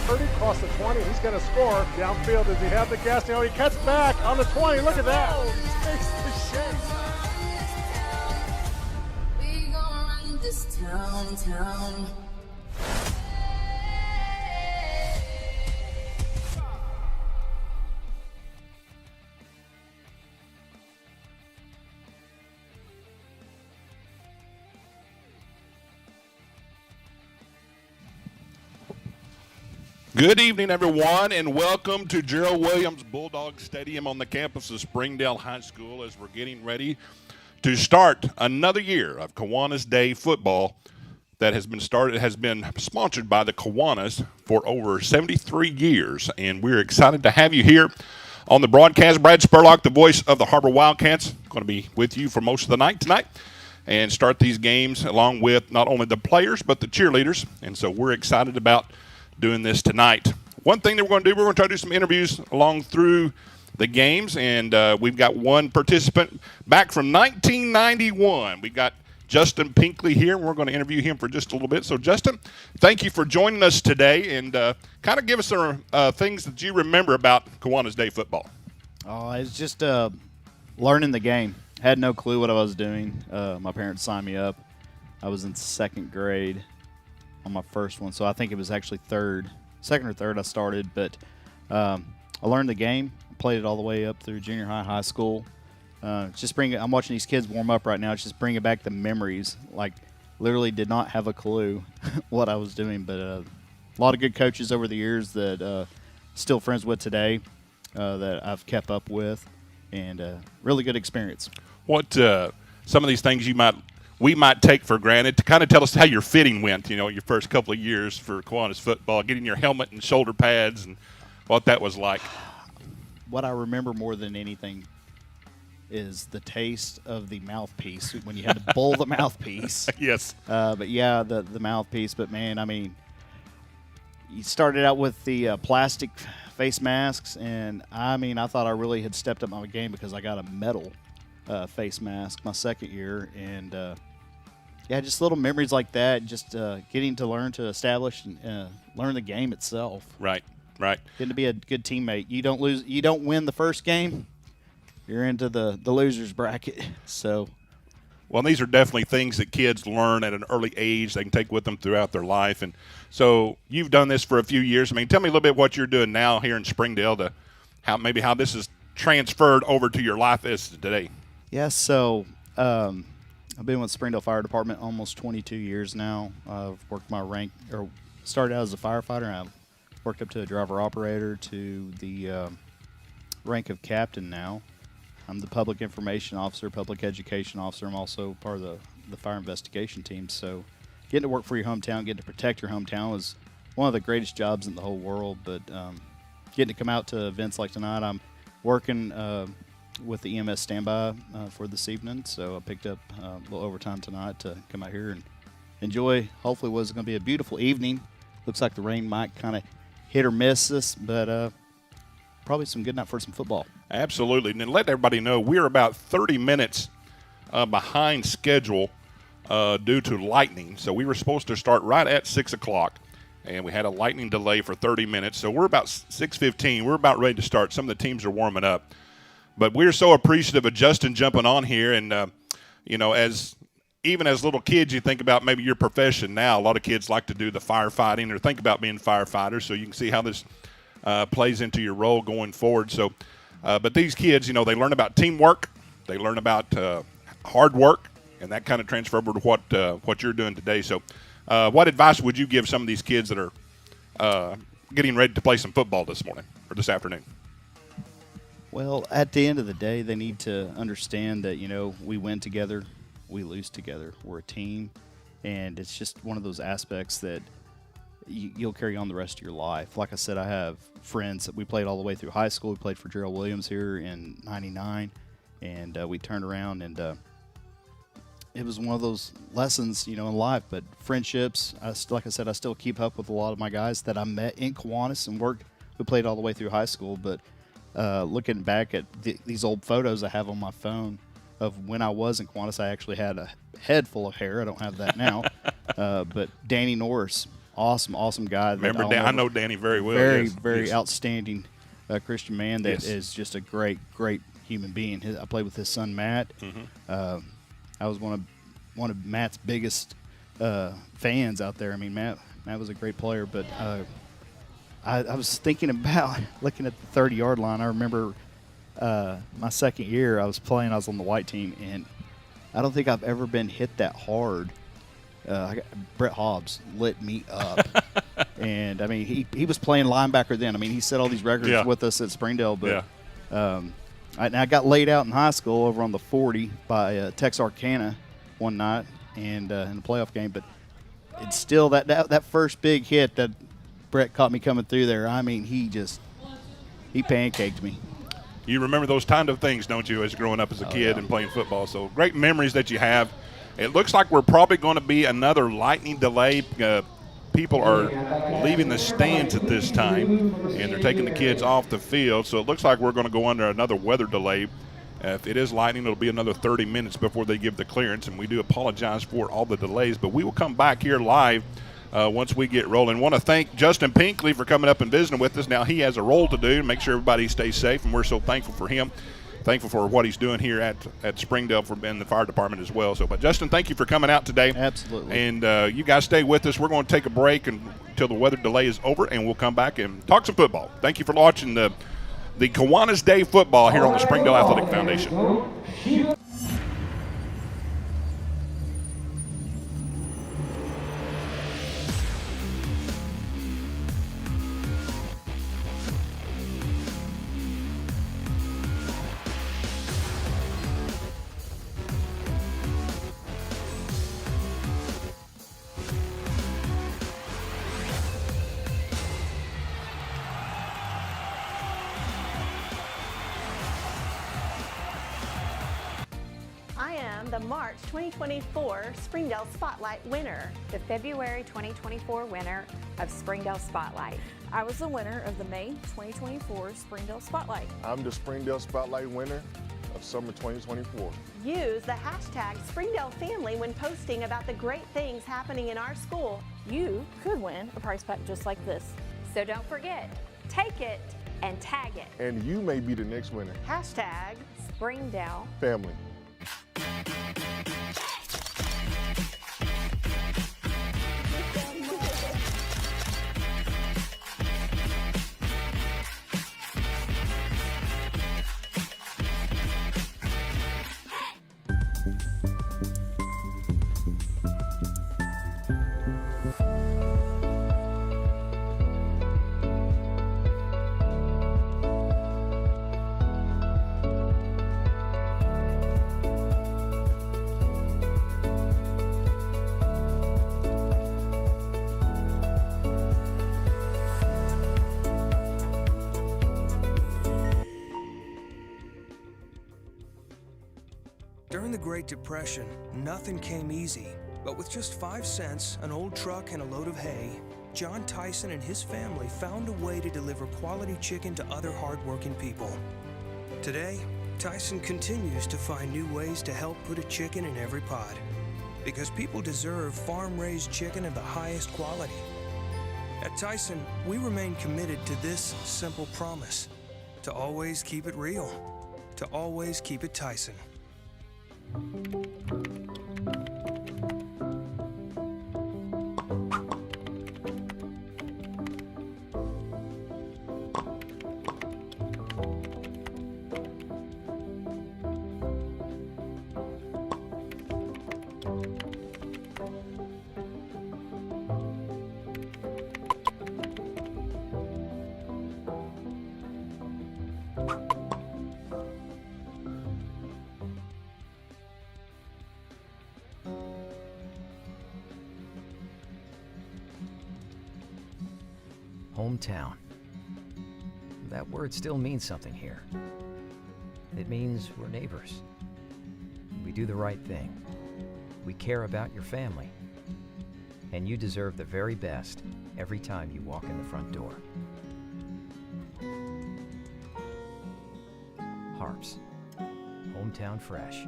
Purdy across the 20. He's going to score. Downfield, does he have the gas? He cuts back on the 20. Look at that. Takes the shake. We gon' run this town. Good evening, everyone, and welcome to Gerald Williams Bulldog Stadium on the campus of Springdale High School as we're getting ready to start another year of Kiwanis Day football that has been sponsored by the Kiwanis for over 73 years, and we're excited to have you here on the broadcast. Brad Spurlock, the voice of the Harbor Wildcats, going to be with you for most of the night tonight and start these games along with not only the players but the cheerleaders, and so we're excited about doing this tonight. One thing that we're going to do, we're going to try to do some interviews along through the games, and we've got one participant back from 1991. We've got Justin Pinkley here, and we're going to interview him for just a little bit. So, Justin, thank you for joining us today, and kind of give us some things that you remember about Kiwanis Day football. Oh, it's just learning the game. Had no clue what I was doing. My parents signed me up. I was in second grade on my first one, so I think it was actually second or third I started, but I learned the game, played it all the way up through junior high, high school. I'm watching these kids warm up right now. It's just bringing back the memories. Like, literally did not have a clue what I was doing, but a lot of good coaches over the years that still friends with today that I've kept up with, and really good experience. What some of these things we might take for granted, to kind of tell us how your fitting went, your first couple of years for Kiwanis football, getting your helmet and shoulder pads and what that was like. What I remember more than anything is the taste of the mouthpiece when you had to bowl the mouthpiece. Yes. But yeah, the mouthpiece. But man, I mean, you started out with the plastic face masks, and I mean, I thought I really had stepped up my game because I got a metal face mask my second year, and yeah, just little memories like that. Just getting to learn to establish and learn the game itself. Right. Getting to be a good teammate. You don't win the first game, you're into the losers bracket. So, well, these are definitely things that kids learn at an early age. They can take with them throughout their life. And so you've done this for a few years. I mean, tell me a little bit what you're doing now here in Springdale, to how this is transferred over to your life as today. Yeah, so I've been with Springdale Fire Department almost 22 years now. I've worked my rank, or started out as a firefighter, and I've worked up to a driver-operator to the rank of captain now. I'm the public information officer, public education officer. I'm also part of the fire investigation team. So getting to work for your hometown, getting to protect your hometown is one of the greatest jobs in the whole world. But getting to come out to events like tonight, I'm working with the EMS standby for this evening, so I picked up a little overtime tonight to come out here and enjoy hopefully what's going to be a beautiful evening. Looks like the rain might kind of hit or miss us, but probably some good night for some football. Absolutely. And let everybody know we're about 30 minutes behind schedule due to lightning. So we were supposed to start right at 6 o'clock, and we had a lightning delay for 30 minutes. So we're about 6:15. We're about ready to start. Some of the teams are warming up. But we're so appreciative of Justin jumping on here. And, even as little kids, you think about maybe your profession now. A lot of kids like to do the firefighting or think about being firefighters. So you can see how this plays into your role going forward. So, but these kids, they learn about teamwork. They learn about hard work. And that kind of transfer over to what you're doing today. So what advice would you give some of these kids that are getting ready to play some football this morning or this afternoon? Well, at the end of the day, they need to understand that, we win together, we lose together. We're a team, and it's just one of those aspects that you'll carry on the rest of your life. Like I said, I have friends that we played all the way through high school. We played for Gerald Williams here in '99, and we turned around, and it was one of those lessons, in life. But friendships, like I said, I still keep up with a lot of my guys that I met in Kiwanis and we played all the way through high school, but looking back at these old photos I have on my phone of when I was in Kiwanis, I actually had a head full of hair. I don't have that now. But Danny Norris, awesome guy. Remember, I know Danny very well. Very, yes. very yes. outstanding Christian man that Yes. is just a great human being. I played with his son Matt. I was one of Matt's biggest fans out there. I mean, Matt was a great player, but I was thinking about looking at the 30-yard line. I remember my second year I was on the white team, and I don't think I've ever been hit that hard. Brett Hobbs lit me up. And, I mean, he was playing linebacker then. I mean, he set all these records with us at Springdale. But I got laid out in high school over on the 40 by Texarkana one night and in the playoff game. But it's still that first big hit that Brett caught me coming through there. I mean, he pancaked me. You remember those kind of things, don't you, as growing up as a kid and playing football? So great memories that you have. It looks like we're probably going to be another lightning delay. People are leaving the stands at this time, and they're taking the kids off the field. So it looks like we're going to go under another weather delay. If it is lightning, it'll be another 30 minutes before they give the clearance, and we do apologize for all the delays. But we will come back here live once we get rolling. Want to thank Justin Pinkley for coming up and visiting with us. Now he has a role to do to make sure everybody stays safe, and we're so thankful for him. Thankful for what he's doing here at Springdale and the fire department as well. So, but Justin, thank you for coming out today. Absolutely. And you guys stay with us. We're going to take a break until the weather delay is over, and we'll come back and talk some football. Thank you for watching the Kiwanis Day football here on the Springdale Athletic Foundation. I am the March 2024 Springdale Spotlight winner. The February 2024 winner of Springdale Spotlight. I was the winner of the May 2024 Springdale Spotlight. I'm the Springdale Spotlight winner of summer 2024. Use the hashtag Springdale Family when posting about the great things happening in our school. You could win a prize pack just like this. So don't forget, take it and tag it. And you may be the next winner. Hashtag Springdale Family. During the Great Depression, nothing came easy. But with just 5 cents, an old truck, and a load of hay, John Tyson and his family found a way to deliver quality chicken to other hardworking people. Today, Tyson continues to find new ways to help put a chicken in every pot. Because people deserve farm-raised chicken of the highest quality. At Tyson, we remain committed to this simple promise: to always keep it real, to always keep it Tyson. Hometown. That word still means something here. It means we're neighbors. We do the right thing. We care about your family. And you deserve the very best every time you walk in the front door. Harps. Hometown fresh.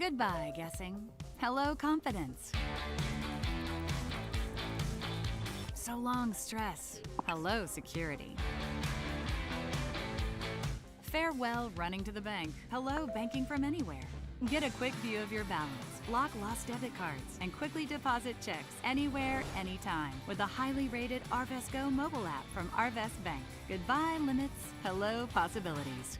Goodbye, guessing. Hello, confidence. So long, stress. Hello, security. Farewell, running to the bank. Hello, banking from anywhere. Get a quick view of your balance, block lost debit cards, and quickly deposit checks anywhere, anytime with the highly rated Arvest Go mobile app from Arvest Bank. Goodbye, limits. Hello, possibilities.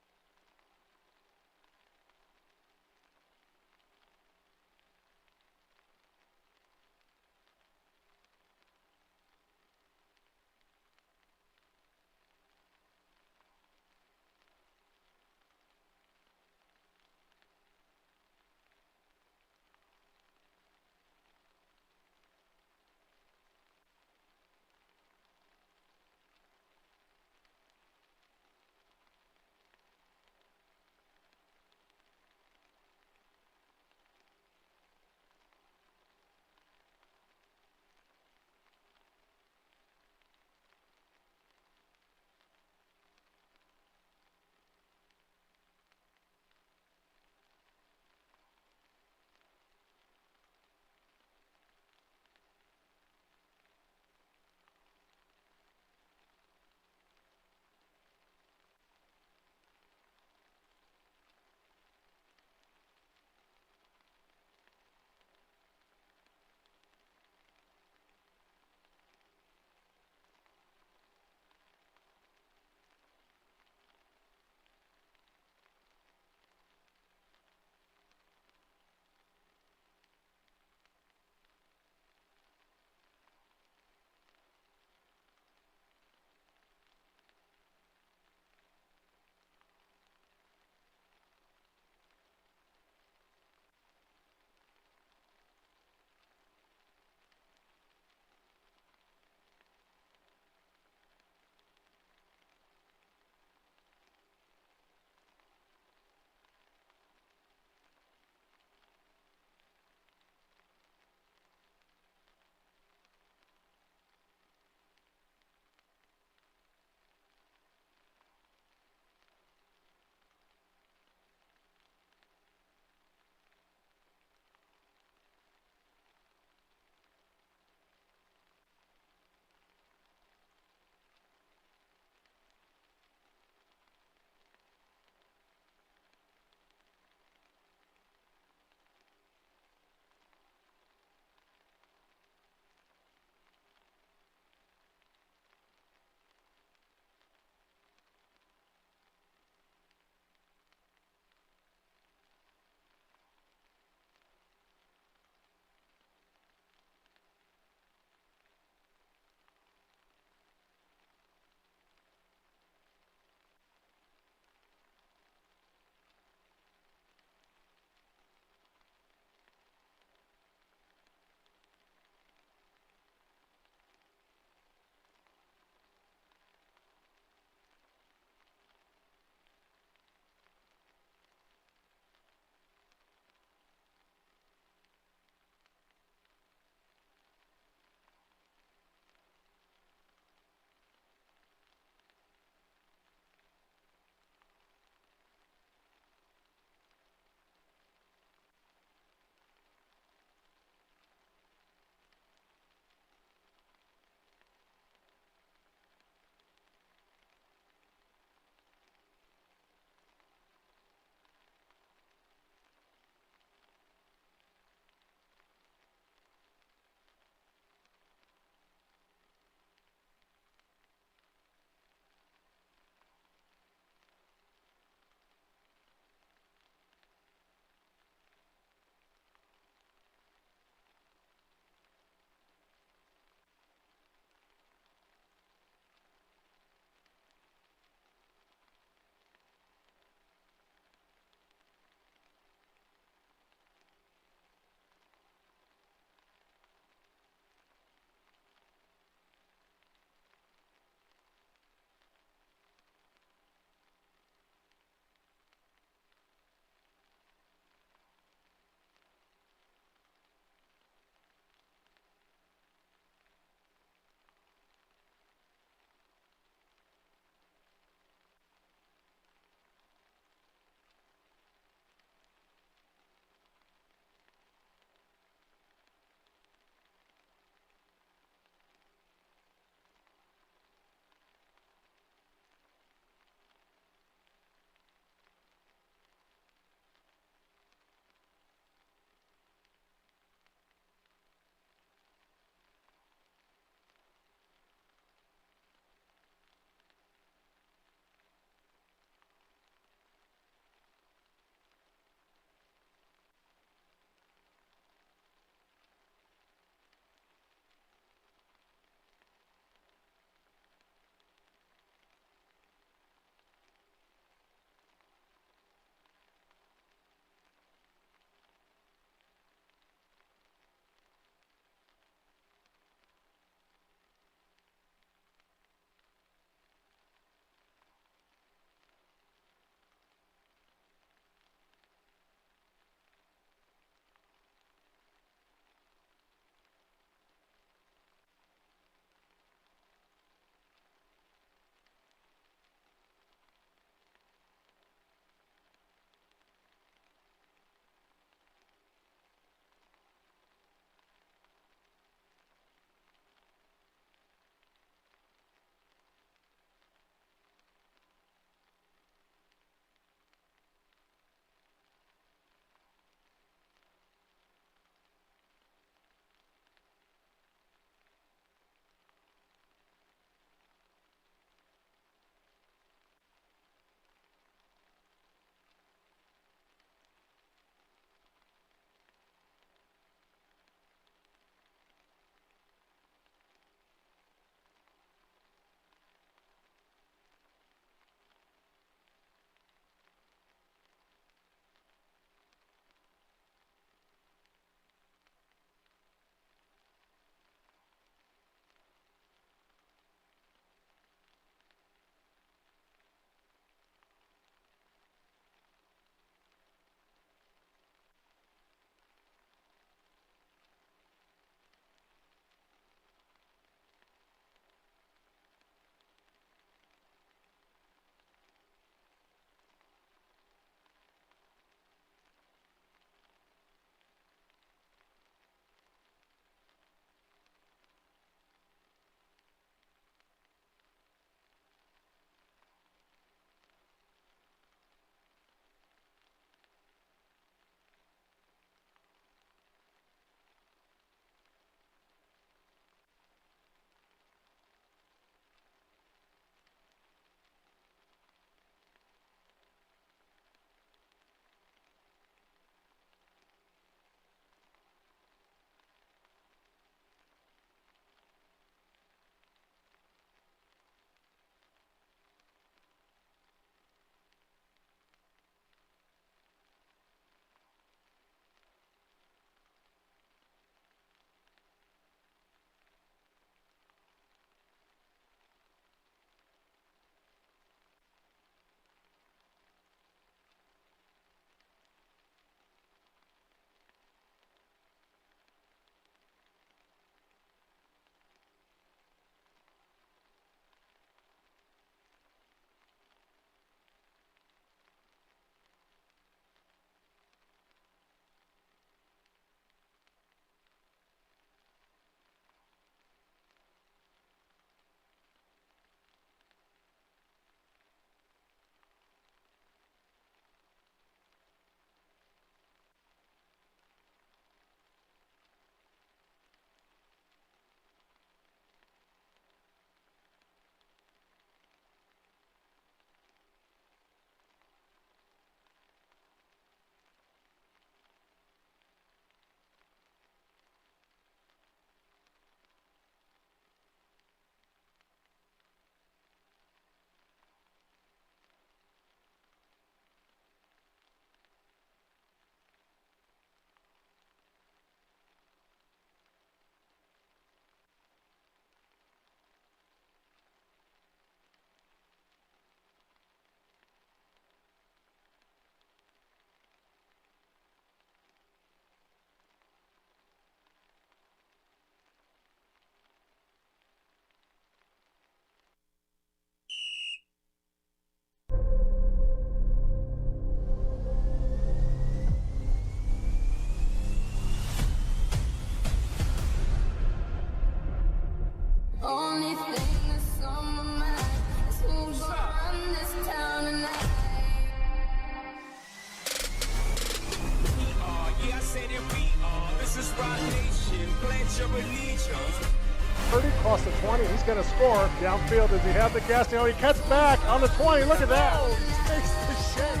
Purdy across the 20. He's going to score. Downfield, does he have the gas? He cuts back on the 20. Look at that. Takes the shake.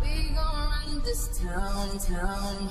We gon' run this town.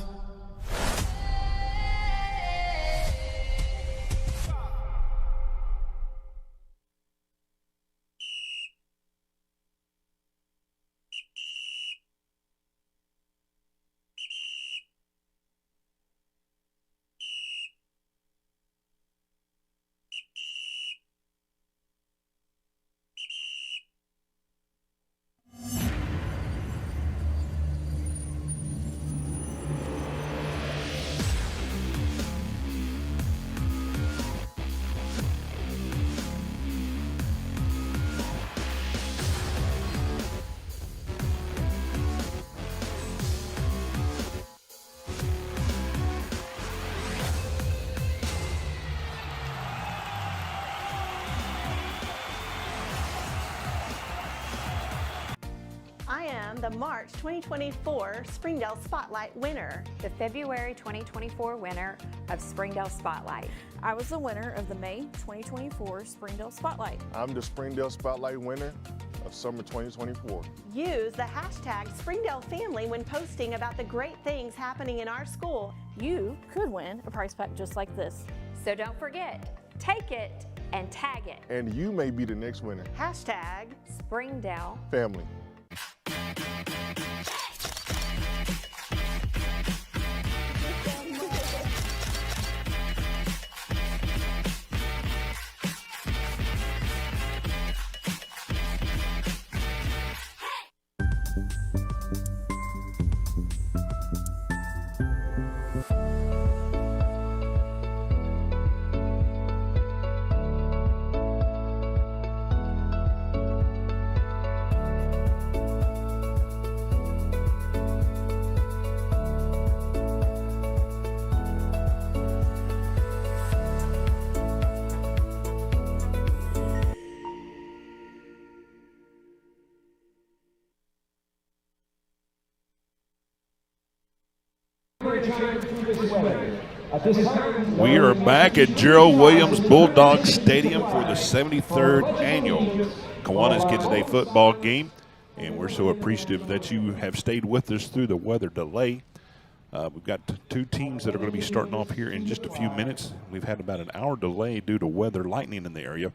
I am the March 2024 Springdale Spotlight winner. The February 2024 winner of Springdale Spotlight. I was the winner of the May 2024 Springdale Spotlight. I'm the Springdale Spotlight winner of summer 2024. Use the hashtag Springdale Family when posting about the great things happening in our school. You could win a prize pack just like this. So don't forget, take it and tag it. And you may be the next winner. Hashtag Springdale Family. We are back at Gerald Williams Bulldog Stadium for the 73rd annual Kiwanis Kids Day football game, and we're so appreciative that you have stayed with us through the weather delay. We've got two teams that are going to be starting off here in just a few minutes. We've had about an hour delay due to weather lightning in the area,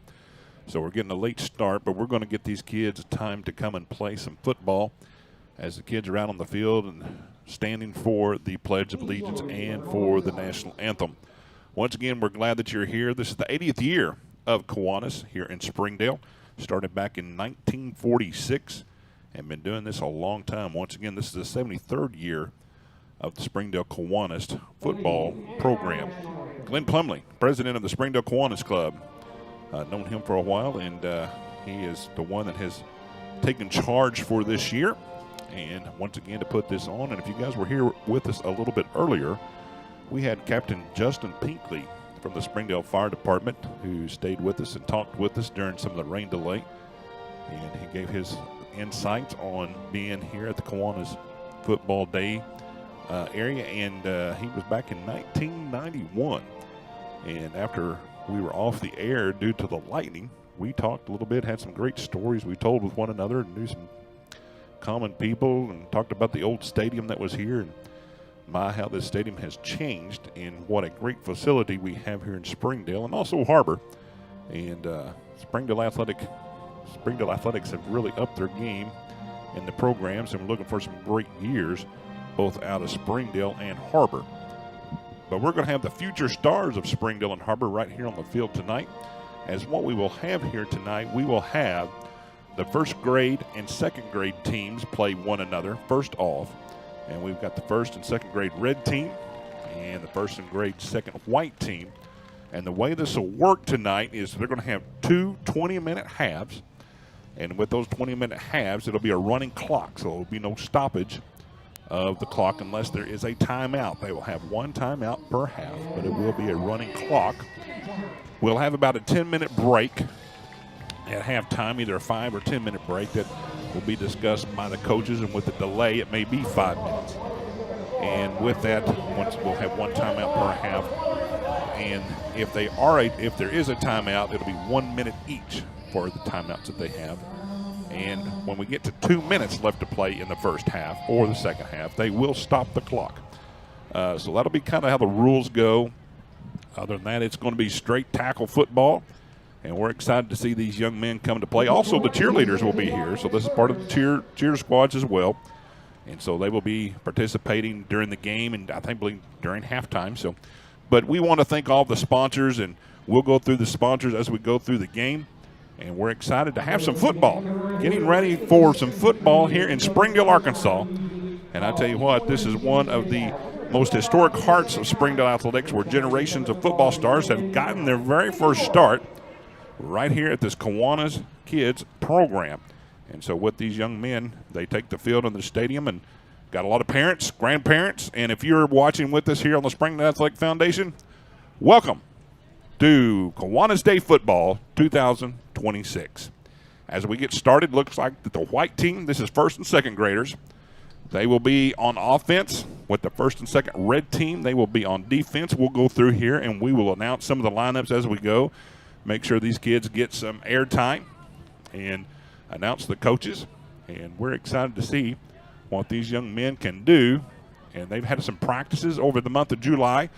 so we're getting a late start, but we're going to get these kids time to come and play some football as the kids are out on the field and standing for the Pledge of Allegiance and for the national anthem. Once again, we're glad that you're here. This is the 80th year of Kiwanis here in Springdale. Started back in 1946 and been doing this a long time. Once again, this is the 73rd year of the Springdale Kiwanis football program. Glenn Plumley, president of the Springdale Kiwanis Club. Known him for a while, and he is the one that has taken charge for this year. And once again, to put this on, and if you guys were here with us a little bit earlier, we had Captain Justin Pinkley from the Springdale Fire Department who stayed with us and talked with us during some of the rain delay. And he gave his insights on being here at the Kiwanis Football Day area. And he was back in 1991. And after we were off the air due to the lightning, we talked a little bit, had some great stories we told with one another, and knew some common people, and talked about the old stadium that was here, and how this stadium has changed, and what a great facility we have here in Springdale and also Harbor. And Springdale Athletics have really upped their game in the programs, and we're looking for some great years both out of Springdale and Harbor. But we're going to have the future stars of Springdale and Harbor right here on the field tonight. As what we will have here tonight, we will have the first grade and second grade teams play one another first off. And we've got the first and second grade red team and the first and grade second white team. And the way this will work tonight is they're going to have two 20-minute halves. And with those 20-minute halves, it'll be a running clock. So there will be no stoppage of the clock unless there is a timeout. They will have one timeout per half, but it will be a running clock. We'll have about a 10-minute break at halftime, either a 5 or 10-minute break that will be discussed by the coaches, and with the delay, it may be 5 minutes. And with that, we'll have one timeout per half. And if there is a timeout, it'll be 1 minute each for the timeouts that they have. And when we get to 2 minutes left to play in the first half or the second half, they will stop the clock. So that'll be kind of how the rules go. Other than that, it's going to be straight tackle football. And we're excited to see these young men come to play. Also, the cheerleaders will be here. So this is part of the cheer squads as well. And so they will be participating during the game and I believe during halftime. So, but we want to thank all the sponsors, and we'll go through the sponsors as we go through the game. And we're excited to have some football. Getting ready for some football here in Springdale, Arkansas. And I tell you what, this is one of the most historic hearts of Springdale athletics, where generations of football stars have gotten their very first start right here at this Kiwanis Kids program. And so with these young men, they take the field in the stadium, and got a lot of parents, grandparents, and if you're watching with us here on the Springdale Athletic Foundation, welcome to Kiwanis Day Football 2026. As we get started, looks like the white team, this is first and second graders, they will be on offense. With the first and second red team, they will be on defense. We'll go through here, and we will announce some of the lineups as we go. Make sure these kids get some air time and announce the coaches. And we're excited to see what these young men can do. And they've had some practices over the month of July.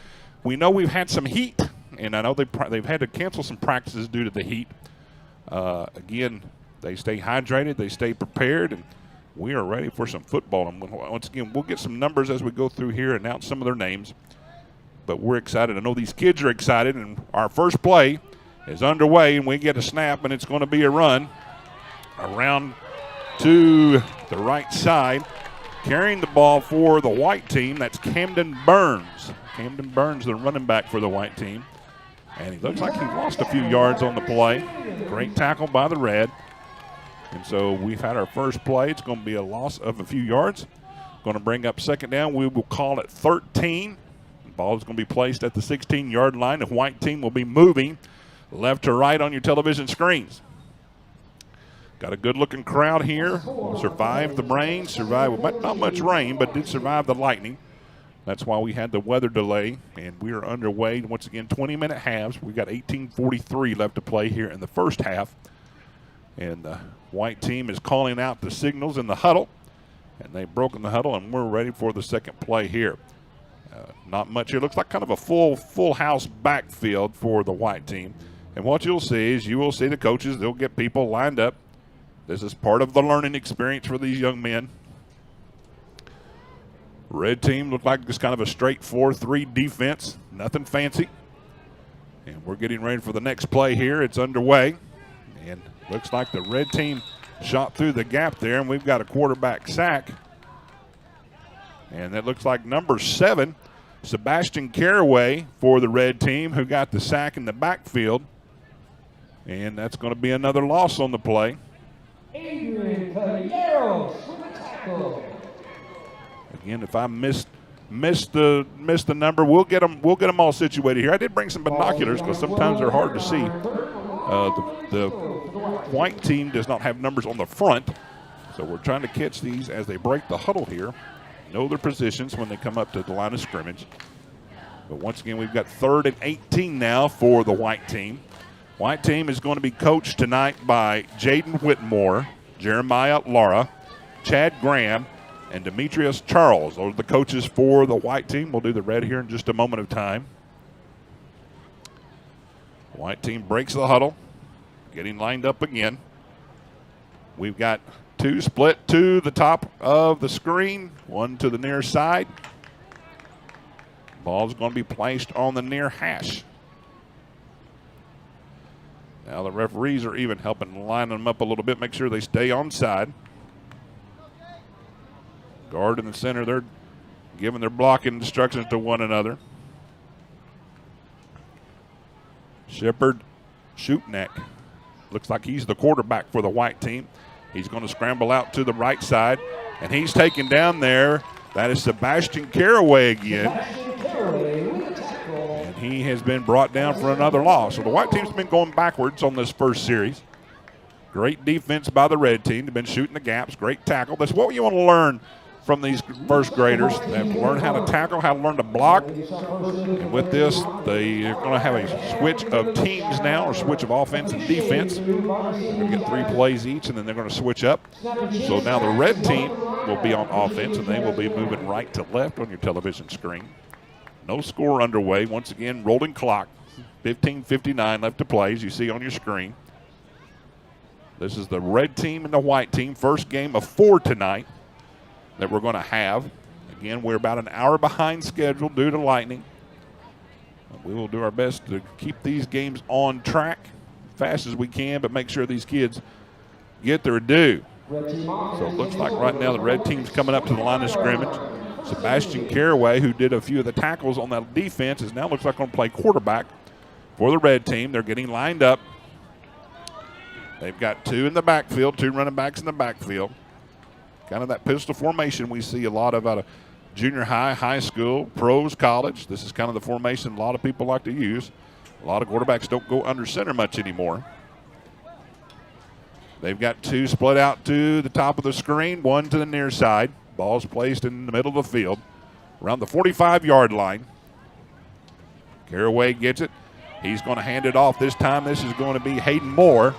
We know we've had some heat, and I know they've had to cancel some practices due to the heat. Again, they stay hydrated, they stay prepared, and we are ready for some football. And once again, we'll get some numbers as we go through here, announce some of their names. But we're excited. I know these kids are excited, and our first play is underway, and we get a snap, and it's going to be a run around to the right side. Carrying the ball for the white team, that's Camden Burns. Camden Burns, the running back for the white team. And he looks like he lost a few yards on the play. Great tackle by the red. And so we've had our first play. It's going to be a loss of a few yards. Going to bring up second down. We will call it 13. The ball is going to be placed at the 16-yard line. The white team will be moving left to right on your television screens. Got a good-looking crowd here. Survived the rain. Survived not much rain, but did survive the lightning. That's why we had the weather delay, and we are underway. Once again, 20-minute halves. We've got 18:43 left to play here in the first half. And the white team is calling out the signals in the huddle. And they've broken the huddle, and we're ready for the second play here. Not much here. Looks like kind of a full house backfield for the white team. And what you'll see is you will see the coaches. They'll get people lined up. This is part of the learning experience for these young men. Red team looked like just kind of a straight 4-3 defense. Nothing fancy. And we're getting ready for the next play here. It's underway. And looks like the red team shot through the gap there, and we've got a quarterback sack. And that looks like number 7, Sebastian Caraway for the red team, who got the sack in the backfield. And that's going to be another loss on the play. Adrian Caballeros for the tackle. Again, if I missed the number, we'll get them all situated here. I did bring some binoculars because sometimes they're hard to see. The white team does not have numbers on the front, so we're trying to catch these as they break the huddle here. Know their positions when they come up to the line of scrimmage. But once again, we've got 3rd and 18 now for the white team. White team is going to be coached tonight by Jaden Whitmore, Jeremiah Lara, Chad Graham, and Demetrius Charles. Those are the coaches for the white team. We'll do the red here in just a moment of time. White team breaks the huddle, getting lined up again. We've got 2 split to the top of the screen, 1 to the near side. Ball's going to be placed on the near hash. Now the referees are even helping line them up a little bit, make sure they stay on side. Guard in the center, they're giving their blocking instructions to one another. Shepard Shootneck looks like he's the quarterback for the white team. He's going to scramble out to the right side, and he's taken down there. That is Sebastian Caraway again. And he has been brought down for another loss. So the white team's been going backwards on this first series. Great defense by the red team. They've been shooting the gaps. Great tackle. That's what you want to learn from these first graders. They have to learn how to tackle, how to learn to block. And with this, they're going to have a switch of teams now, or switch of offense and defense. They're going to get 3 plays each, and then they're going to switch up. So now the red team will be on offense, and they will be moving right to left on your television screen. No score underway. Once again, rolling clock. 15:59 left to play, as you see on your screen. This is the red team and the white team. First game of 4 tonight that we're going to have. Again, we're about an hour behind schedule due to lightning. We will do our best to keep these games on track as fast as we can, but make sure these kids get their due. So it looks like right now the red team's coming up to the line of scrimmage. Sebastian Caraway, who did a few of the tackles on that defense, is now looks like going to play quarterback for the red team. They're getting lined up. They've got 2 in the backfield, 2 running backs in the backfield. Kind of that pistol formation we see a lot of out of junior high, high school, pros, college. This is kind of the formation a lot of people like to use. A lot of quarterbacks don't go under center much anymore. They've got 2 split out to the top of the screen, 1 to the near side. Ball's placed in the middle of the field around the 45-yard line. Caraway gets it. He's going to hand it off this time. This is going to be Hayden Moore.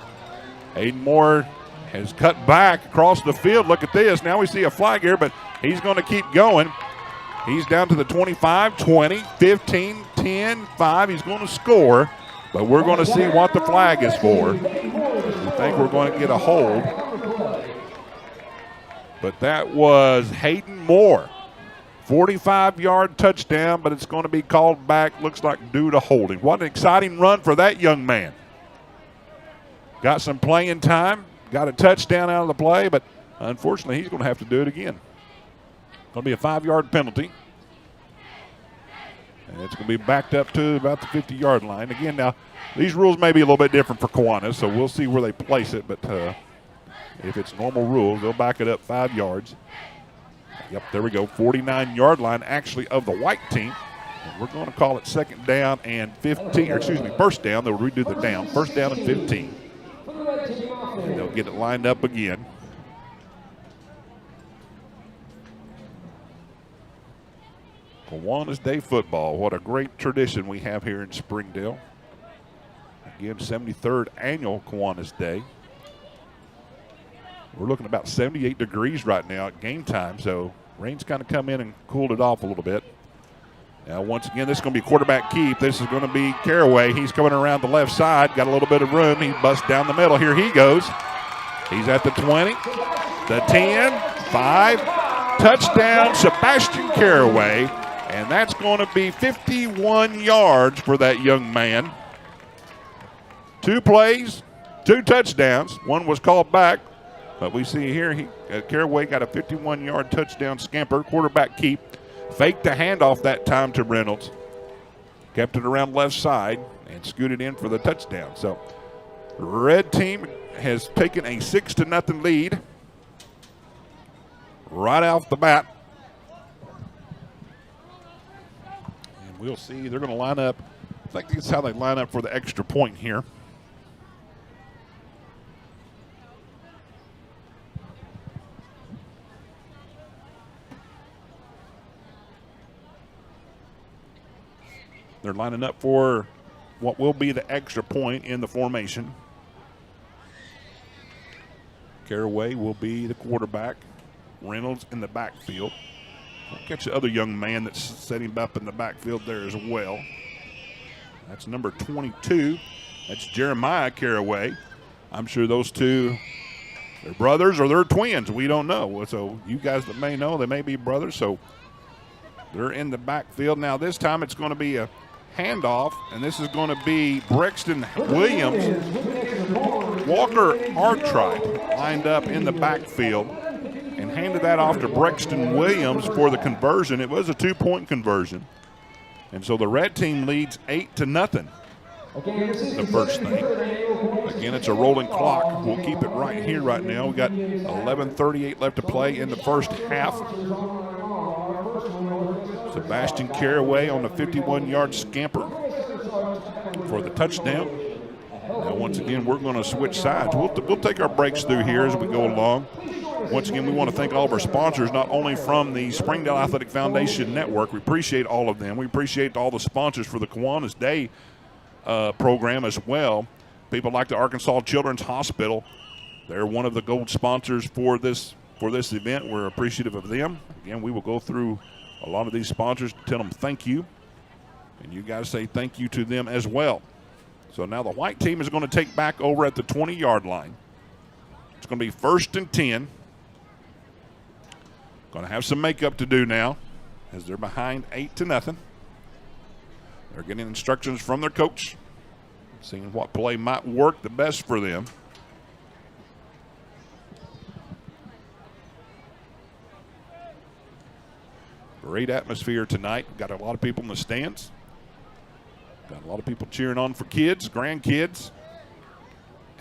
Hayden Moore has cut back across the field. Look at this. Now we see a flag here, but he's going to keep going. He's down to the 25, 20, 15, 10, 5. He's going to score, but we're going to see what the flag is for. We think we're going to get a hold. But that was Hayden Moore. 45-yard touchdown, but it's going to be called back, looks like due to holding. What an exciting run for that young man. Got some playing time, got a touchdown out of the play, but unfortunately he's going to have to do it again. Going to be a 5-yard penalty. And it's going to be backed up to about the 50-yard line. Again, now, these rules may be a little bit different for Kiwanis, so we'll see where they place it, but if it's normal rules, they'll back it up 5 yards. Yep, there we go, 49-yard line actually of the white team. And we're going to call it second down and 15, or excuse me, first down. They'll redo the down. First down and 15. And they'll get it lined up again. Kiwanis Day football, what a great tradition we have here in Springdale. Again, 73rd annual Kiwanis Day. We're looking about 78 degrees right now at game time, so rain's kind of come in and cooled it off a little bit. Now, once again, this is going to be quarterback keep. This is going to be Caraway. He's coming around the left side, got a little bit of room. He busts down the middle. Here he goes. He's at the 20, the 10, 5. Touchdown, Sebastian Caraway. And that's going to be 51 yards for that young man. 2 plays, 2 touchdowns. One was called back. But we see here, Caraway got a 51-yard touchdown scamper, quarterback keep. Faked the handoff that time to Reynolds. Kept it around left side and scooted in for the touchdown. So, red team has taken a 6-0 lead right off the bat. And we'll see, they're going to line up. I think that's how they line up for the extra point here. They're lining up for what will be the extra point in the formation. Caraway will be the quarterback. Reynolds in the backfield. We'll catch the other young man that's setting up in the backfield there as well. That's number 22. That's Jeremiah Caraway. I'm sure those two, they're brothers or they're twins. We don't know. So you guys that may know, they may be brothers. So they're in the backfield. Now this time it's going to be a handoff, and this is going to be Brexton Williams. Walker Artribe lined up in the backfield and handed that off to Brexton Williams for the conversion. It was a 2-point conversion. And so the red team leads 8-0. The first thing. Again, it's a rolling clock. We'll keep it right here right now. We got 11:38 left to play in the first half. Sebastian Caraway on the 51-yard scamper for the touchdown. Now, once again, we're going to switch sides. We'll take our breaks through here as we go along. once again, we want to thank all of our sponsors, not only from the Springdale Athletic Foundation Network. We appreciate all of them. We appreciate all the sponsors for the Kiwanis Day program as well. People like the Arkansas Children's Hospital. They're one of the gold sponsors for this event. We're appreciative of them. Again, we will go through a lot of these sponsors to tell them thank you. And you guys say thank you to them as well. So now the white team is going to take back over at the 20-yard line. It's going to be 1st and 10. Going to have some makeup to do now as they're behind 8-0. They're getting instructions from their coach, seeing what play might work the best for them. Great atmosphere tonight. Got a lot of people in the stands. Got a lot of people cheering on for kids, grandkids,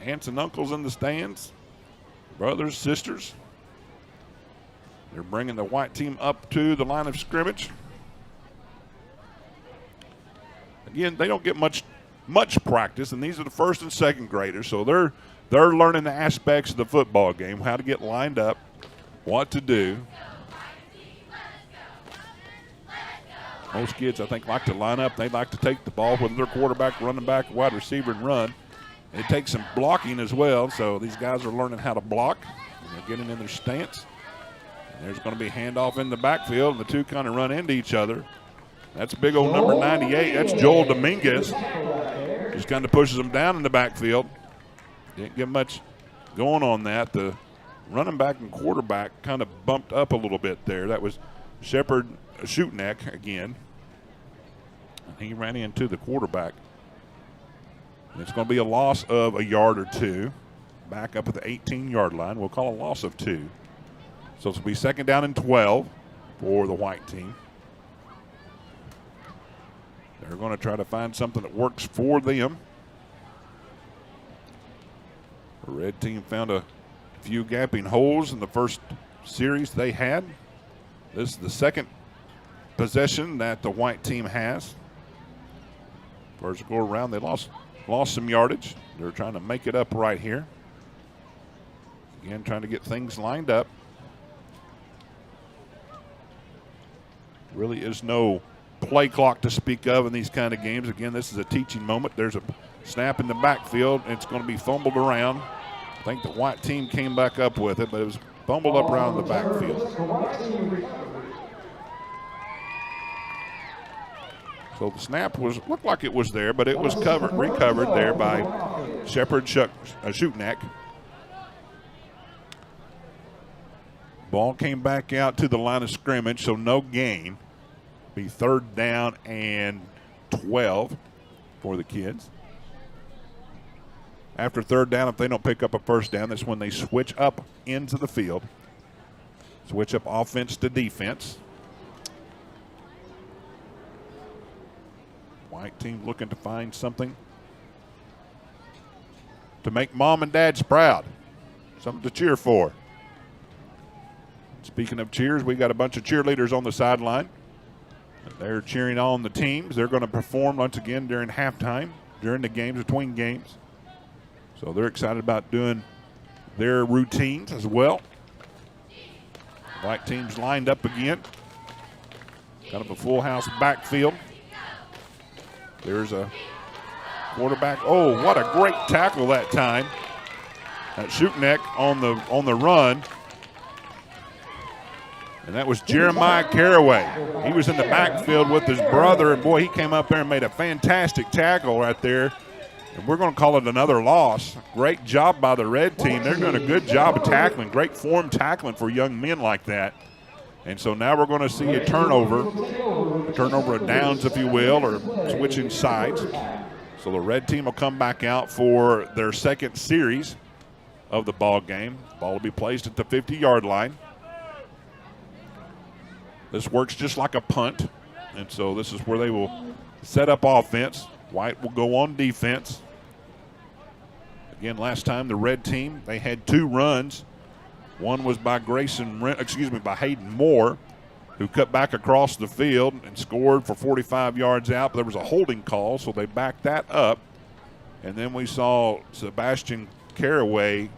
aunts and uncles in the stands, brothers, sisters. They're bringing the white team up to the line of scrimmage. Again, they don't get much practice, and these are the 1st and 2nd graders, so they're learning the aspects of the football game, how to get lined up, what to do. Most kids, I think, like to line up. They like to take the ball, whether they're quarterback, running back, wide receiver, and run. It takes some blocking as well, so these guys are learning how to block. And they're getting in their stance. And there's going to be a handoff in the backfield, and the two kind of run into each other. That's big old number 98. That's Joel Dominguez. Just kind of pushes them down in the backfield. Didn't get much going on that. The running back and quarterback kind of bumped up a little bit there. That was Shepard Shootneck again. He ran into the quarterback. And it's going to be a loss of a yard or two. Back up at the 18-yard line. We'll call a loss of 2. So it's going to be 2nd down and 12 for the white team. They're going to try to find something that works for them. The red team found a few gapping holes in the first series they had. This is the 2nd possession that the white team has. First go around, they lost some yardage. They're trying to make it up right here. Again, trying to get things lined up. Really is no play clock to speak of in these kind of games. Again, this is a teaching moment. There's a snap in the backfield. It's going to be fumbled around. I think the white team came back up with it, but it was fumbled up around the backfield. So the snap looked like it was there, but it was recovered there by Shepard Shootneck. Ball came back out to the line of scrimmage, so no gain. Be 3rd down and 12 for the kids. After 3rd down, if they don't pick up a 1st down, that's when they switch up into the field. Switch up offense to defense. White team looking to find something to make mom and dads proud. Something to cheer for. Speaking of cheers, we got a bunch of cheerleaders on the sideline. They're cheering on the teams. They're going to perform once again during halftime, during the games, between games. So they're excited about doing their routines as well. White team's lined up again. Kind of a full house backfield. There's a quarterback. Oh, what a great tackle that time. That Shootneck on the run. And that was Jeremiah Caraway. He was in the backfield with his brother, and boy, he came up there and made a fantastic tackle right there. And we're going to call it another loss. Great job by the red team. They're doing a good job of tackling, great form tackling for young men like that. And so now we're going to see a turnover of downs, if you will, or switching sides. So the red team will come back out for their 2nd series of the ball game. Ball will be placed at the 50-yard line. This works just like a punt, and so this is where they will set up offense. White will go on defense. Again, last time the red team, they had 2 runs. One was by by Hayden Moore, who cut back across the field and scored for 45 yards out, but there was a holding call, so they backed that up. And then we saw Sebastian Caraway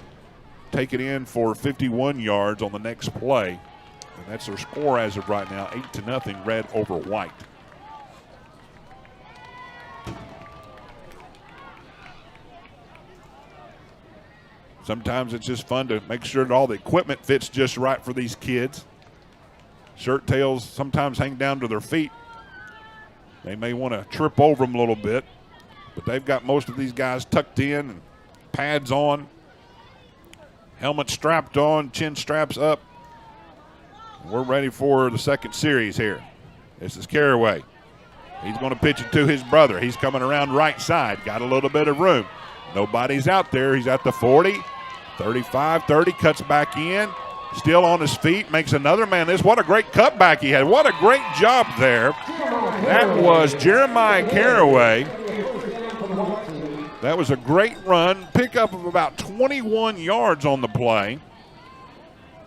take it in for 51 yards on the next play. And that's their score as of right now, 8-0, red over white. Sometimes it's just fun to make sure that all the equipment fits just right for these kids. Shirt tails sometimes hang down to their feet. They may want to trip over them a little bit, but they've got most of these guys tucked in and pads on, helmet strapped on, chin straps up. We're ready for the second series here. This is Caraway. He's going to pitch it to his brother. He's coming around right side, got a little bit of room. Nobody's out there. He's at the 40, 35, 30, cuts back in. Still on his feet, makes another man this. What a great cutback he had. What a great job there. That was Jeremiah Caraway. That was a great run. Pickup of about 21 yards on the play.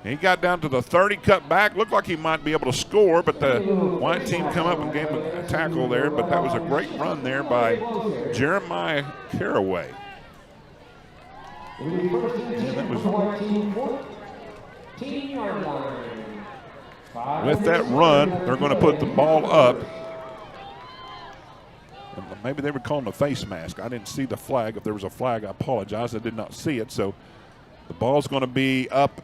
He got down to the 30, cut back. Looked like he might be able to score, but the white team come up and gave him a tackle there. But that was a great run there by Jeremiah Caraway. And that was with that run, they're going to put the ball up. And maybe they were calling a face mask. I didn't see the flag. If there was a flag, I apologize. I did not see it. So the ball's going to be up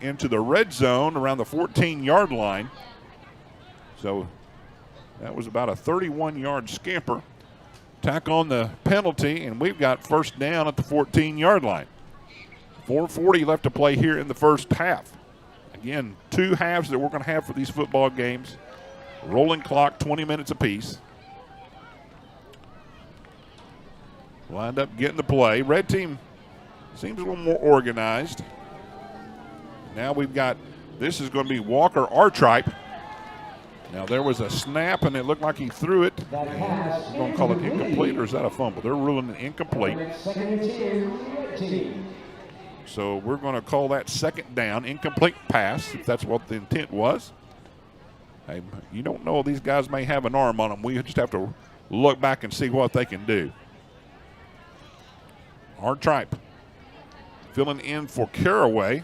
into the red zone around the 14-yard line. So that was about a 31-yard scamper. Tack on the penalty, and we've got first down at the 14-yard line. 4:40 left to play here in the first half. Again, two halves that we're going to have for these football games. Rolling clock, 20 minutes apiece. Lined up getting the play. Red team seems a little more organized. Now we've got, this is going to be Walker Artripe. Now there was a snap and it looked like he threw it. We're going to call it incomplete, or is that a fumble? They're ruling it incomplete. So we're going to call that second down, incomplete pass, if that's what the intent was. Hey, you don't know, these guys may have an arm on them. We just have to look back and see what they can do. Artripe filling in for Caraway.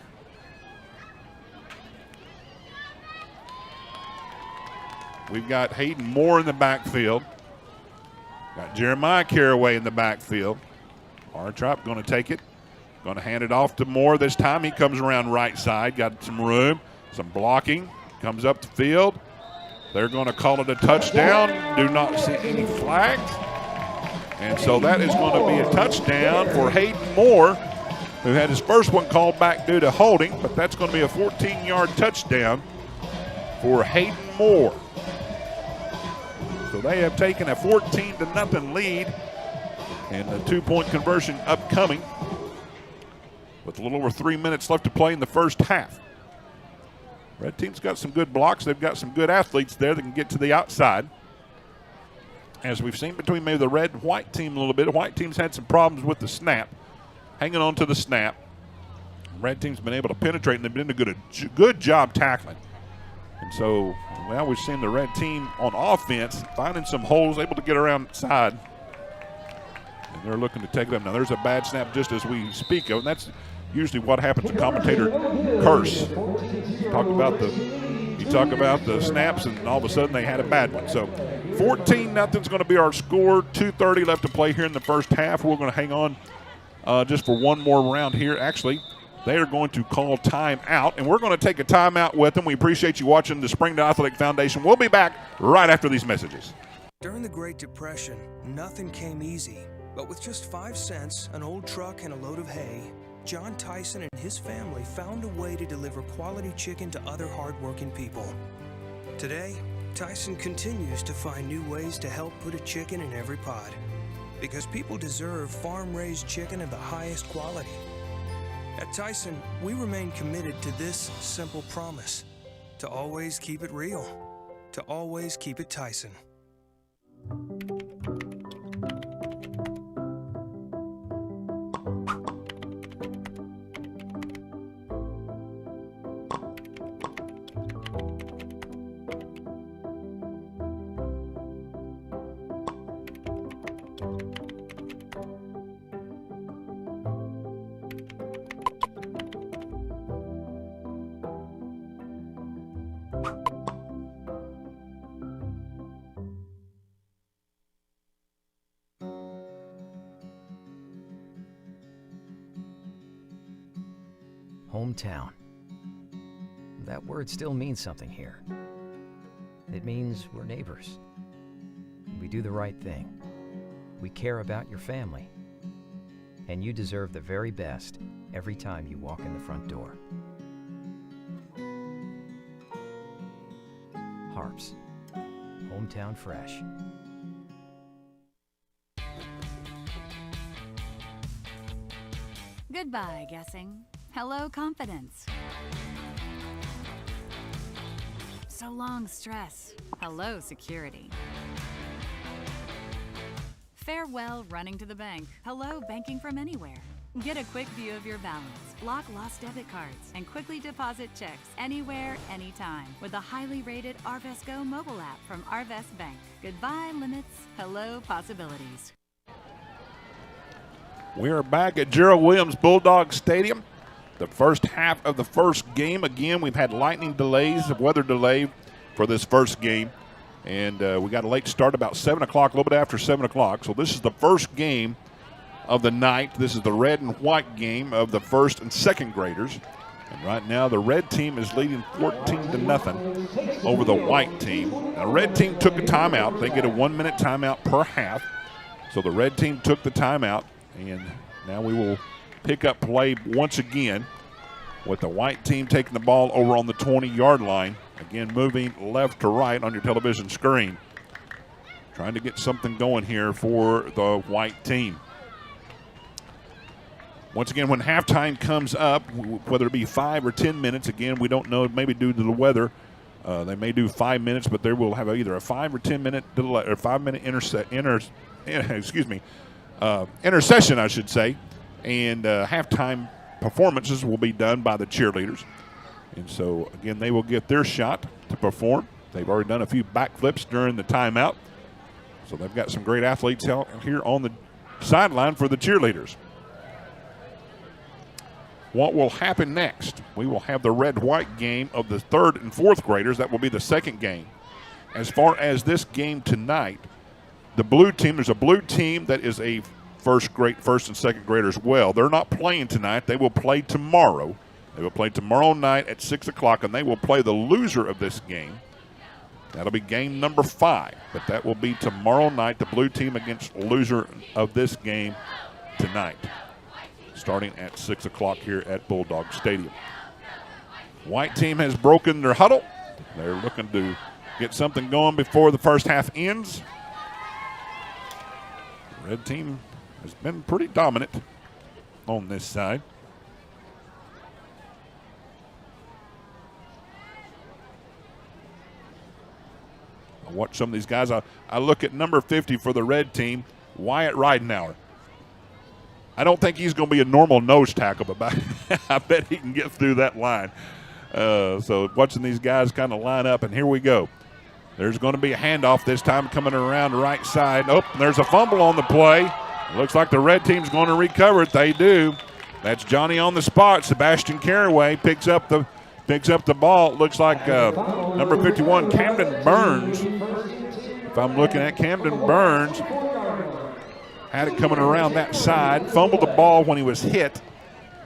We've got Hayden Moore in the backfield. Got Jeremiah Caraway in the backfield. Artripe going to take it. Going to hand it off to Moore this time. He comes around right side. Got some room, some blocking. Comes up the field. They're going to call it a touchdown. Do not see any flags. And so that is going to be a touchdown for Hayden Moore, who had his first one called back due to holding. But that's going to be a 14-yard touchdown for Hayden Moore. So they have taken a 14-0 lead, and the two-point conversion upcoming with a little over 3 minutes left to play in the first half. Red team's got some good blocks. They've got some good athletes there that can get to the outside. As we've seen between maybe the red and white team a little bit, white team's had some problems with the snap, hanging on to the snap. Red team's been able to penetrate, and they've been a good job tackling. And so, well, we've seen the red team on offense finding some holes, able to get around the side. And they're looking to take them. Now, there's a bad snap just as we speak of, and that's usually what happens. A commentator curse. You talk about the snaps, and all of a sudden they had a bad one. So 14-0 is going to be our score. 2:30 left to play here in the first half. We're going to hang on just for one more round here. Actually, they are going to call timeout, and we're going to take a timeout with them. We appreciate you watching the Springdale Athletic Foundation. We'll be back right after these messages. During the Great Depression, nothing came easy. But with just 5 cents, an old truck, and a load of hay, John Tyson and his family found a way to deliver quality chicken to other hardworking people. Today, Tyson continues to find new ways to help put a chicken in every pot. Because people deserve farm-raised chicken of the highest quality. At Tyson, we remain committed to this simple promise: to always keep it real, to always keep it Tyson. hometown. That word still means something here. It means we're neighbors. We do the right thing. We care about your family. And you deserve the very best every time you walk in the front door. Harps, hometown fresh. Goodbye, guessing. Hello, confidence. So long, stress. Hello, security. Farewell, running to the bank. Hello, banking from anywhere. Get a quick view of your balance, lock lost debit cards, and quickly deposit checks anywhere, anytime with the highly rated Arvest Go mobile app from Arvest Bank. Goodbye, limits. Hello, possibilities. We are back at Gerald Williams Bulldog Stadium. The first half of the first game. Again, we've had lightning delays, a weather delay for this first game. And we got a late start about 7 o'clock, a little bit after 7 o'clock. So this is the first game of the night. This is the red and white game of the first and second graders. And right now the red team is leading 14-0 over the white team. The red team took a timeout. They get a 1-minute timeout per half. So the red team took the timeout. And now we will pick up play once again with the white team taking the ball over on the 20-yard line. Again, moving left to right on your television screen. Trying to get something going here for the white team. Once again, when halftime comes up, whether it be 5 or 10 minutes, again, we don't know, maybe due to the weather, they may do 5 minutes, but they will have either a 5 or 10 minute delay, or 5 minute intercession, I should say. And halftime performances will be done by the cheerleaders. And so, again, they will get their shot to perform. They've already done a few backflips during the timeout. So they've got some great athletes out here on the sideline for the cheerleaders. What will happen next? We will have the red-white game of the third and fourth graders. That will be the second game. As far as this game tonight, the blue team, there's a blue team that is a first and second grader as well. They're not playing tonight. They will play tomorrow. They will play tomorrow night at 6 o'clock, and they will play the loser of this game. That'll be game number 5, but that will be tomorrow night, the blue team against loser of this game tonight, starting at 6 o'clock here at Bulldog Stadium. White team has broken their huddle. They're looking to get something going before the first half ends. Red team has been pretty dominant on this side. I watch some of these guys. I look at number 50 for the red team, Wyatt Ridenauer. I don't think he's going to be a normal nose tackle, but I bet he can get through that line. So watching these guys kind of line up, and here we go. There's going to be a handoff this time coming around the right side. Oh, there's a fumble on the play. It looks like the red team's going to recover it. They do. That's Johnny on the spot. Sebastian Caraway picks up the ball. It looks like number 51, Camden Burns. If I'm looking at Camden Burns, had it coming around that side, fumbled the ball when he was hit.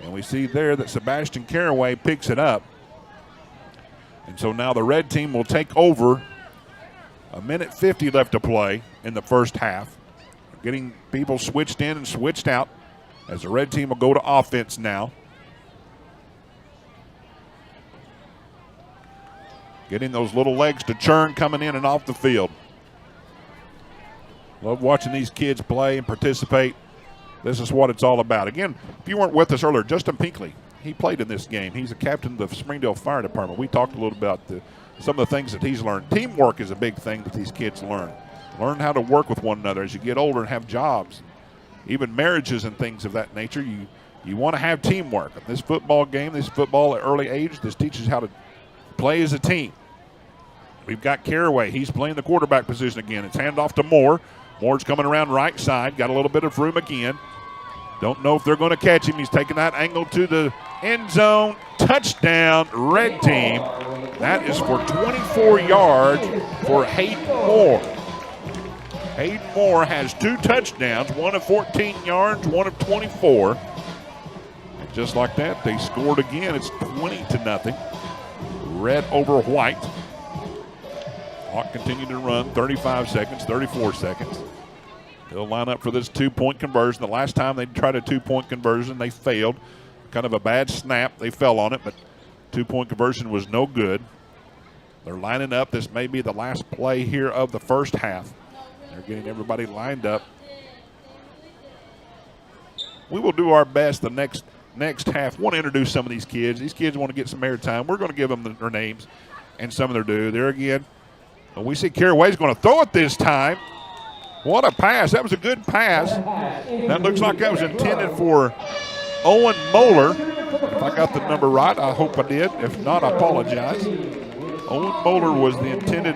And we see there that Sebastian Caraway picks it up. And so now the red team will take over. 1:50 left to play in the first half. Getting people switched in and switched out as the red team will go to offense now. Getting those little legs to churn coming in and off the field. Love watching these kids play and participate. This is what it's all about. Again, if you weren't with us earlier, Justin Pinkley, he played in this game. He's a captain of the Springdale Fire Department. We talked a little about some of the things that he's learned. Teamwork is a big thing that these kids learn. Learn how to work with one another as you get older and have jobs. Even marriages and things of that nature, you want to have teamwork. This football game, this football at early age, this teaches how to play as a team. We've got Caraway. He's playing the quarterback position again. It's handoff to Moore. Moore's coming around right side. Got a little bit of room again. Don't know if they're going to catch him. He's taking that angle to the end zone. Touchdown, red team. That is for 24 yards for Hayden Moore. Hayden Moore has 2 touchdowns, one of 14 yards, one of 24. Just like that, they scored again. It's 20-0. Red over white. Clock continued to run. 35 seconds, 34 seconds. They'll line up for this two-point conversion. The last time they tried a two-point conversion, they failed. Kind of a bad snap. They fell on it, but two-point conversion was no good. They're lining up. This may be the last play here of the first half. They're getting everybody lined up. We will do our best the next half. Want to introduce some of these kids. These kids want to get some airtime. We're going to give them their names and some of their due. There again, we see Caraway's going to throw it this time. What a pass. That was a good pass. That looks like that was intended for Owen Moeller. If I got the number right, I hope I did. If not, I apologize. Owen Moeller was the intended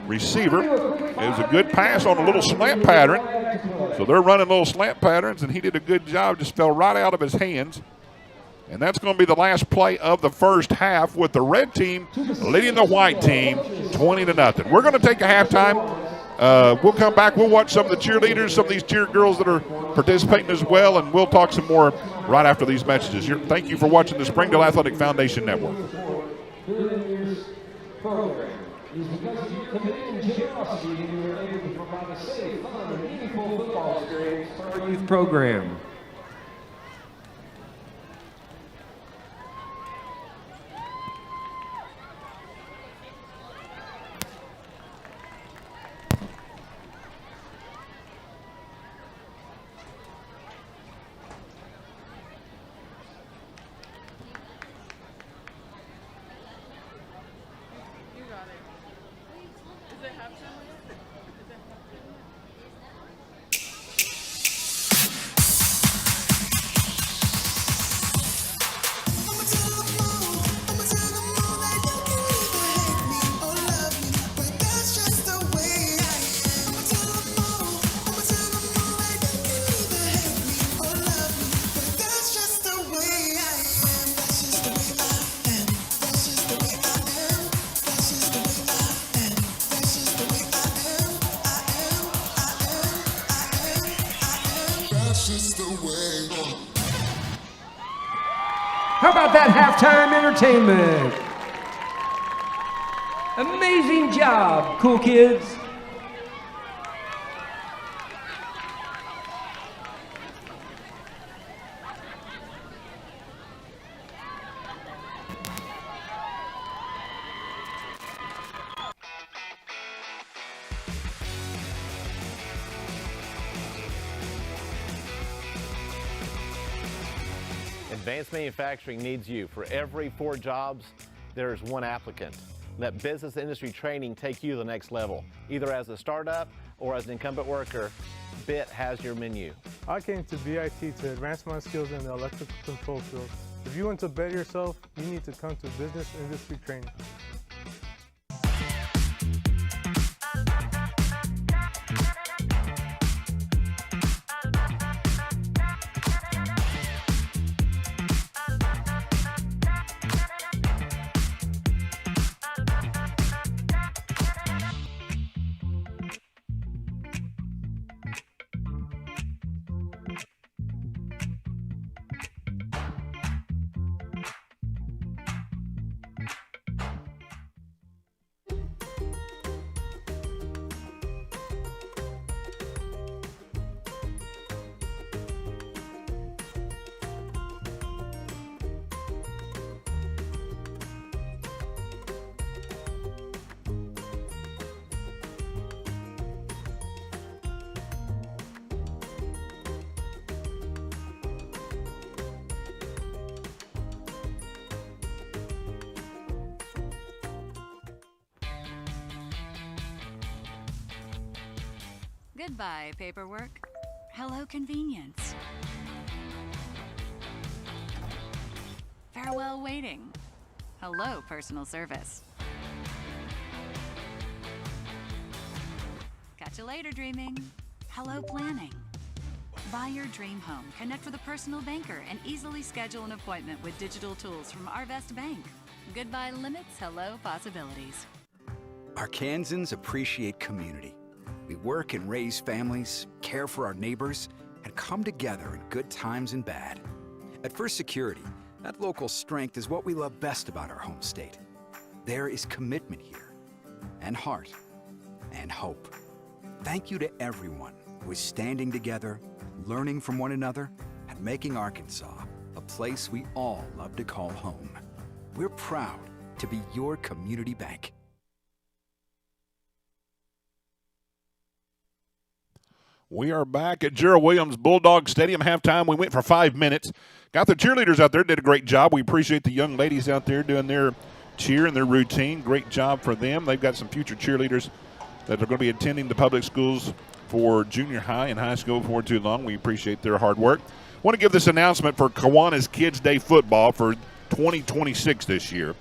receiver. It was a good pass on a little slant pattern. So they're running little slant patterns, and he did a good job. Just fell right out of his hands. And that's going to be the last play of the first half with the red team leading the white team 20-0. We're going to take a halftime. We'll come back. We'll watch some of the cheerleaders, some of these cheer girls that are participating as well, and we'll talk some more right after these messages. Thank you for watching the Springdale Athletic Foundation Network. Program is because of your commitment and generosity that you are able to provide a safe, fun, and meaningful football experience for our youth program. How about that halftime entertainment? Amazing job, cool kids. Advanced Manufacturing needs you. For every 4 jobs, there is 1 applicant. Let business industry training take you to the next level. Either as a startup or as an incumbent worker, BIT has your menu. I came to BIT to advance my skills in the electrical control field. If you want to better yourself, you need to come to business industry training. Goodbye, paperwork. Hello, convenience. Farewell, waiting. Hello, personal service. Catch you later, dreaming. Hello, planning. Buy your dream home, connect with a personal banker, and easily schedule an appointment with digital tools from Arvest Bank. Goodbye limits, hello possibilities. Arkansans appreciate community. We work and raise families, care for our neighbors, and come together in good times and bad. At First Security, that local strength is what we love best about our home state. There is commitment here, and heart, and hope. Thank you to everyone who is standing together, learning from one another, and making Arkansas a place we all love to call home. We're proud to be your community bank. We are back at Gerald Williams Bulldog Stadium. Halftime, we went for 5 minutes. Got the cheerleaders out there, did a great job. We appreciate the young ladies out there doing their cheer and their routine. Great job for them. They've got some future cheerleaders that are going to be attending the public schools for junior high and high school before too long. We appreciate their hard work. I want to give this announcement for Kiwanis Kids Day Football for 2026 this year.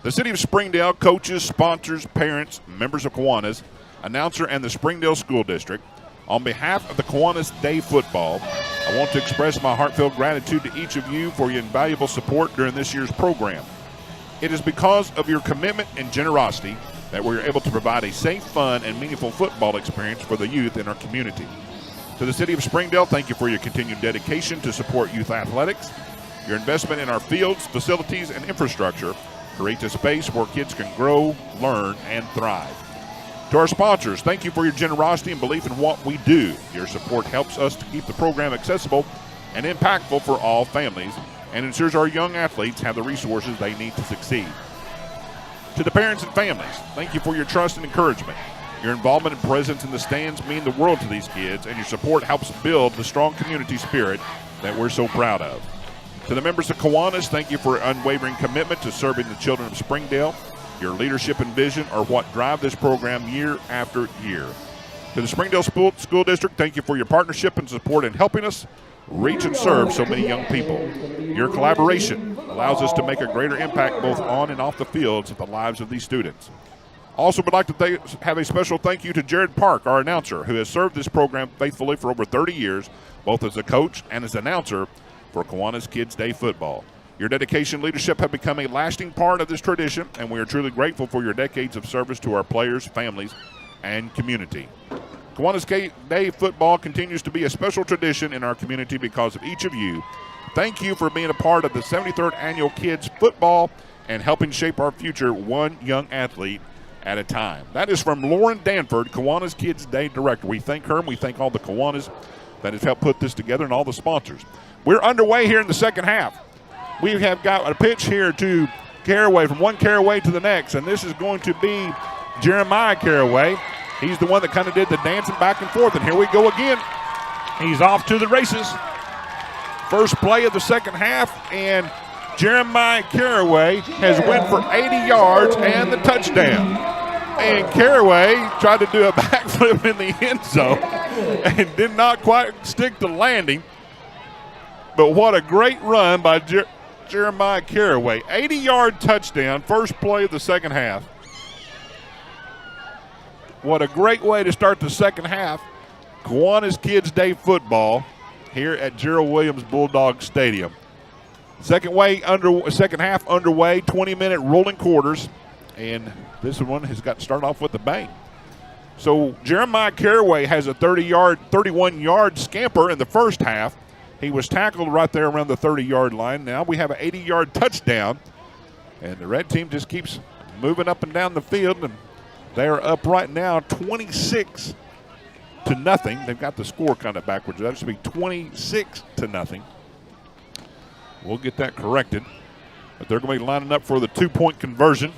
The City of Springdale, coaches, sponsors, parents, members of Kiwanis, announcer, and the Springdale School District, on behalf of the Kiwanis Day Football, I want to express my heartfelt gratitude to each of you for your invaluable support during this year's program. It is because of your commitment and generosity that we are able to provide a safe, fun, and meaningful football experience for the youth in our community. To the City of Springdale, thank you for your continued dedication to support youth athletics. Your investment in our fields, facilities, and infrastructure creates a space where kids can grow, learn, and thrive. To our sponsors, thank you for your generosity and belief in what we do. Your support helps us to keep the program accessible and impactful for all families and ensures our young athletes have the resources they need to succeed. To the parents and families, thank you for your trust and encouragement. Your involvement and presence in the stands mean the world to these kids, and your support helps build the strong community spirit that we're so proud of. To the members of Kiwanis, thank you for your unwavering commitment to serving the children of Springdale. Your leadership and vision are what drive this program year after year. To the Springdale School District, thank you for your partnership and support in helping us reach and serve so many young people. Your collaboration allows us to make a greater impact both on and off the fields of the lives of these students. Also would like to have a special thank you to Jared Park, our announcer, who has served this program faithfully for over 30 years, both as a coach and as announcer for Kiwanis Kids Day Football. Your dedication and leadership have become a lasting part of this tradition, and we are truly grateful for your decades of service to our players, families, and community. Kiwanis Day Football continues to be a special tradition in our community because of each of you. Thank you for being a part of the 73rd Annual Kids Football and helping shape our future one young athlete at a time. That is from Lauren Danford, Kiwanis Kids Day Director. We thank her, and we thank all the Kiwanis that has helped put this together and all the sponsors. We're underway here in the second half. We have got a pitch here to Caraway, from one Caraway to the next, and this is going to be Jeremiah Caraway. He's the one that kind of did the dancing back and forth, and here we go again. He's off to the races. First play of the second half, and Jeremiah Caraway has went for 80 yards and the touchdown. And Caraway tried to do a backflip in the end zone and did not quite stick the landing. But what a great run by Jeremiah Caraway. 80-yard touchdown, first play of the second half. What a great way to start the second half. Kiwanis Kids Day Football here at Gerald Williams Bulldog Stadium. Second half underway, 20-minute rolling quarters, and this one has got to start off with a bang. So Jeremiah Caraway has a 31-yard scamper in the first half. He was tackled right there around the 30-yard line. Now we have an 80-yard touchdown, and the red team just keeps moving up and down the field, and they are up right now 26-0. They've got the score kind of backwards. That should be 26-0. We'll get that corrected, but they're going to be lining up for the two-point conversion.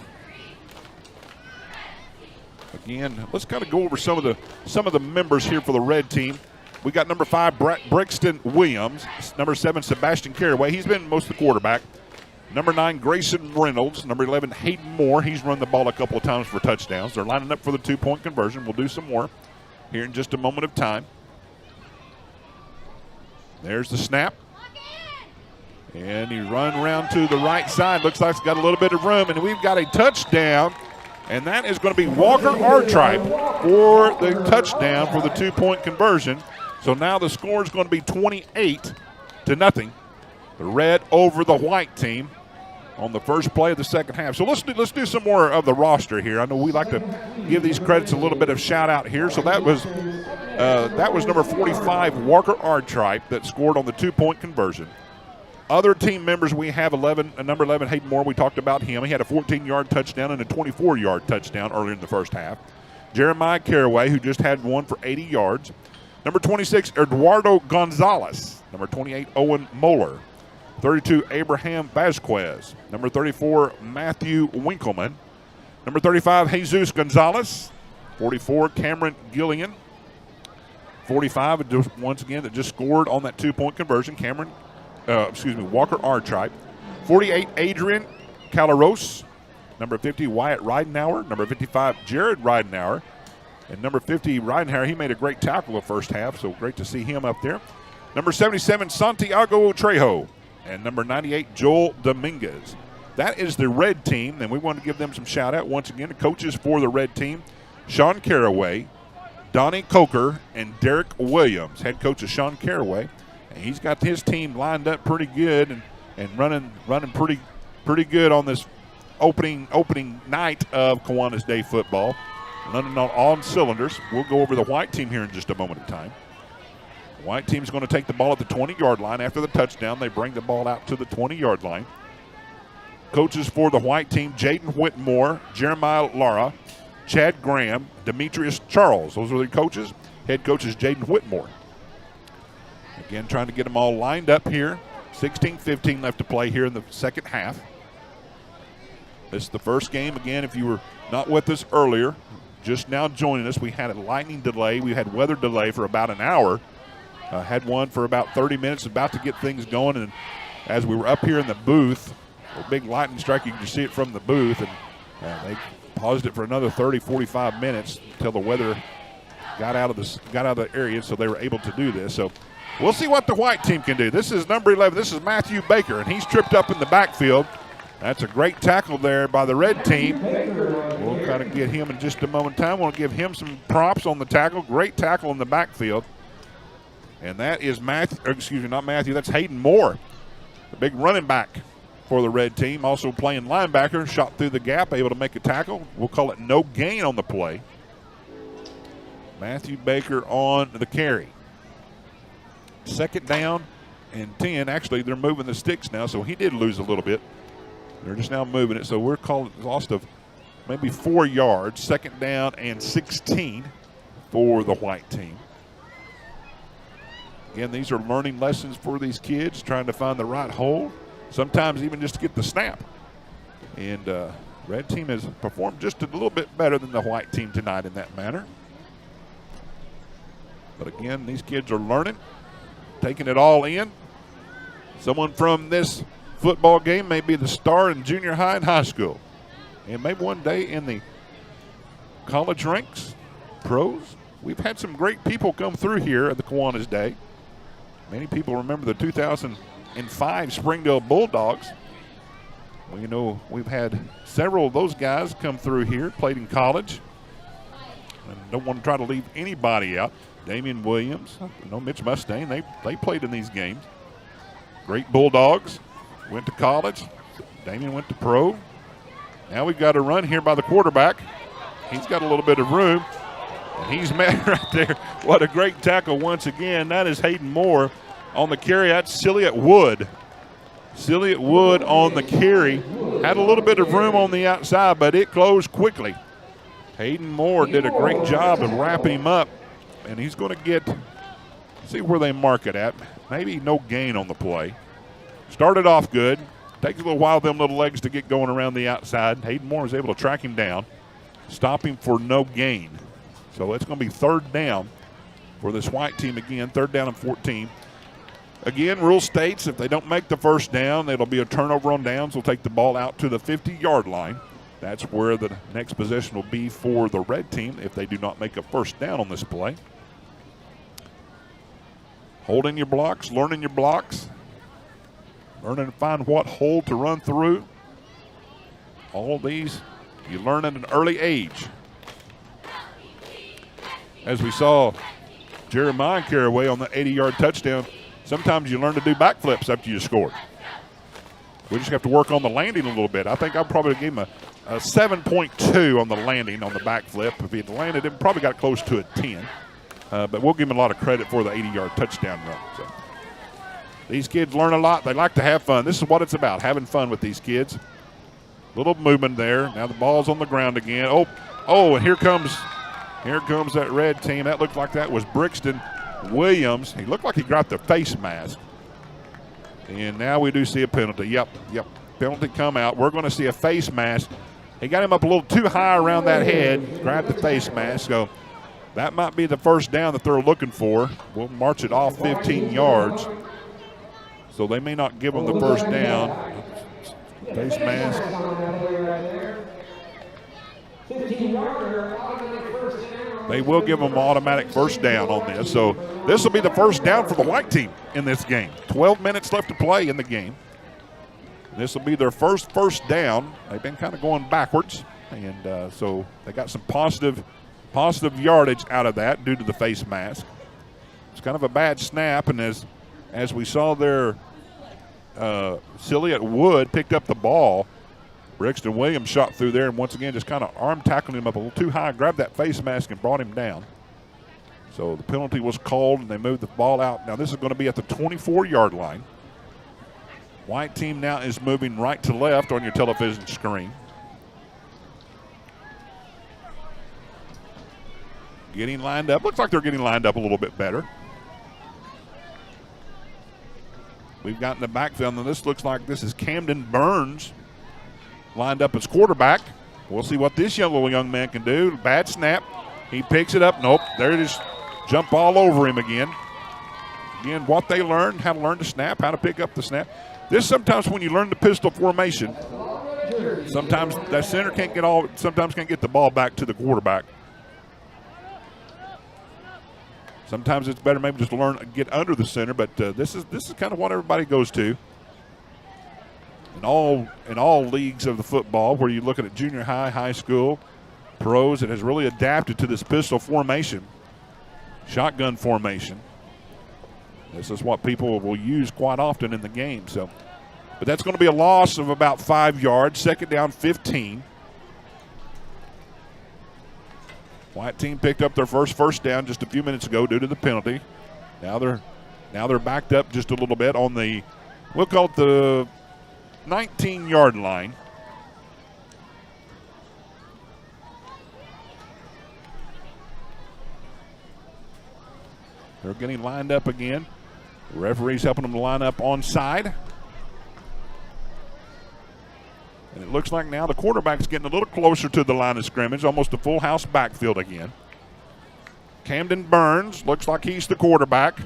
Again, let's kind of go over some of the members here for the red team. We got number 5, Brixton Williams. Number 7, Sebastian Caraway. He's been most of the quarterback. Number 9, Grayson Reynolds. Number 11, Hayden Moore. He's run the ball a couple of times for touchdowns. They're lining up for the two-point conversion. We'll do some more here in just a moment of time. There's the snap. And he run around to the right side. Looks like he's got a little bit of room. And we've got a touchdown. And that is going to be Walker Artripe for the touchdown for the two-point conversion. So now the score is going to be 28-0. The red over the white team on the first play of the second half. So let's do some more of the roster here. I know we like to give these credits a little bit of shout out here. So that was number 45, Walker Artripe, that scored on the two-point conversion. Other team members, we have number 11, Hayden Moore. We talked about him. He had a 14-yard touchdown and a 24-yard touchdown earlier in the first half. Jeremiah Caraway, who just had one for 80 yards. Number 26, Eduardo Gonzalez. Number 28, Owen Moeller. 32, Abraham Vasquez. Number 34, Matthew Winkleman. Number 35, Jesus Gonzalez. 44, Cameron Gillian. 45, once again, that just scored on that two-point conversion, Walker Artripe. 48, Adrian Calaros. Number 50, Wyatt Ridenauer. Number 55, Jared Ridenauer. And number 50, Ridenauer, he made a great tackle the first half, so great to see him up there. Number 77, Santiago Trejo. And number 98, Joel Dominguez. That is the red team, and we want to give them some shout-out. Once again, the coaches for the red team, Sean Caraway, Donnie Coker, and Derek Williams. Head coach is Sean Caraway. And he's got his team lined up pretty good and running pretty good on this opening night of Kiwanis Day football. Running on all cylinders. We'll go over the white team here in just a moment of time. The white team's going to take the ball at the 20-yard line. After the touchdown, they bring the ball out to the 20-yard line. Coaches for the white team, Jaden Whitmore, Jeremiah Lara, Chad Graham, Demetrius Charles. Those are the coaches. Head coach is Jaden Whitmore. Again, trying to get them all lined up here. 16-15 left to play here in the second half. This is the first game. Again, if you were not with us earlier, just now joining us, we had a lightning delay. We had weather delay for about an hour. Had one for about 30 minutes, about to get things going. And as we were up here in the booth, a big lightning strike, you can just see it from the booth. And they paused it for another 30, 45 minutes until the weather got out of the area, so they were able to do this. So we'll see what the white team can do. This is number 11. This is Matthew Baker, and he's tripped up in the backfield. That's a great tackle there by the red team. We'll kind of get him in just a moment in time. We'll give him some props on the tackle. Great tackle in the backfield. And that is that's Hayden Moore, the big running back for the red team. Also playing linebacker, shot through the gap, able to make a tackle. We'll call it no gain on the play. Matthew Baker on the carry. Second down and 10. Actually, they're moving the sticks now, so he did lose a little bit. They're just now moving it, so we're calling lost of maybe 4 yards. Second down and 16 for the white team. Again, these are learning lessons for these kids, trying to find the right hole, sometimes even just to get the snap. And red team has performed just a little bit better than the white team tonight in that manner. But again, these kids are learning, taking it all in. Someone from this football game may be the star in junior high and high school. And maybe one day in the college ranks, pros. We've had some great people come through here at the Kiwanis Day. Many people remember the 2005 Springdale Bulldogs. Well, you know, we've had several of those guys come through here, played in college. And don't want to try to leave anybody out. Damian Williams, Mitch Mustang, they played in these games. Great Bulldogs, went to college. Damian went to pro. Now we've got a run here by the quarterback. He's got a little bit of room. And he's met right there. What a great tackle once again. That is Hayden Moore on the carry. That's Cilliat Wood. Cilliat Wood on the carry. Had a little bit of room on the outside, but it closed quickly. Hayden Moore did a great job of wrapping him up. And he's going to see where they mark it at. Maybe no gain on the play. Started off good. Takes a little while for them little legs to get going around the outside. Hayden Moore was able to track him down, stop him for no gain. So it's going to be third down for this white team again, third down and 14. Again, rule states if they don't make the first down, it'll be a turnover on downs. They'll take the ball out to the 50-yard line. That's where the next possession will be for the red team if they do not make a first down on this play. Holding your blocks, learning your blocks, learning to find what hole to run through. All these you learn at an early age. As we saw Jeremiah Caraway on the 80-yard touchdown, sometimes you learn to do backflips after you scored. We just have to work on the landing a little bit. I think I probably gave him a 7.2 on the landing on the backflip. If he had landed it, probably got close to a 10. But we'll give him a lot of credit for the 80-yard touchdown run. So These kids learn a lot. They like to have fun. This is what it's about, having fun with these kids. Little movement there. Now the ball's on the ground again. Oh, and here comes that red team. That looked like that was Brixton Williams. He looked like he got the face mask. And now we do see a penalty. Yep. Penalty come out. We're going to see a face mask. He got him up a little too high around that head, grabbed the face mask. So that might be the first down that they're looking for. We'll march it off 15 yards. So they may not give him the first down. Face mask. They will give them automatic first down on this. So this will be the first down for the white team in this game. 12 minutes left to play in the game. This will be their first down. They've been kind of going backwards, and so they got some positive yardage out of that due to the face mask. It's kind of a bad snap, and as we saw there, Cillian Wood picked up the ball. Brixton Williams shot through there, and once again just kind of arm tackled him up a little too high, grabbed that face mask and brought him down. So the penalty was called, and they moved the ball out. Now this is going to be at the 24-yard line. White team now is moving right to left on your television screen. Getting lined up. Looks like they're getting lined up a little bit better. We've got in the backfield, and this looks like this is Camden Burns lined up as quarterback. We'll see what this young man can do. Bad snap. He picks it up. Nope. There it is. Jump all over him again. Again, what they learned, how to learn to snap, how to pick up the snap. This sometimes when you learn the pistol formation, sometimes that center can't get the ball back to the quarterback. Sometimes it's better maybe just to learn get under the center, but this is kind of what everybody goes to. In all leagues of the football, where you're looking at junior high, high school, pros, it has really adapted to this pistol formation, shotgun formation. This is what people will use quite often in the game. So, but that's going to be a loss of about 5 yards. Second down, 15. White team picked up their first down just a few minutes ago due to the penalty. Now they're backed up just a little bit on the, we'll call it the 19-yard line. They're getting lined up again. The referee's helping them to line up onside. And it looks like now the quarterback's getting a little closer to the line of scrimmage, almost a full house backfield again. Camden Burns looks like he's the quarterback.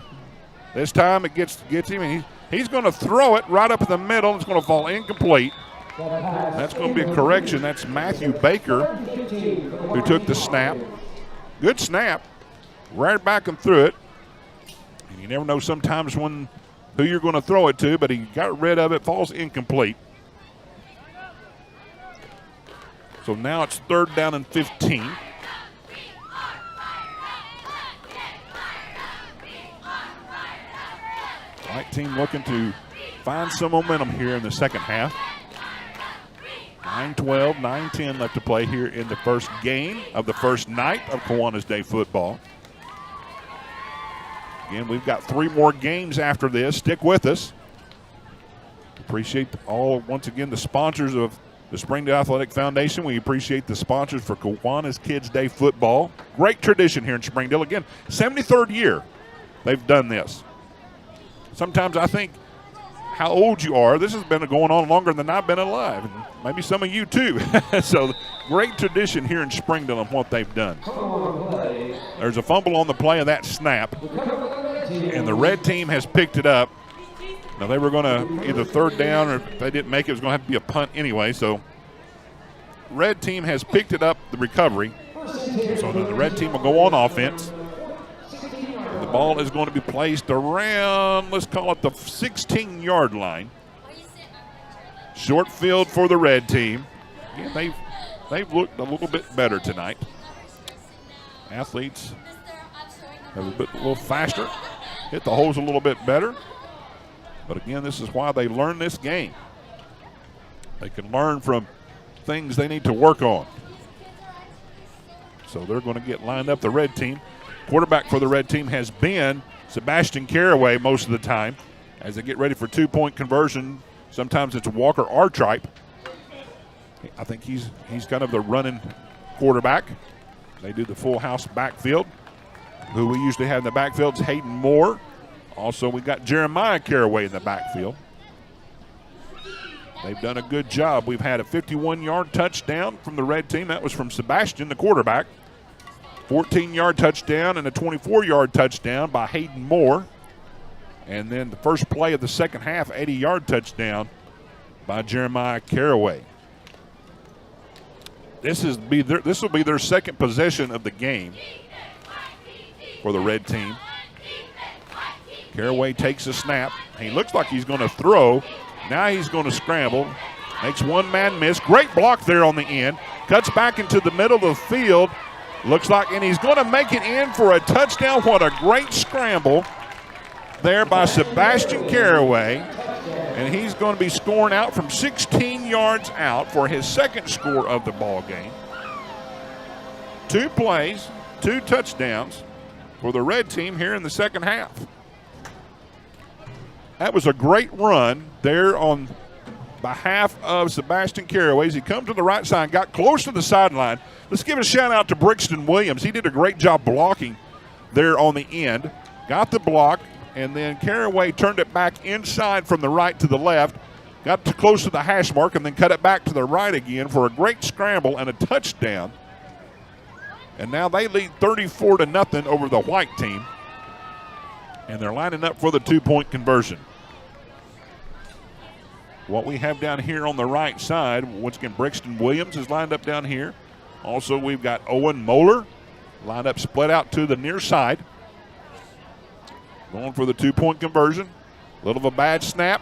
This time it gets him, and he's going to throw it right up in the middle. It's going to fall incomplete. That's going to be a correction. That's Matthew Baker who took the snap. Good snap. Right back and threw it. And you never know sometimes who you're going to throw it to, but he got rid of it, falls incomplete. So now it's third down and 15. White team looking to find some momentum here in the second half. 9-12, 9-10 left to play here in the first game of the first night of Kiwanis Day football. Again, we've got 3 more games after this. Stick with us. Appreciate once again, the sponsors of the Springdale Athletic Foundation. We appreciate the sponsors for Kiwanis Kids Day football. Great tradition here in Springdale. Again, 73rd year they've done this. Sometimes I think how old you are. This has been going on longer than I've been alive, and maybe some of you too. So great tradition here in Springdale and what they've done. There's a fumble on the play of that snap, and the red team has picked it up. Now they were going to either third down, or if they didn't make it, it was going to have to be a punt anyway. So red team has picked it up, the recovery. So the red team will go on offense. And the ball is going to be placed around, let's call it the 16-yard line. Short field for the red team. Again, they've looked a little bit better tonight. Athletes have a little faster, hit the holes a little bit better. But again, this is why they learn this game. They can learn from things they need to work on. So they're going to get lined up, the red team. Quarterback for the red team has been Sebastian Caraway most of the time. as they get ready for two-point conversion. Sometimes it's Walker Artripe. I think he's kind of the running quarterback. They do the full house backfield. Who we usually have in the backfield is Hayden Moore. Also, we got Jeremiah Caraway in the backfield. They've done a good job. We've had a 51-yard touchdown from the red team. That was from Sebastian, the quarterback. 14-yard touchdown and a 24-yard touchdown by Hayden Moore. And then the first play of the second half, 80-yard touchdown by Jeremiah Caraway. This will be their second possession of the game for the red team. Caraway takes a snap. He looks like he's going to throw. Now he's going to scramble. Makes one man miss. Great block there on the end. Cuts back into the middle of the field. Looks like, and he's going to make it in for a touchdown. What a great scramble there by Sebastian Caraway. And he's going to be scoring out from 16 yards out for his second score of the ball game. 2 plays, 2 touchdowns for the red team here in the second half. That was a great run there on behalf of Sebastian Caraway. As he comes to the right side, got close to the sideline. Let's give a shout out to Brixton Williams. He did a great job blocking there on the end. Got the block, and then Caraway turned it back inside from the right to the left. Got too close to the hash mark and then cut it back to the right again for a great scramble and a touchdown. And now they lead 34-0 over the white team. And they're lining up for the 2-point conversion. What we have down here on the right side, once again, Brixton Williams is lined up down here. Also, we've got Owen Moeller lined up, split out to the near side. Going for the 2-point conversion. Little of a bad snap.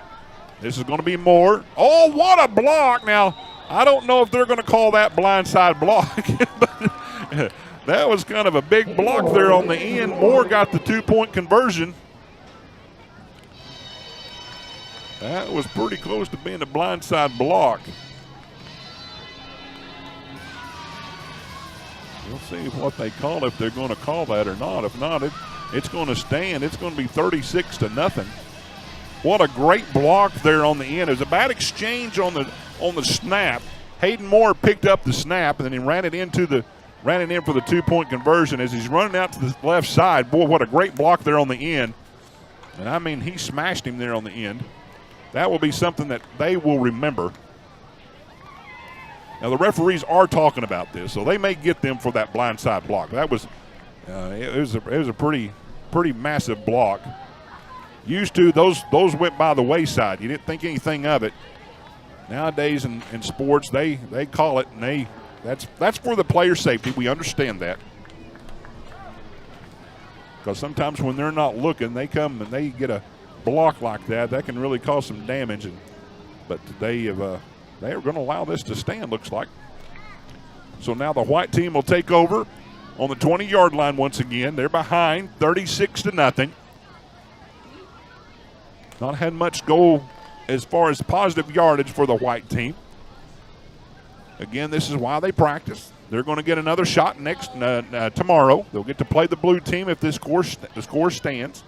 This is going to be Moore. Oh, what a block. Now, I don't know if they're going to call that blindside block, but that was kind of a big block there on the end. Moore got the 2-point conversion. That was pretty close to being a blindside block. We'll see what they call, if they're going to call that or not. If not, it's going to stand. It's going to be 36-0. What a great block there on the end. It was a bad exchange on the snap. Hayden Moore picked up the snap and then he ran it in for the 2-point conversion. As he's running out to the left side, boy, what a great block there on the end. And I mean, he smashed him there on the end. That will be something that they will remember. Now, the referees are talking about this, so they may get them for that blindside block. That was it was a pretty massive block. Used to, those went by the wayside. You didn't think anything of it. Nowadays in sports, they call it, and that's for the player safety. We understand that. Because sometimes when they're not looking, they come and they get a block like that. That can really cause some damage. But they are going to allow this to stand, looks like. So now the white team will take over on the 20-yard line once again. They're behind 36-0. Not had much go as far as positive yardage for the white team. Again, this is why they practice. They're going to get another shot tomorrow. They'll get to play the blue team if the score stands.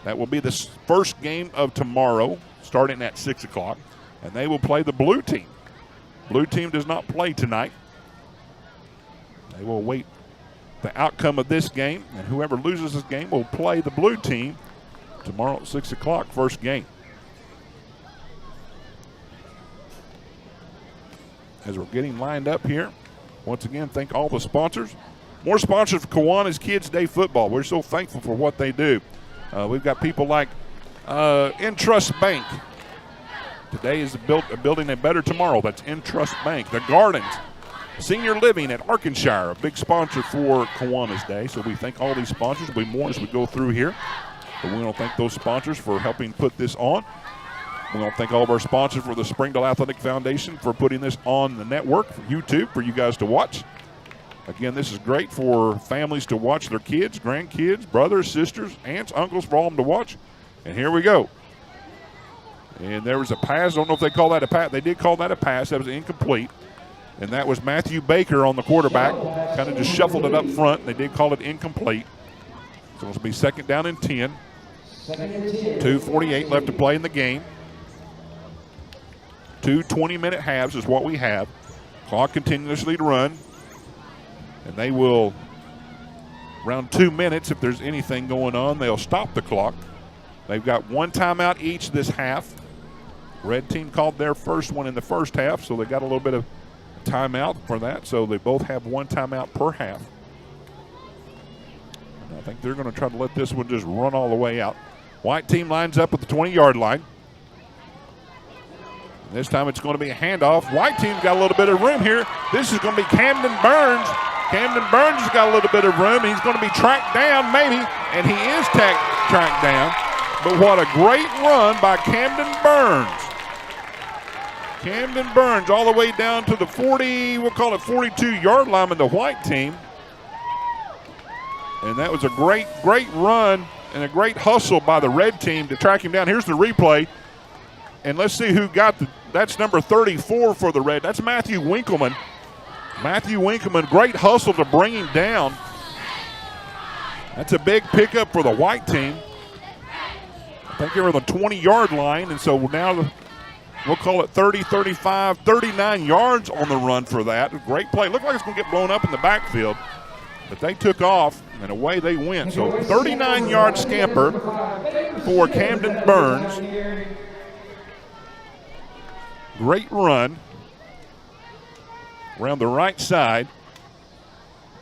That will be the first game of tomorrow, starting at 6 o'clock. And they will play the blue team. Blue team does not play tonight. They will wait the outcome of this game, and whoever loses this game will play the blue team tomorrow at 6 o'clock, first game. As we're getting lined up here, once again, thank all the sponsors. More sponsors for Kiwanis Kids Day Football. We're so thankful for what they do. We've got people like Entrust Bank. Today is building a better tomorrow. That's Entrust Bank. The Gardens, Senior Living at Arkansas, a big sponsor for Kiwanis Day. So we thank all these sponsors. There'll be more as we go through here. But we want to thank those sponsors for helping put this on. We want to thank all of our sponsors for the Springdale Athletic Foundation for putting this on the network, for YouTube, for you guys to watch. Again, this is great for families to watch their kids, grandkids, brothers, sisters, aunts, uncles, for all of them to watch. And here we go. And there was a pass. I don't know if they call that a pass. They did call that a pass. That was incomplete. And that was Matthew Baker on the quarterback. Kind of just shuffled it up front. They did call it incomplete. So it'll be 2nd down and 10. 2:48 left to play in the game. 2 20-minute halves is what we have. Clock continuously to run. And they will, around 2 minutes, if there's anything going on, they'll stop the clock. They've got one timeout each this half. Red team called their first one in the first half, so they got a little bit of timeout for that. So they both have one timeout per half. And I think they're going to try to let this one just run all the way out. White team lines up at the 20-yard line. This time it's going to be a handoff. White team's got a little bit of room here. This is going to be Camden Burns. Camden Burns has got a little bit of room. He's going to be tracked down maybe, and he is tracked down. But what a great run by Camden Burns. Camden Burns all the way down to the 40, we'll call it 42-yard line with the white team. And that was a great run and a great hustle by the red team to track him down. Here's the replay. And let's see who got that's number 34 for the red. That's Matthew Winkleman. Matthew Winkleman, great hustle to bring him down. That's a big pickup for the white team. I think they were on the 20-yard line, and so now we'll call it 30, 35, 39 yards on the run for that. A great play. Looked like it's going to get blown up in the backfield, but they took off, and away they went. So 39-yard scamper for Camden Burns. Great run around the right side.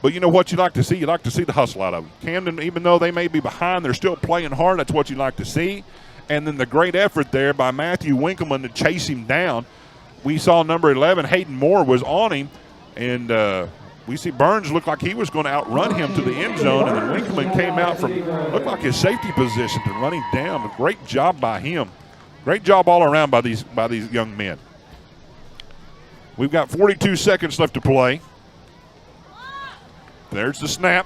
But you know what you like to see? You like to see the hustle out of them. Camden, even though they may be behind, they're still playing hard. That's what you like to see. And then the great effort there by Matthew Winkleman to chase him down. We saw number 11, Hayden Moore, was on him. And we see Burns looked like he was going to outrun him to the end zone. And then Winkleman came out from, looked like his safety position to run him down. A great job by him. Great job all around by these young men. We've got 42 seconds left to play. There's the snap.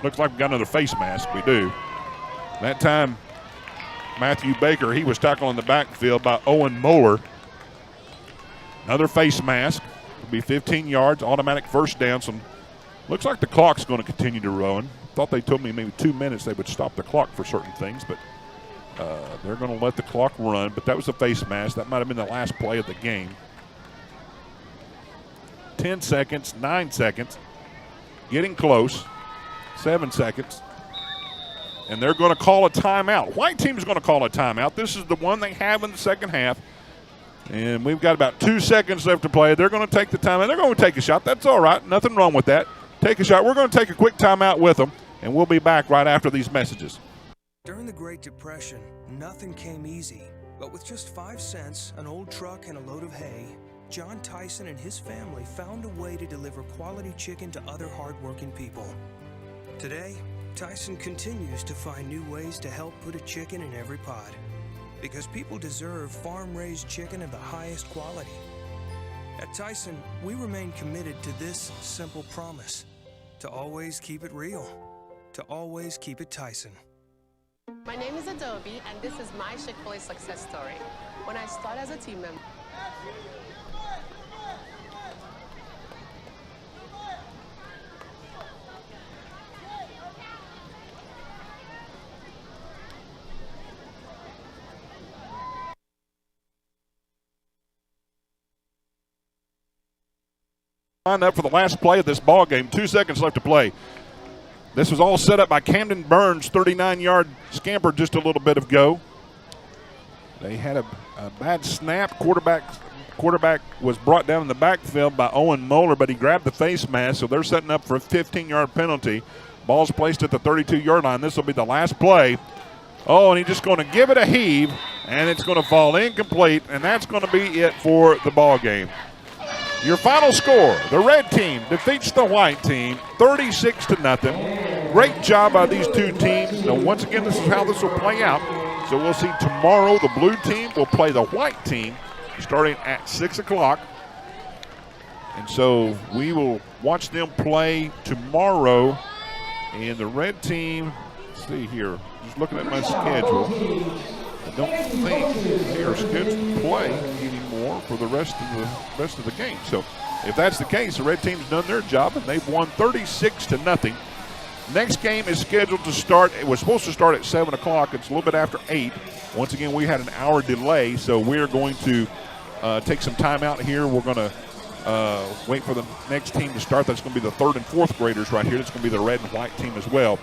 Looks like we've got another face mask. We do. That time, Matthew Baker, he was tackled in the backfield by Owen Moeller. Another face mask. It'll be 15 yards, automatic first down. Looks like the clock's going to continue to run. Thought they told me maybe 2 minutes they would stop the clock for certain things, but they're going to let the clock run. But that was a face mask. That might have been the last play of the game. 10 seconds, 9 seconds. Getting close. 7 seconds. And they're going to call a timeout. White team's going to call a timeout. This is the one they have in the second half. And we've got about 2 seconds left to play. They're going to take the timeout. They're going to take a shot. That's all right. Nothing wrong with that. Take a shot. We're going to take a quick timeout with them, and we'll be back right after these messages. During the Great Depression, nothing came easy. But with just 5 cents, an old truck, and a load of hay, John Tyson and his family found a way to deliver quality chicken to other hardworking people. Today, Tyson continues to find new ways to help put a chicken in every pot. Because people deserve farm-raised chicken of the highest quality. At Tyson, we remain committed to this simple promise: to always keep it real, to always keep it Tyson. My name is Adobe, and this is my Chick-fil-A success story. When I started as a team member, lined up for the last play of this ball game. 2 seconds left to play. This was all set up by Camden Burns, 39-yard scamper just a little bit of go. They had a bad snap. Quarterback was brought down in the backfield by Owen Moeller, but he grabbed the face mask, so they're setting up for a 15-yard penalty. Ball's placed at the 32-yard line. This will be the last play. Oh, and he's just going to give it a heave, and it's going to fall incomplete, and that's going to be it for the ball game. Your final score, the red team defeats the white team 36-0. Great job by these two teams. Now, once again, this is how this will play out. So we'll see tomorrow the blue team will play the white team starting at 6 o'clock. And so we will watch them play tomorrow. And the red team, let's see here, just looking at my schedule, I don't think they are scheduled to play anymore for the rest of the game. So if that's the case, the red team's done their job, and they've won 36-0. Next game is scheduled to start. It was supposed to start at 7 o'clock. It's a little bit after 8. Once again, we had an hour delay, so we're going to take some time out here. We're going to wait for the next team to start. That's going to be the 3rd and 4th graders right here. That's going to be the red and white team as well.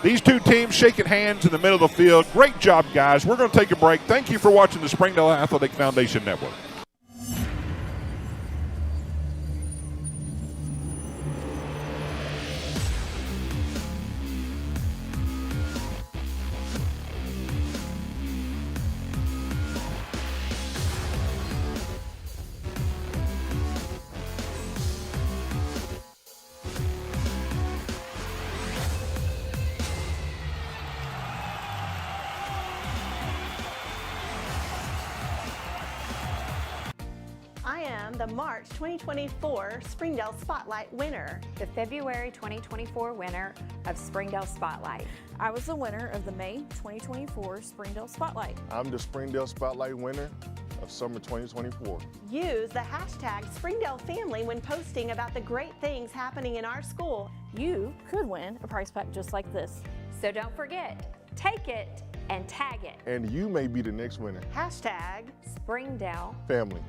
These two teams shaking hands in the middle of the field. Great job, guys. We're going to take a break. Thank you for watching the Springdale Athletic Foundation Network. I am the March 2024 Springdale Spotlight winner. The February 2024 winner of Springdale Spotlight. I was the winner of the May 2024 Springdale Spotlight. I'm the Springdale Spotlight winner of summer 2024. Use the hashtag Springdale Family when posting about the great things happening in our school. You could win a prize pack just like this. So don't forget, take it and tag it. And you may be the next winner. Hashtag Springdale Family.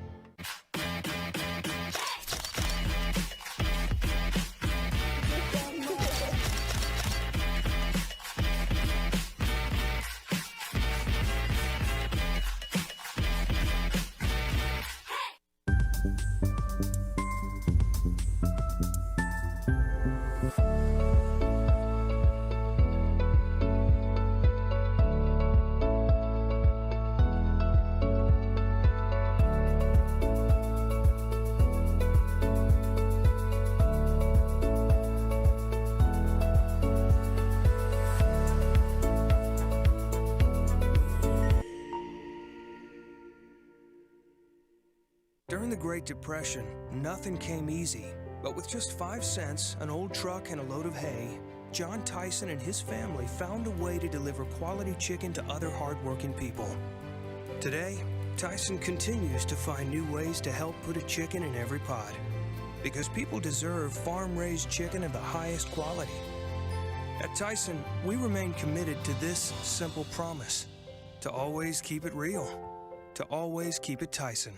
During the Great Depression, nothing came easy. But with just 5 cents, an old truck, and a load of hay, John Tyson and his family found a way to deliver quality chicken to other hardworking people. Today, Tyson continues to find new ways to help put a chicken in every pot. Because people deserve farm-raised chicken of the highest quality. At Tyson, we remain committed to this simple promise: to always keep it real, to always keep it Tyson.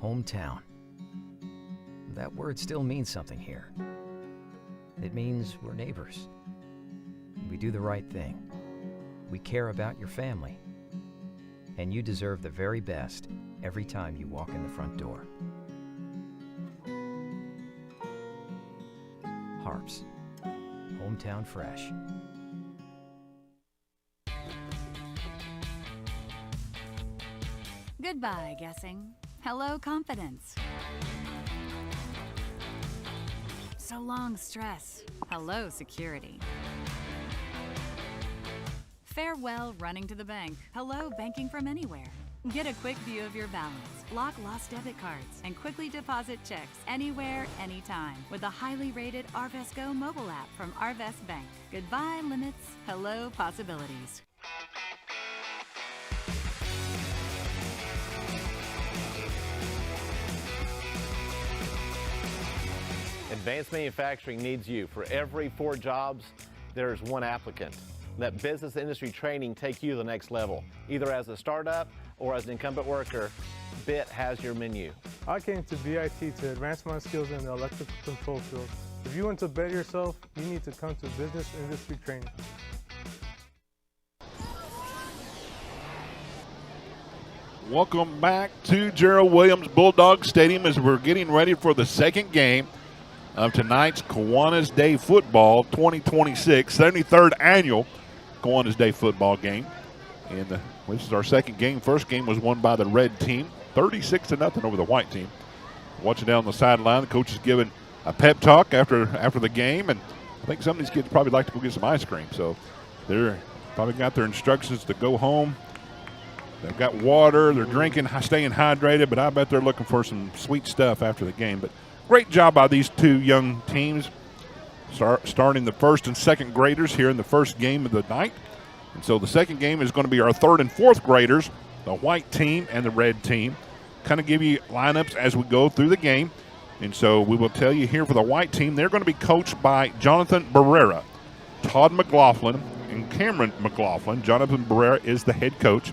Hometown. That word still means something here. It means we're neighbors. We do the right thing. We care about your family. And you deserve the very best every time you walk in the front door. Harps. Hometown fresh. Goodbye, guessing. Hello, confidence. So long, stress. Hello, security. Farewell, running to the bank. Hello, banking from anywhere. Get a quick view of your balance, lock lost debit cards, and quickly deposit checks anywhere, anytime with the highly rated Arvest Go mobile app from Arvest Bank. Goodbye, limits. Hello, possibilities. Advanced Manufacturing needs you. For every 4 jobs, there's 1 applicant. Let business industry training take you to the next level. Either as a startup or as an incumbent worker, BIT has your menu. I came to BIT to advance my skills in the electrical control field. If you want to better yourself, you need to come to business industry training. Welcome back to Gerald Williams Bulldog Stadium as we're getting ready for the second game of tonight's Kiwanis Day Football 2026, 73rd annual Kiwanis Day Football game. And this is our second game. First game was won by the red team. 36-0 over the white team. Watching down the sideline, the coach is giving a pep talk after the game, and I think some of these kids probably like to go get some ice cream. So they're probably got their instructions to go home. They've got water, they're drinking, staying hydrated, but I bet they're looking for some sweet stuff after the game. But great job by these two young teams, starting the first and second graders here in the first game of the night. And so the second game is going to be our third and fourth graders, the white team and the red team. Kind of give you lineups as we go through the game. And so we will tell you here for the white team, they're going to be coached by Jonathan Barrera, Todd McLaughlin, and Cameron McLaughlin. Jonathan Barrera is the head coach.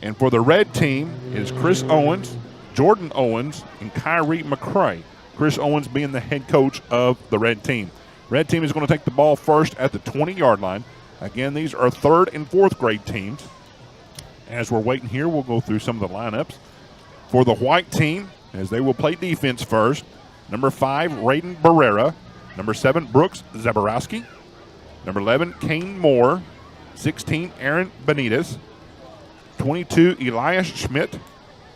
And for the red team is Chris Owens, Jordan Owens, and Kyrie McCray. Chris Owens being the head coach of the red team. Red team is going to take the ball first at the 20-yard line. Again, these are third and fourth grade teams. As we're waiting here, we'll go through some of the lineups. For the white team, as they will play defense first, number 5, Raiden Barrera. Number 7, Brooks Zaborowski. Number 11, Kane Moore. 16, Aaron Benitez. 22, Elias Schmidt.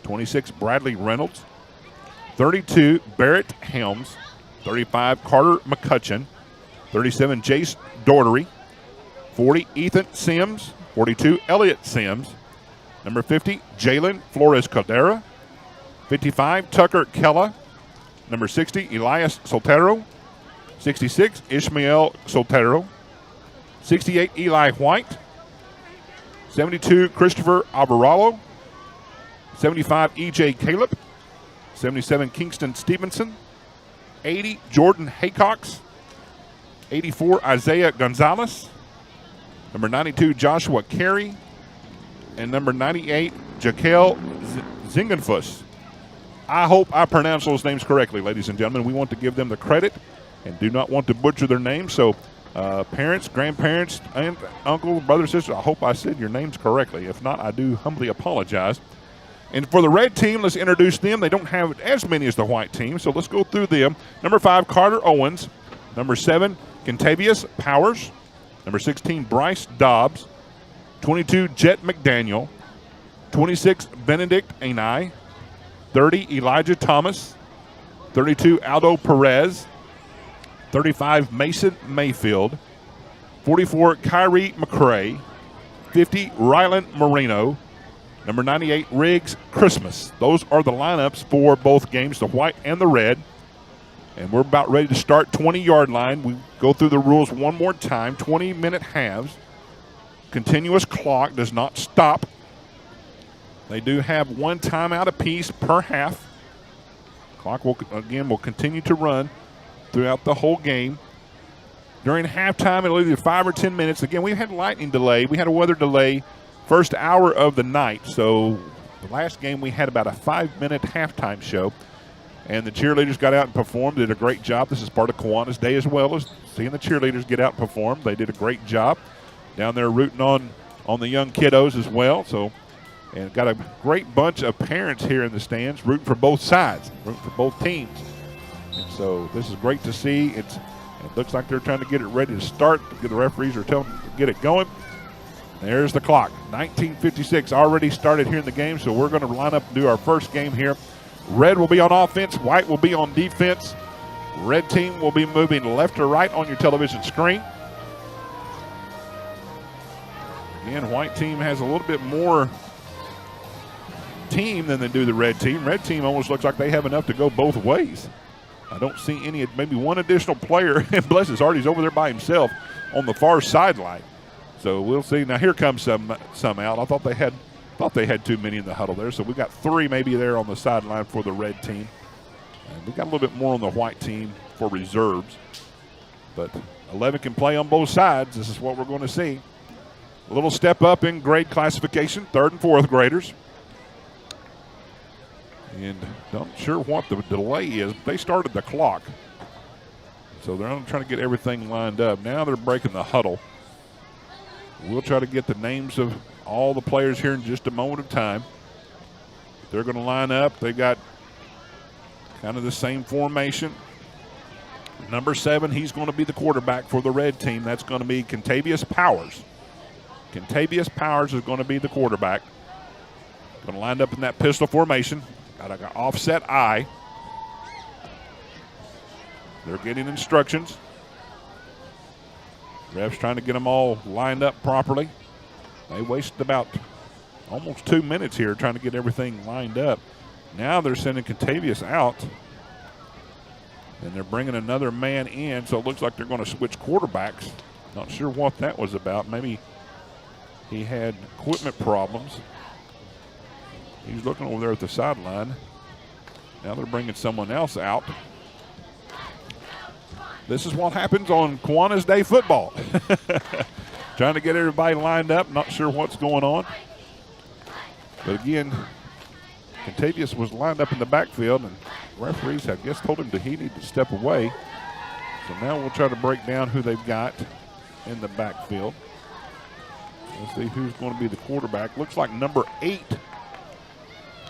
26, Bradley Reynolds. 32, Barrett Helms. 35, Carter McCutcheon. 37, Jace Daugherty. 40, Ethan Sims. 42, Elliott Sims. Number 50, Jalen Flores Caldera. 55, Tucker Kella. Number 60, Elias Soltero. 66, Ishmael Soltero. 68, Eli White. 72, Christopher Alvarado. 75, E.J. Caleb. 77, Kingston Stevenson. 80, Jordan Haycox. 84, Isaiah Gonzalez. Number 92, Joshua Carey. And number 98, Jaquel Zingenfuss. I hope I pronounce those names correctly, ladies and gentlemen. We want to give them the credit and do not want to butcher their names. So parents, grandparents, aunt, uncle, brother, sister, I hope I said your names correctly. If not, I do humbly apologize. And for the red team, let's introduce them. They don't have as many as the white team, so let's go through them. Number 5, Carter Owens. Number 7, Kentavious Powers. Number 16, Bryce Dobbs. 22, Jet McDaniel. 26, Benedict Anai. 30, Elijah Thomas. 32, Aldo Perez. 35, Mason Mayfield. 44, Kyrie McCray. 50, Rylan Marino. Number 98, Riggs Christmas. Those are the lineups for both games, the white and the red. And we're about ready to start 20-yard line. We go through the rules one more time. 20-minute halves. Continuous clock does not stop. They do have one timeout apiece per half. Clock will continue to run throughout the whole game. During halftime, it'll either 5 or 10 minutes. Again, we had lightning delay. We had a weather delay first hour of the night. So the last game we had about a 5-minute halftime show. And the cheerleaders got out and performed, did a great job. This is part of Kiwanis Day as well, as seeing the cheerleaders get out and perform. They did a great job down there rooting on the young kiddos as well. So, and got a great bunch of parents here in the stands rooting for both sides, rooting for both teams. And so this is great to see. It looks like they're trying to get it ready to start. The referees are telling them to get it going. There's the clock. 19:56 already started here in the game, so we're going to line up and do our first game here. Red will be on offense. White will be on defense. Red team will be moving left to right on your television screen. Again, white team has a little bit more team than they do the red team. Red team almost looks like they have enough to go both ways. I don't see any, maybe one additional player, and bless his heart, he's over there by himself on the far sideline. So we'll see. Now here comes some out. I thought they had too many in the huddle there. So we got 3 maybe there on the sideline for the red team. And we got a little bit more on the white team for reserves. But 11 can play on both sides. This is what we're going to see. A little step up in grade classification, 3rd and 4th graders. And not sure what the delay is. They started the clock. So they're trying to get everything lined up. Now they're breaking the huddle. We'll try to get the names of all the players here in just a moment of time. They're going to line up. They got kind of the same formation. Number 7, he's going to be the quarterback for the red team. That's going to be Kentavious Powers. Kentavious Powers is going to be the quarterback. Going to line up in that pistol formation. Got an offset eye. They're getting instructions. Refs trying to get them all lined up properly. They wasted about almost 2 minutes here trying to get everything lined up. Now they're sending Contavious out. And they're bringing another man in, so it looks like they're going to switch quarterbacks. Not sure what that was about. Maybe he had equipment problems. He's looking over there at the sideline. Now they're bringing someone else out. This is what happens on Kiwanis Day football. Trying to get everybody lined up. Not sure what's going on. But again, Contavious was lined up in the backfield, and referees, I guess, told him that he needed to step away. So now we'll try to break down who they've got in the backfield. Let's see who's going to be the quarterback. Looks like number 8.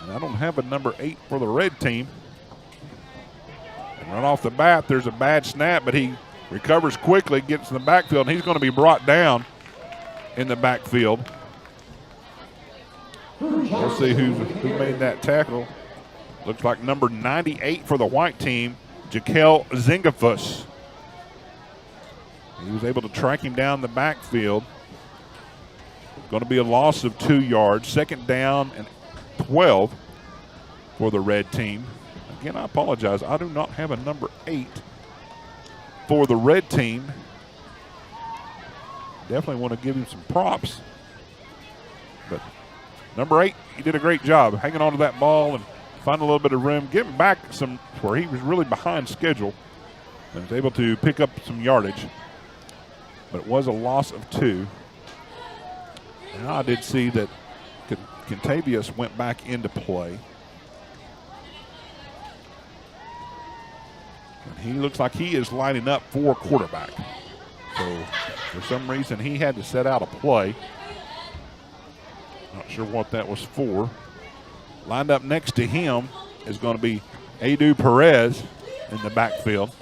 And I don't have a number 8 for the red team. And right off the bat, there's a bad snap, but he recovers quickly, gets in the backfield, and he's going to be brought down in the backfield. We'll see who made that tackle. Looks like number 98 for the white team, Jaquel Zingafus. He was able to track him down the backfield. Going to be a loss of 2 yards. Second down and 12 for the red team. Again, I apologize. I do not have a number 8 for the red team. Definitely want to give him some props. But number 8, he did a great job hanging on to that ball and finding a little bit of room, getting back some where he was really behind schedule and was able to pick up some yardage. But it was a loss of 2. Now I did see that Contavious went back into play. And he looks like he is lining up for quarterback. So for some reason he had to set out a play. Not sure what that was for. Lined up next to him is going to be Edu Perez in the backfield.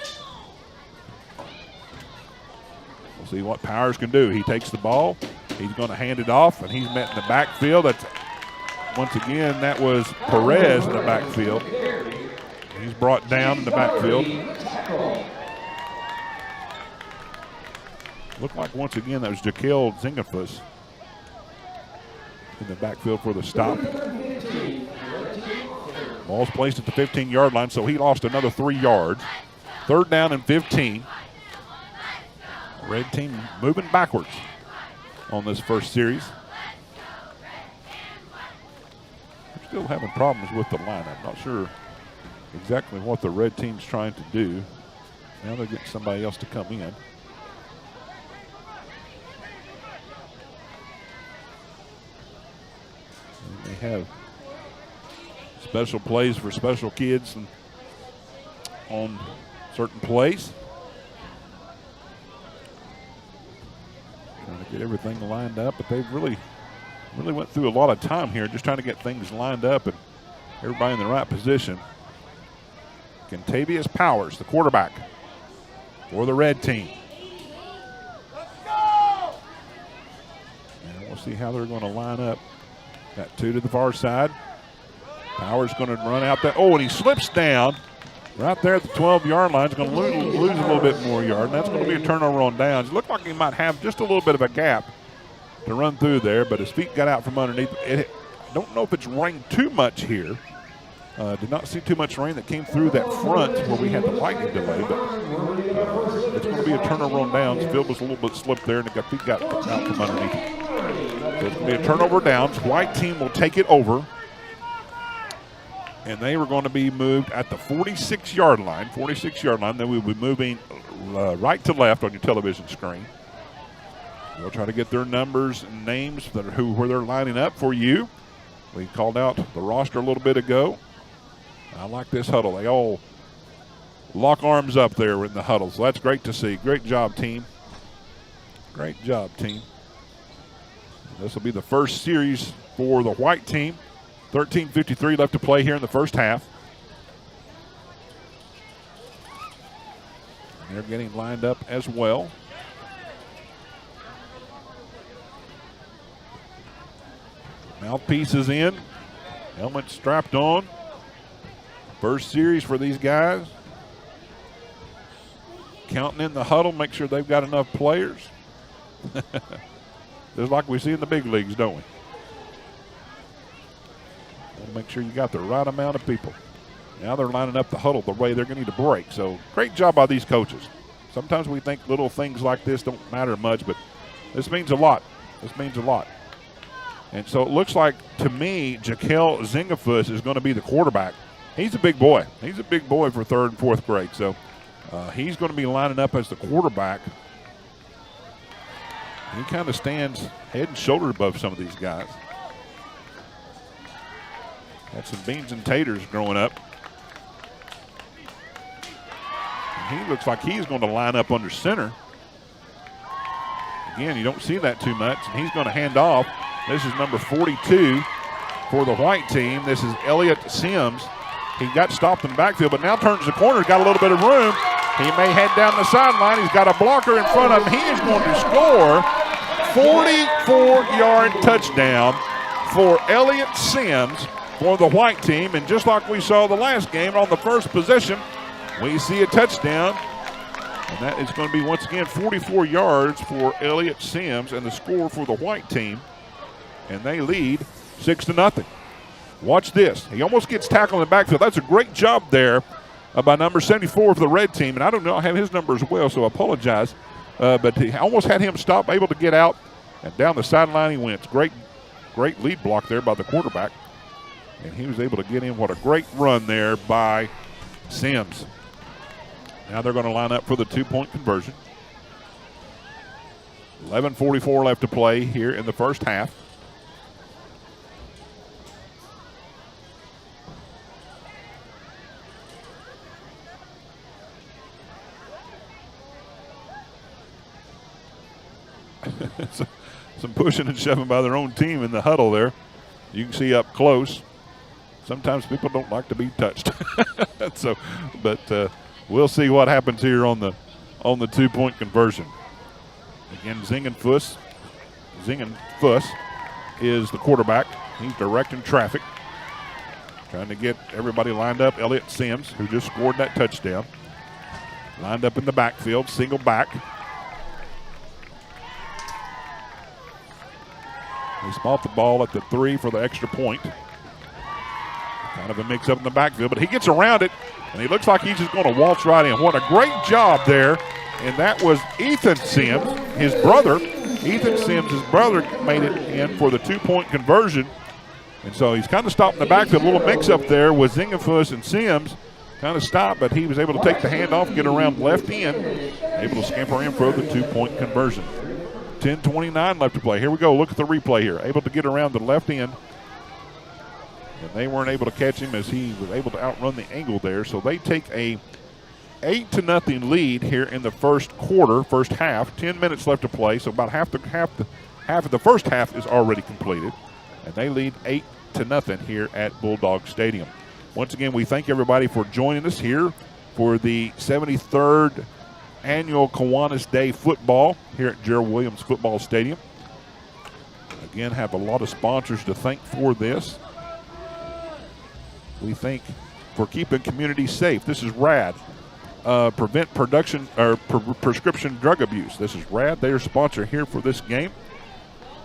We'll see what Powers can do. He takes the ball. He's going to hand it off, and he's met in the backfield. That's, once again, that was Perez in the backfield. He's brought down in the backfield. Looked like, once again, that was Jaquel Zingafus in the backfield for the stop. Ball's placed at the 15-yard line, so he lost another 3 yards. Third down and 15. Red team moving backwards on this first series. They're still having problems with the lineup. Not sure exactly what the red team's trying to do. Now they're getting somebody else to come in. And they have special plays for special kids and on certain plays. Trying to get everything lined up, but they've really went through a lot of time here just trying to get things lined up and everybody in the right position. Contavious Powers, the quarterback for the red team. And we'll see how they're going to line up. Got 2 to the far side. Powers going to run out that. Oh, and he slips down right there at the 12-yard line. He's going to lose a little bit more yard, and that's going to be a turnover on downs. It looked like he might have just a little bit of a gap to run through there, but his feet got out from underneath. I don't know if it's rained too much here. Did not see too much rain that came through that front where we had the lightning delay, but it's going to be a turnover on downs. Field was a little bit slipped there, and the feet got out from underneath it. So it's going to be a turnover downs. White team will take it over. And they were going to be moved at the 46-yard line. 46-yard line. Then we'll be moving right to left on your television screen. We'll try to get their numbers and names where they're lining up for you. We called out the roster a little bit ago. I like this huddle. They all lock arms up there in the huddle. So that's great to see. Great job, team. Great job, team. This will be the first series for the white team. 13:53 left to play here in the first half. And they're getting lined up as well. Mouthpiece is in. Helmet strapped on. First series for these guys. Counting in the huddle, make sure they've got enough players. Just like we see in the big leagues, don't we? We'll make sure you got the right amount of people. Now they're lining up the huddle the way they're going to need a break. So great job by these coaches. Sometimes we think little things like this don't matter much, but this means a lot. This means a lot. And so it looks like, to me, Jaquel Zingafus is going to be the quarterback. He's a big boy. He's a big boy for 3rd and 4th grade. So he's going to be lining up as the quarterback. He kind of stands head and shoulder above some of these guys. Had some beans and taters growing up. And he looks like he's going to line up under center. Again, you don't see that too much. And he's going to hand off. This is number 42 for the white team. This is Elliott Sims. He got stopped in the backfield, but now turns the corner, got a little bit of room. He may head down the sideline. He's got a blocker in front of him. He is going to score 44-yard touchdown for Elliott Sims for the white team. And just like we saw the last game on the first possession, we see a touchdown. And that is going to be, once again, 44 yards for Elliott Sims and the score for the white team. And they lead 6-0. Watch this. He almost gets tackled in the backfield. That's a great job there by number 74 for the red team. And I don't know, I have his number as well, so I apologize. But he almost had him stop, able to get out. And down the sideline he went. Great lead block there by the quarterback. And he was able to get in. What a great run there by Sims. Now they're going to line up for the 2-point conversion. 11:44 left to play here in the first half. Some pushing and shoving by their own team in the huddle there. You can see up close. Sometimes people don't like to be touched. But we'll see what happens here on the 2-point conversion. Again, Zingenfuss is the quarterback. He's directing traffic, trying to get everybody lined up. Elliott Sims, who just scored that touchdown, lined up in the backfield, single back. He spot the ball at the 3 for the extra point. Kind of a mix-up in the backfield, but he gets around it, and he looks like he's just going to waltz right in. What a great job there, and that was Ethan Sims, his brother. Ethan Sims, his brother, made it in for the 2-point conversion. And so he's kind of stopped in the backfield. A little mix-up there with Zingenfuss and Sims. Kind of stopped, but he was able to take the handoff, get around left end, able to scamper in for the 2-point conversion. 10:29 left to play. Here we go. Look at the replay here. Able to get around the left end. And they weren't able to catch him as he was able to outrun the angle there. So they take a 8-0 lead here in the first quarter, first half. 10 minutes left to play. So about half of the first half is already completed. And they lead 8-0 here at Bulldog Stadium. Once again, we thank everybody for joining us here for the 73rd annual Kiwanis Day football here at Gerald Williams Football Stadium. Again, have a lot of sponsors to thank for this. We thank for keeping communities safe. This is RAD. Prevent prescription drug abuse. This is RAD. They are sponsor here for this game.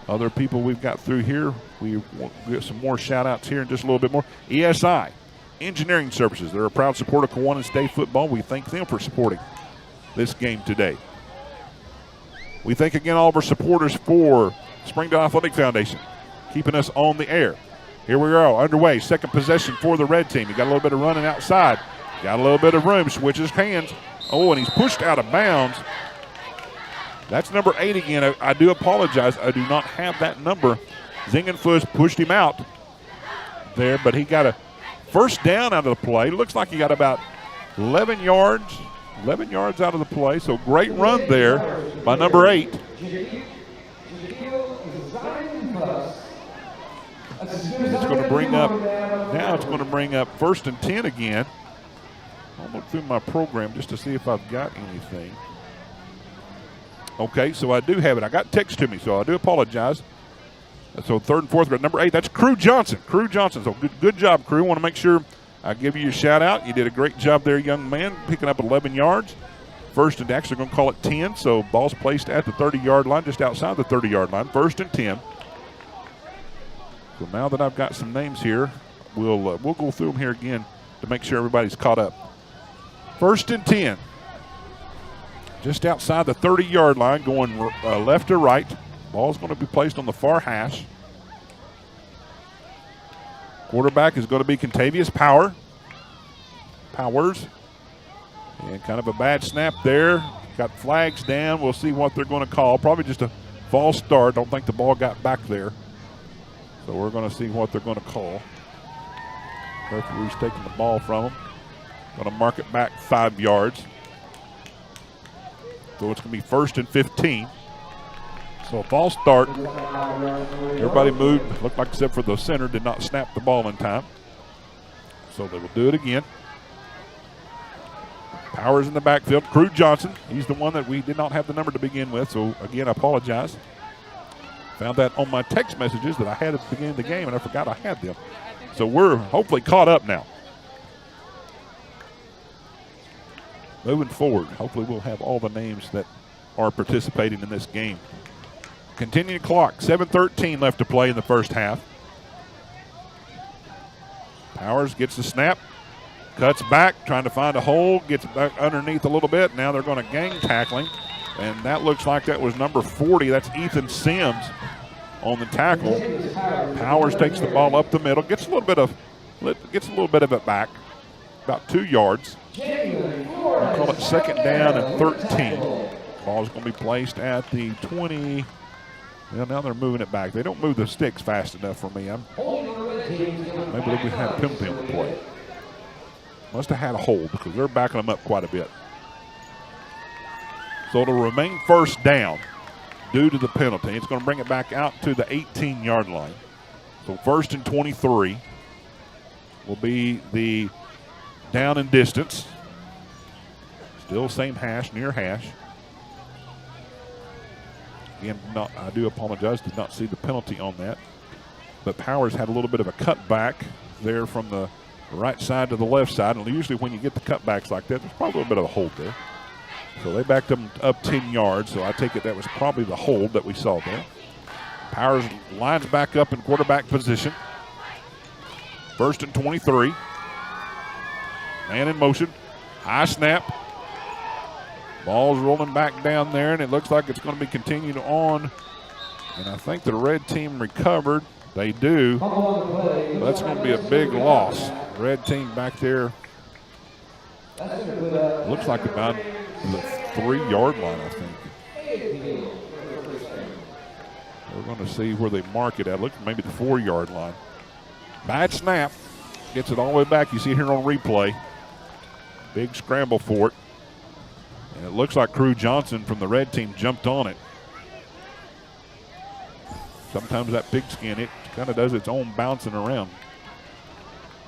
Other people we've got through here, we will get some more shout outs here in just a little bit more. ESI, Engineering Services. They're a proud supporter of Kiwanis Day football. We thank them for supporting this game today. We thank again all of our supporters for Springdale Athletic Foundation, keeping us on the air. Here we go, underway, second possession for the red team. He got a little bit of running outside, got a little bit of room, switches hands. Oh, and he's pushed out of bounds. That's number 8 again. I do apologize. I do not have that number. Zingenfuss pushed him out there, but he got a first down out of the play. Looks like he got about 11 yards out of the play. So great run there by number 8. It's going to bring up, now it's going to bring up 1st and 10 again. I'll look through my program just to see if I've got anything. Okay, so I do have it. I got text to me, so I do apologize. So 3rd and 4th grade. Number 8, that's Crew Johnson. Crew Johnson. So good job, Crew. Want to make sure I give you a shout out. You did a great job there, young man, picking up 11 yards. First and actually going to call it 10. So ball's placed at the 30-yard line, just outside the 30-yard line. 1st and 10. So now that I've got some names here, we'll go through them here again to make sure everybody's caught up. 1st and 10. Just outside the 30-yard line, going left to right. Ball's going to be placed on the far hash. Quarterback is going to be Contavious Powers. And kind of a bad snap there. Got flags down. We'll see what they're going to call. Probably just a false start. Don't think the ball got back there. So we're going to see what they're going to call. Referee's taking the ball from them. Going to mark it back 5 yards. So it's going to be 1st and 15. So a false start. Everybody moved. Looked like except for the center did not snap the ball in time. So they will do it again. Powers in the backfield. Crew Johnson. He's the one that we did not have the number to begin with. So again, I apologize. Found that on my text messages that I had at the beginning of the game, and I forgot I had them. So we're hopefully caught up now. Moving forward, hopefully we'll have all the names that are participating in this game. Continuing clock, 7:13 left to play in the first half. Powers gets the snap, cuts back, trying to find a hole, gets back underneath a little bit. Now they're going to gang tackling, and that looks like that was number 40. That's Ethan Sims on the tackle. Powers takes the ball up the middle, gets a little bit of it back, about 2 yards. We'll call it 2nd down and 13. Ball's going to be placed at the 20. Well, now they're moving it back. They don't move the sticks fast enough for me. Maybe we had a penalty on the play. Must have had a hold because they're backing them up quite a bit. So it'll remain 1st down due to the penalty. It's going to bring it back out to the 18-yard line. So 1st and 23 will be the down and distance. Still same hash, near hash. Again, I do apologize, did not see the penalty on that. But Powers had a little bit of a cutback there from the right side to the left side. And usually when you get the cutbacks like that, there's probably a little bit of a hold there. So they backed them up 10 yards. So I take it that was probably the hold that we saw there. Powers lines back up in quarterback position. 1st and 23. Man in motion. High snap. Ball's rolling back down there, and it looks like it's going to be continued on. And I think the red team recovered. They do. That's going to be a big loss. Red team back there. Looks like about the 3-yard line, I think. We're going to see where they mark it at. Look, maybe the 4-yard line. Bad snap. Gets it all the way back. You see it here on replay. Big scramble for it. And it looks like Crew Johnson from the red team jumped on it. Sometimes that pigskin, it kind of does its own bouncing around.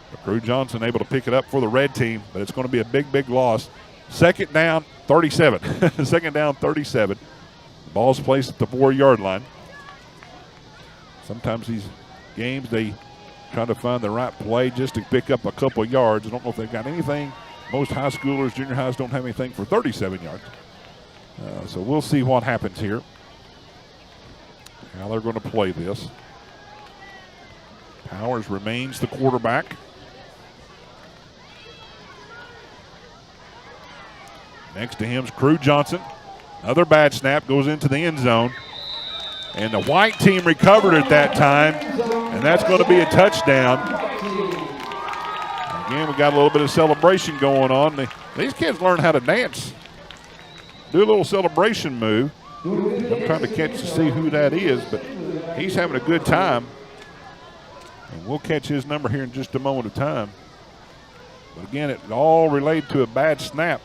But Crew Johnson able to pick it up for the red team, but it's going to be a big, big loss. 2nd down, 37. 2nd down, 37. The ball's placed at the 4-yard line. Sometimes these games, they try to find the right play just to pick up a couple of yards. I don't know if they've got anything. Most high schoolers, junior highs don't have anything for 37 yards. So we'll see what happens here. How they're going to play this. Powers remains the quarterback. Next to him is Crew Johnson. Another bad snap goes into the end zone. And the white team recovered at that time. And that's going to be a touchdown. Again, we got a little bit of celebration going on. These kids learn how to dance. Do a little celebration move. I'm trying to catch to see who that is, but he's having a good time. And we'll catch his number here in just a moment of time. But again, it all related to a bad snap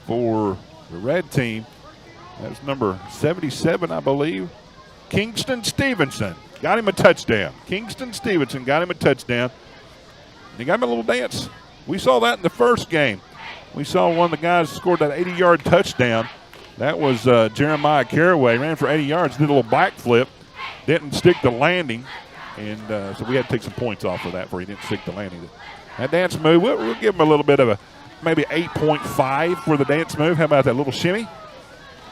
for the red team. That's number 77, I believe. Kingston Stevenson got him a touchdown. Kingston Stevenson got him a touchdown. And he got him a little dance. We saw that in the first game. We saw one of the guys scored that 80-yard touchdown. That was Jeremiah Caraway. Ran for 80 yards, did a little backflip. Didn't stick the landing. And so we had to take some points off of that for he didn't stick the landing. That dance move, we'll give him a little bit of a maybe 8.5 for the dance move. How about that little shimmy?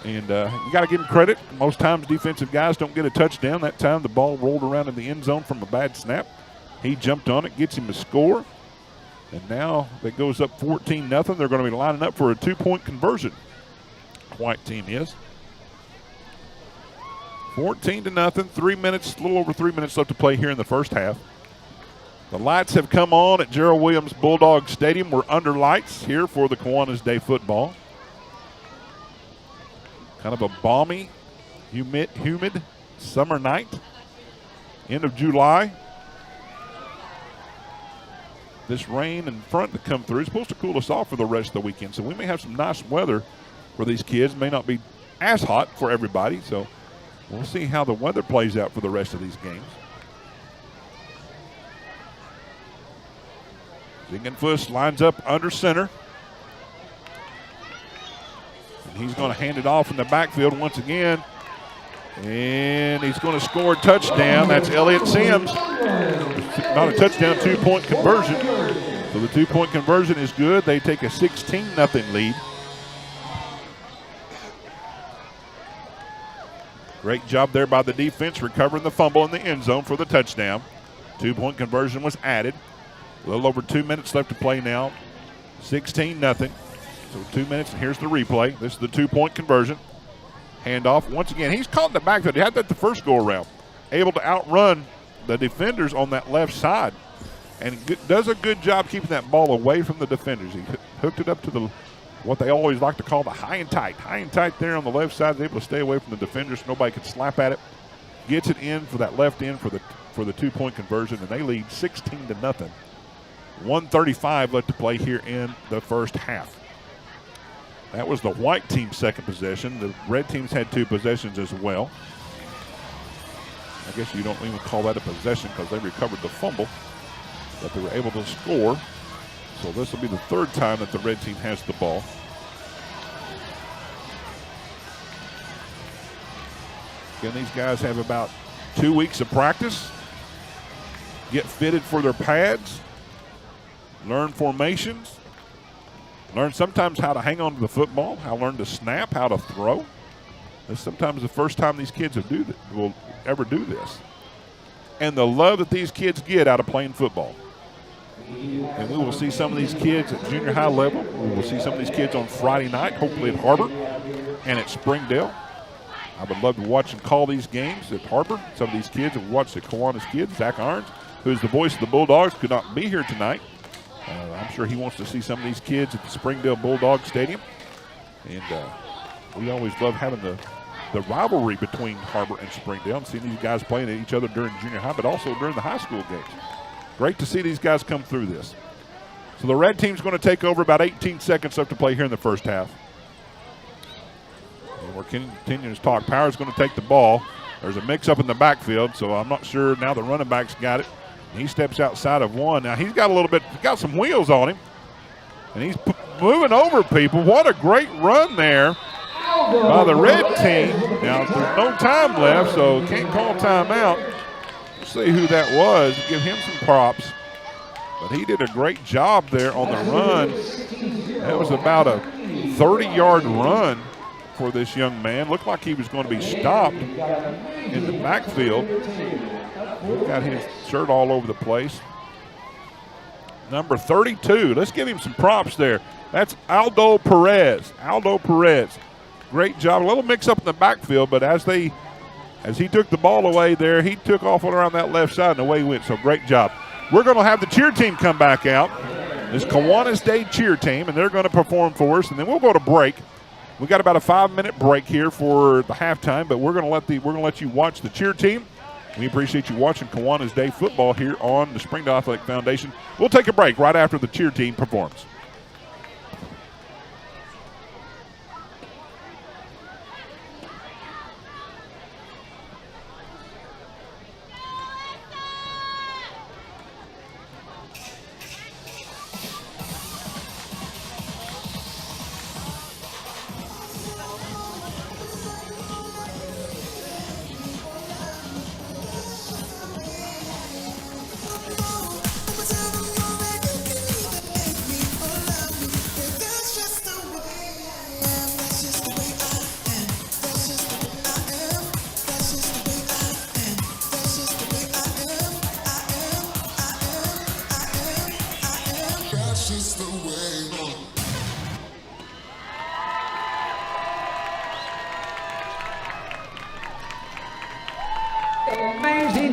And you got to give him credit. Most times defensive guys don't get a touchdown. That time the ball rolled around in the end zone from a bad snap. He jumped on it, gets him a score. And now that goes up 14-0. They're going to be lining up for a 2-point conversion. White team is. 14-0, 3 minutes, a little over 3 minutes left to play here in the first half. The lights have come on at Gerald Williams Bulldog Stadium. We're under lights here for the Kiwanis Day football. Kind of a balmy, humid summer night. End of July. This rain and front to come through is supposed to cool us off for the rest of the weekend. So we may have some nice weather for these kids. May not be as hot for everybody. So we'll see how the weather plays out for the rest of these games. Zingenfuss lines up under center. And he's going to hand it off in the backfield once again. And he's going to score a touchdown. That's Elliott Sims. Not a touchdown, 2-point conversion. So the 2-point conversion is good. They take a 16-0 lead. Great job there by the defense, recovering the fumble in the end zone for the touchdown. 2-point conversion was added. A little over 2 minutes left to play now. 16-0. So 2 minutes, and here's the replay. This is the 2-point conversion. Handoff once again. He's caught in the backfield. He had that the first go around. Able to outrun the defenders on that left side. And does a good job keeping that ball away from the defenders. He hooked it up to the what they always like to call the high and tight. High and tight there on the left side. He's able to stay away from the defenders so nobody can slap at it. Gets it in for that left end for the 2-point conversion, and they lead 16-0. 1:35 left to play here in the first half. That was the white team's second possession. The red teams had 2 possessions as well. I guess you don't even call that a possession because they recovered the fumble, but they were able to score. So this will be the 3rd time that the red team has the ball. Again, these guys have about 2 weeks of practice. Get fitted for their pads. Learn formations. Learn sometimes how to hang on to the football, how to learn to snap, how to throw. It's sometimes the first time these kids will ever do this. And the love that these kids get out of playing football. And we will see some of these kids at junior high level. We will see some of these kids on Friday night, hopefully at Harbor and at Springdale. I would love to watch and call these games at Harbor. Some of these kids have watched the Kiwanis kids. Zach Irons, who's the voice of the Bulldogs, could not be here tonight. I'm sure he wants to see some of these kids at the Springdale Bulldog Stadium. And we always love having the rivalry between Harbor and Springdale and seeing these guys playing at each other during junior high, but also during the high school games. Great to see these guys come through this. So the red team's going to take over, about 18 seconds left to play here in the first half. And we're continuing to talk. Power's going to take the ball. There's a mix-up in the backfield, so I'm not sure now the running back's got it. He steps outside of one. Now he's got got some wheels on him, and he's moving over people. What a great run there by the red team. Now there's no time left, so can't call timeout. Let's see who that was. Give him some props. But he did a great job there on the run. That was about a 30-yard run for this young man. Looked like he was going to be stopped in the backfield. He's got his shirt all over the place. Number 32. Let's give him some props there. That's Aldo Perez. Aldo Perez. Great job. A little mix-up in the backfield, but as he took the ball away there, he took off around that left side and away he went. So great job. We're going to have the cheer team come back out. This Kiwanis Day cheer team, and they're going to perform for us, and then we'll go to break. We got about a 5-minute break here for the halftime, but we're going to let you watch the cheer team. We appreciate you watching Kiwanis Day football here on the Springdale Athletic Foundation. We'll take a break right after the cheer team performs.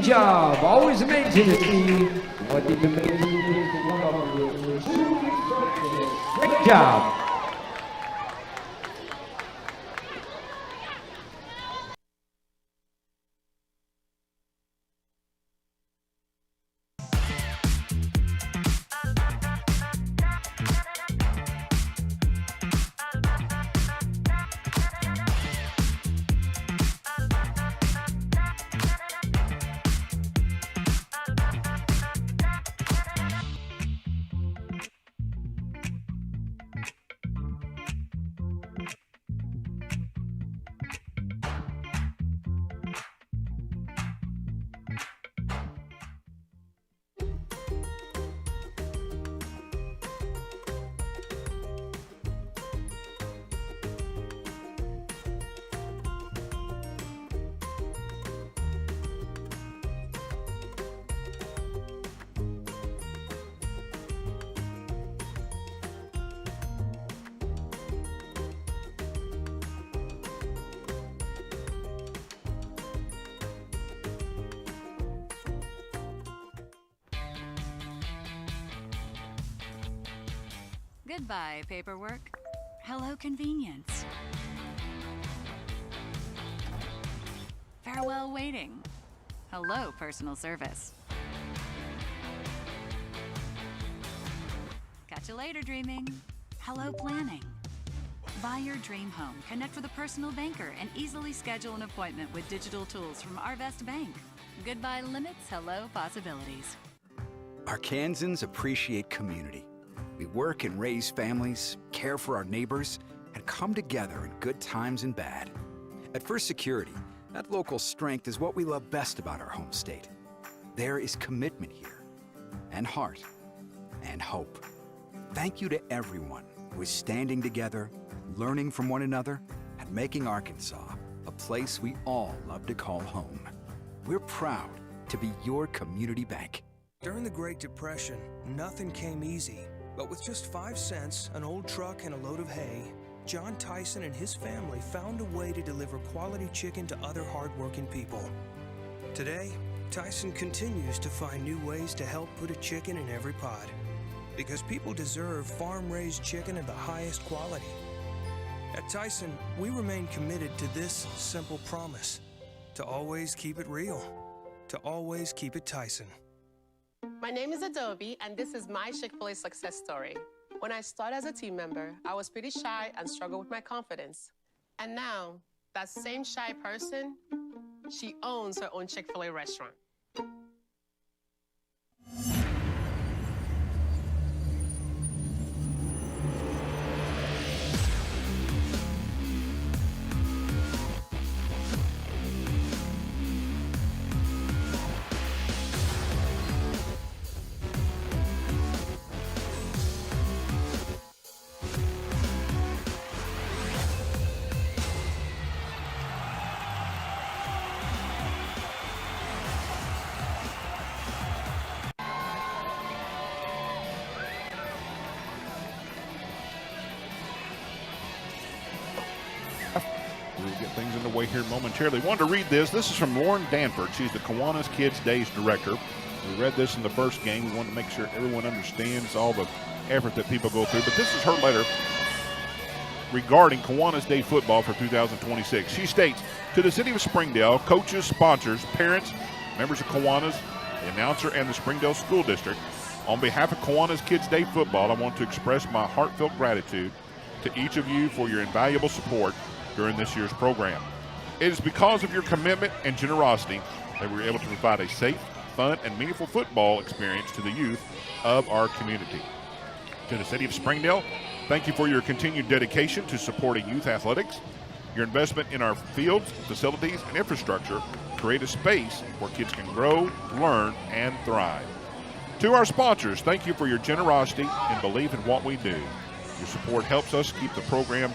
job. Always amazing to see what these amazing kids can come up with. 2 weeks practice. Great job. Goodbye, paperwork. Hello, convenience. Farewell, waiting. Hello, personal service. Catch you later, dreaming. Hello, planning. Buy your dream home, connect with a personal banker, and easily schedule an appointment with digital tools from Arvest Bank. Goodbye limits, hello possibilities. Arkansans appreciate community. We work and raise families, care for our neighbors, and come together in good times and bad. At First Security, that local strength is what we love best about our home state. There is commitment here, and heart, and hope. Thank you to everyone who is standing together, learning from one another, and making Arkansas a place we all love to call home. We're proud to be your community bank. During the Great Depression, nothing came easy. But with just 5 cents, an old truck, and a load of hay, John Tyson and his family found a way to deliver quality chicken to other hardworking people. Today, Tyson continues to find new ways to help put a chicken in every pot. Because people deserve farm-raised chicken of the highest quality. At Tyson, we remain committed to this simple promise: to always keep it real, to always keep it Tyson. My name is Adobe, and this is my Chick-fil-A success story. When I started as a team member, I was pretty shy and struggled with my confidence. And now, that same shy person, she owns her own Chick-fil-A restaurant. We'll get things underway here momentarily. Wanted to read this. This is from Lauren Danford. She's the Kiwanis Kids Days Director. We read this in the first game. We wanted to make sure everyone understands all the effort that people go through. But this is her letter regarding Kiwanis Day football for 2026. She states, to the city of Springdale, coaches, sponsors, parents, members of Kiwanis, the announcer, and the Springdale School District, on behalf of Kiwanis Kids Day football, I want to express my heartfelt gratitude to each of you for your invaluable support during this year's program. It is because of your commitment and generosity that we were able to provide a safe, fun, and meaningful football experience to the youth of our community. To the city of Springdale, thank you for your continued dedication to supporting youth athletics. Your investment in our fields, facilities, and infrastructure create a space where kids can grow, learn, and thrive. To our sponsors, thank you for your generosity and belief in what we do. Your support helps us keep the program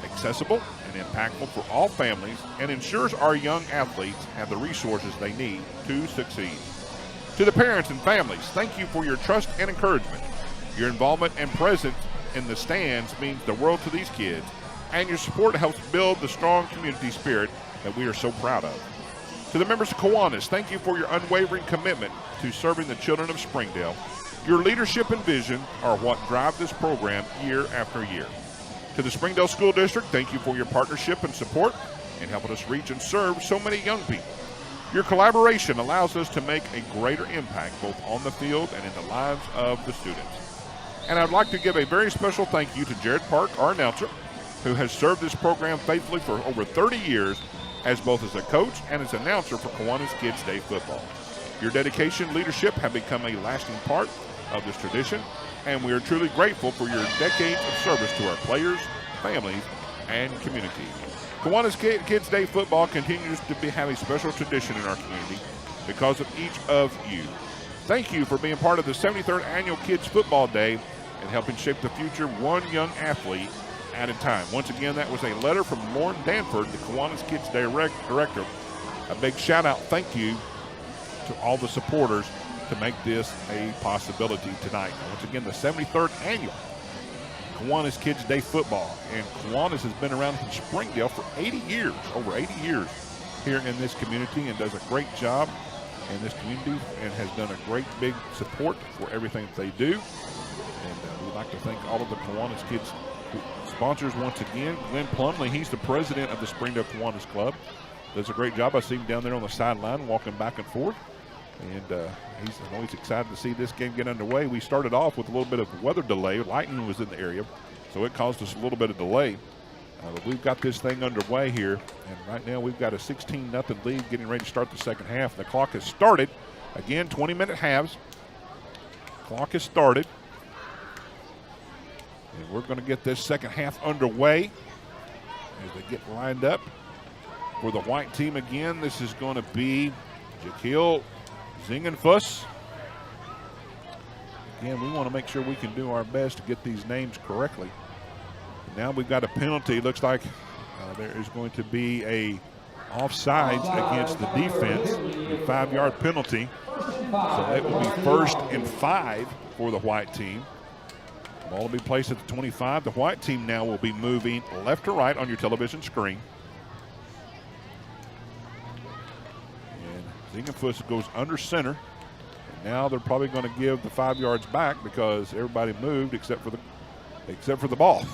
accessible and impactful for all families and ensures our young athletes have the resources they need to succeed. To the parents and families, thank you for your trust and encouragement. Your involvement and presence in the stands means the world to these kids, and your support helps build the strong community spirit that we are so proud of. To the members of Kiwanis, thank you for your unwavering commitment to serving the children of Springdale. Your leadership and vision are what drive this program year after year. To the Springdale School District, thank you for your partnership and support in helping us reach and serve so many young people. Your collaboration allows us to make a greater impact both on the field and in the lives of the students. And I'd like to give a very special thank you to Jared Park, our announcer, who has served this program faithfully for over 30 years as both as a coach and as announcer for Kiwanis Kids Day football. Your dedication and leadership have become a lasting part of this tradition, and we are truly grateful for your decades of service to our players, families, and community. Kiwanis Kids Day football continues to have a special tradition in our community because of each of you. Thank you for being part of the 73rd Annual Kids Football Day and helping shape the future one young athlete at a time. Once again, that was a letter from Lauren Danford, the Kiwanis Kids Day director. A big shout out, thank you to all the supporters to make this a possibility tonight. Once again, the 73rd Annual Kiwanis Kids Day football. And Kiwanis has been around in Springdale for 80 years, over 80 years here in this community, and does a great job in this community and has done a great big support for everything that they do. And we'd like to thank all of the Kiwanis Kids sponsors once again. Glenn Plumley, he's the president of the Springdale Kiwanis Club. Does a great job. I see him down there on the sideline walking back and forth. And he's always excited to see this game get underway. We started off with a little bit of weather delay. Lightning was in the area, so it caused us a little bit of delay. But we've got this thing underway here, and right now we've got a 16-0 lead getting ready to start the second half. The clock has started. Again, 20-minute halves. Clock has started. And we're going to get this second half underway as they get lined up. For the white team again, this is going to be Jaquil Zingenfuss. Again, we want to make sure we can do our best to get these names correctly. Now we've got a penalty. Looks like there is going to be a offsides against the defense, a 5-yard penalty. So that will be 1st and 5 for the white team. Ball will be placed at the 25. The white team now will be moving left to right on your television screen. Zingenfuss goes under center. And now they're probably going to give the 5 yards back because everybody moved except for the ball.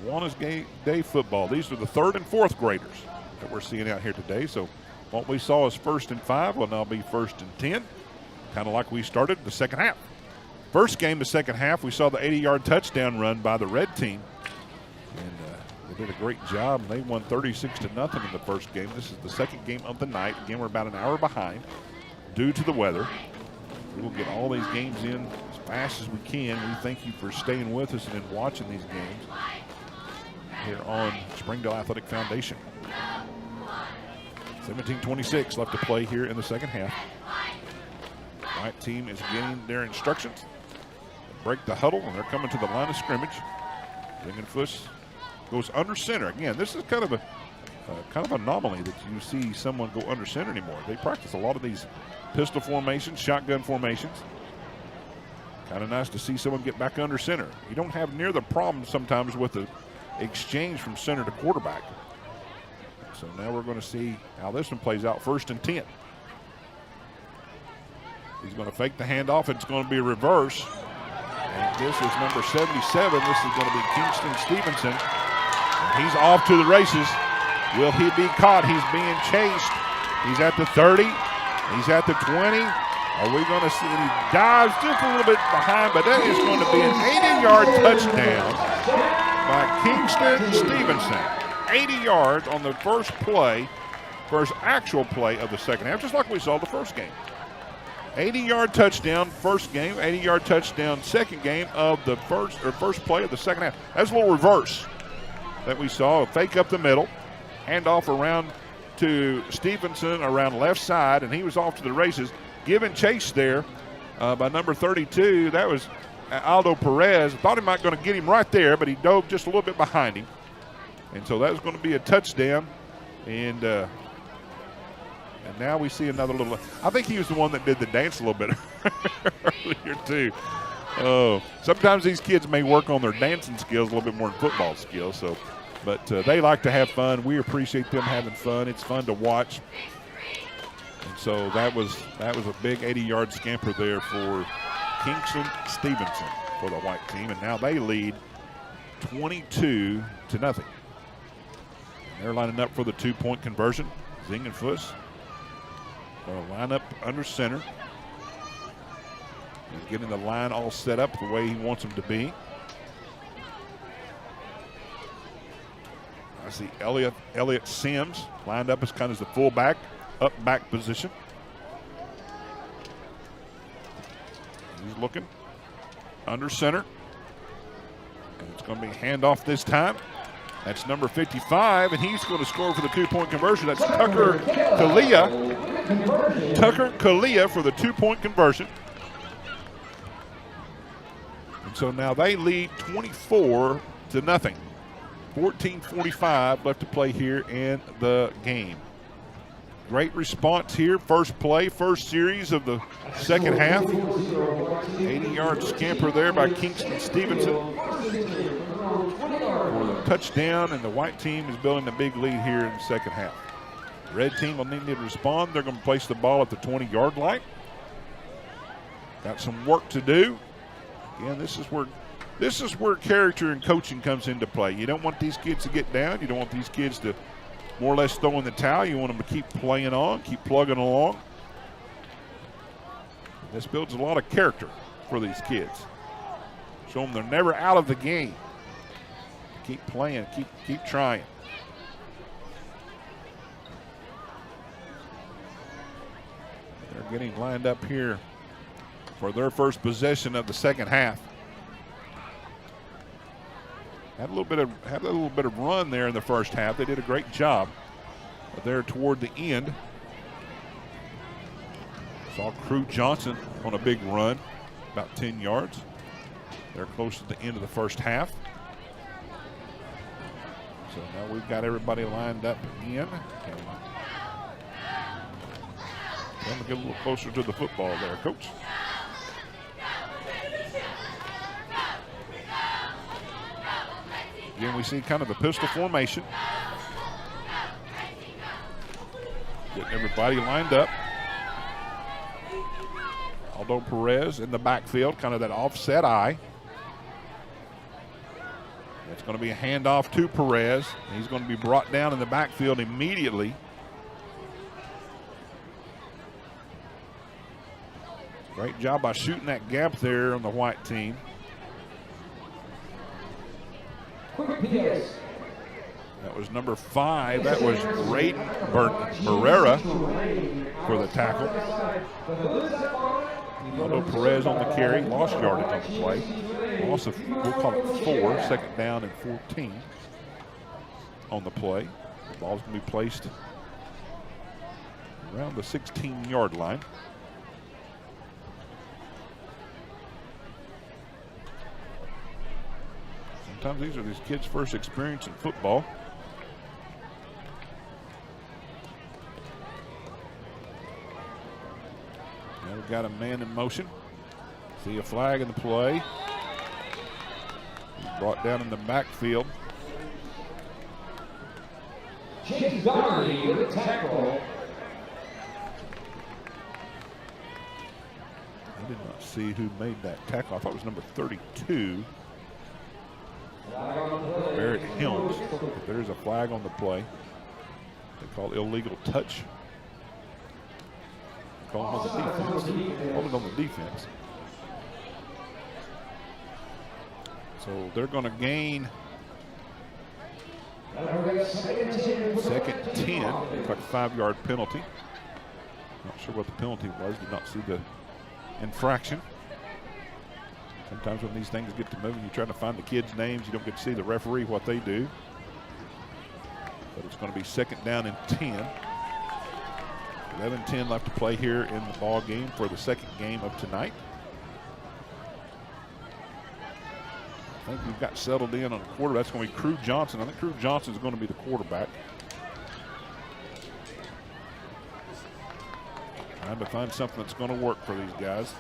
Kiwanis Day football. These are the 3rd and 4th graders that we're seeing out here today. So what we saw as 1st and 5 will now be 1st and 10, kind of like we started the second half. First game, the second half, we saw the 80-yard touchdown run by the red team. And they did a great job. They won 36-0 in the first game. This is the second game of the night. Again, we're about an hour behind due to the weather. We will get all these games in as fast as we can. We thank you for staying with us and watching these games here on Springdale Athletic Foundation. 17:26 left to play here in the second half. White team is getting their instructions. They break the huddle, and they're coming to the line of scrimmage. Zingenfuss goes under center. Again, this is kind of an anomaly that you see someone go under center anymore. They practice a lot of these pistol formations, shotgun formations. Kind of nice to see someone get back under center. You don't have near the problem sometimes with the exchange from center to quarterback. So now we're going to see how this one plays out. 1st and 10. He's going to fake the handoff. It's going to be a reverse. And this is number 77. This is going to be Kingston Stevenson. And he's off to the races. Will he be caught? He's being chased. He's at the 30. He's at the 20. Are we going to see? And he dives just a little bit behind, but that is going to be an 80-yard touchdown by Kingston Stevenson. 80 yards on the first actual play of the second half, just like we saw the first game. 80-yard touchdown first game, 80-yard touchdown second game of the first play of the second half. That's a little reverse that we saw. A fake up the middle, handoff around to Stevenson around left side, and he was off to the races. Given chase there by number 32. That was Aldo Perez. Thought he might going to get him right there, but he dove just a little bit behind him. And so that was going to be a touchdown. And now we see another little. I think he was the one that did the dance a little bit earlier too. Sometimes these kids may work on their dancing skills a little bit more than football skills. So But they like to have fun. We appreciate them having fun. It's fun to watch. And so that was a big 80-yard scamper there for Kingston Stevenson for the white team. And now they lead 22-0. And they're lining up for the 2-point conversion. Zingenfuss going to line up under center. He's getting the line all set up the way he wants them to be. I see Elliott Sims lined up as kind of the fullback, up back position. He's looking under center. And it's going to be a handoff this time. That's number 55, and he's going to score for the 2-point conversion. That's Tucker Kalia. Tucker Kalia for the 2-point conversion. And so now they lead 24-0. 14:45 left to play here in the game. Great response here. First play, first series of the second half. 80-yard scamper there by Kingston Stevenson for the touchdown, and the white team is building a big lead here in the second half. Red team will need to respond. They're going to place the ball at the 20-yard line. Got some work to do. Again, this is where character and coaching comes into play. You don't want these kids to get down. You don't want these kids to more or less throw in the towel. You want them to keep playing on, keep plugging along. This builds a lot of character for these kids. Show them they're never out of the game. Keep playing, keep trying. They're getting lined up here for their first possession of the second half. Had a little bit of run there in the first half. They did a great job. But there toward the end, saw Crew Johnson on a big run, about 10 yards. They're close to the end of the first half. So now we've got everybody lined up again. Trying to get a little closer to the football there, Coach. Again, we see kind of the pistol formation. Getting everybody lined up. Aldo Perez in the backfield, kind of that offset eye. It's going to be a handoff to Perez. He's going to be brought down in the backfield immediately. Great job by shooting that gap there on the white team. That was number 5. That was Raiden Herrera for the tackle. Aldo Perez on the carry, lost yardage on the play. Loss of, we'll call it 4, second down and 14 on the play. The ball's going to be placed around the 16-yard line. Sometimes these are these kids' first experience in football. Now we've got a man in motion. See a flag in the play. He's brought down in the backfield. Chase Doherty with a tackle. I did not see who made that tackle. I thought it was number 32. Barrett Helms. But there's a flag on the play. They call illegal touch. Call it on the defense. Call it on the defense. So they're going to gain second 10. Looks like a 5-yard penalty. Not sure what the penalty was. Did not see the infraction. Sometimes when these things get to moving, you're trying to find the kids' names. You don't get to see the referee, what they do. But it's going to be second down and 10. 11-10 left to play here in the ball game for the second game of tonight. I think we've got settled in on a quarter. That's going to be Crew Johnson. I think Crew Johnson is going to be the quarterback. Trying to find something that's going to work for these guys.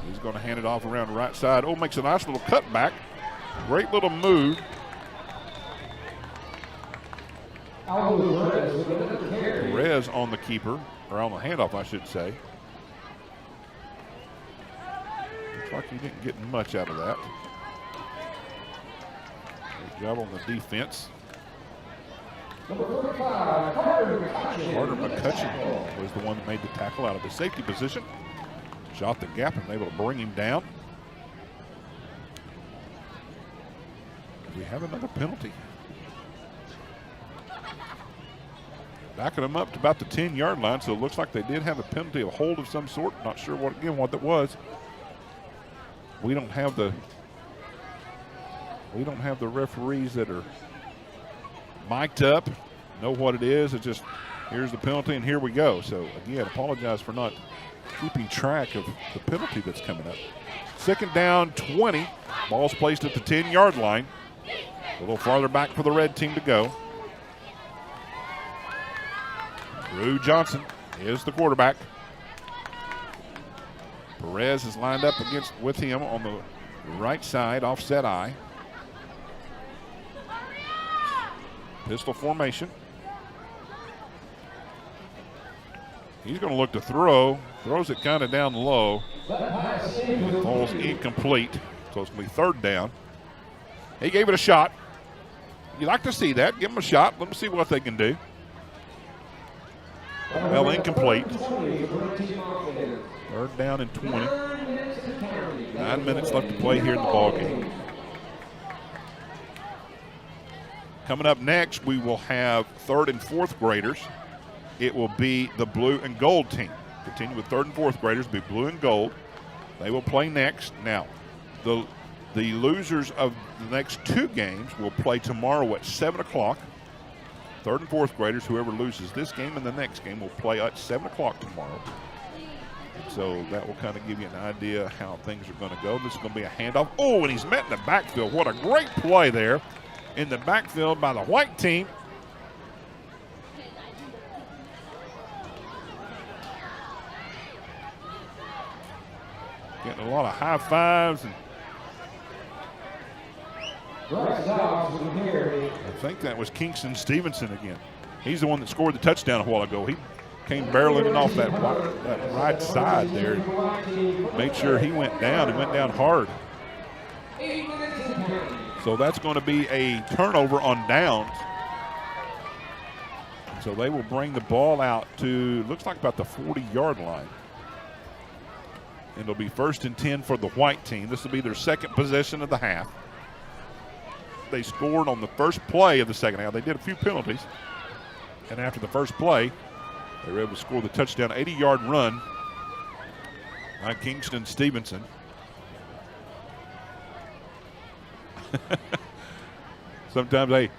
He's going to hand it off around the right side. Oh, makes a nice little cutback. Great little move. Perez on the keeper, or on the handoff, I should say. Looks like he didn't get much out of that. Good job on the defense. Carter McCutcheon was the one that made the tackle out of the safety position. Shot the gap and able to bring him down. We have another penalty. Backing them up to about the 10-yard line, so it looks like they did have a penalty, a hold of some sort. Not sure what that was. We don't have the referees that are mic'd up, know what it is. It's just, here's the penalty and here we go. So again, apologize for not keeping track of the penalty that's coming up. 2nd down, 20. Ball's placed at the 10-yard line. A little farther back for the red team to go. Drew Johnson is the quarterback. Perez is lined up with him on the right side, offset eye. Pistol formation. He's going to look to throw. Throws it kind of down low. It falls incomplete. So it's going to be 3rd down. He gave it a shot. You like to see that. Give them a shot. Let them see what they can do. Well, incomplete. 3rd down and 20. 9 minutes left to play here in the ball game. Coming up next, we will have 3rd and 4th graders. It will be the blue and gold team. Continue with 3rd and 4th graders, be blue and gold. They will play next. Now, the losers of the next 2 games will play tomorrow at 7 o'clock. 3rd and 4th graders, whoever loses this game and the next game, will play at 7 o'clock tomorrow. So that will kind of give you an idea how things are going to go. This is going to be a handoff. Oh, and he's met in the backfield. What a great play there in the backfield by the white team. Getting a lot of high fives. And I think that was Kingston Stevenson again. He's the one that scored the touchdown a while ago. He came barreling off that right side there. Made sure he went down. He went down hard. So that's going to be a turnover on downs. So they will bring the ball out to, looks like about the 40-yard line. And it'll be 1st and 10 for the white team. This will be their 2nd possession of the half. They scored on the first play of the second half. They did a few penalties. And after the first play, they were able to score the touchdown, 80-yard run by Kingston Stevenson. Sometimes, hey,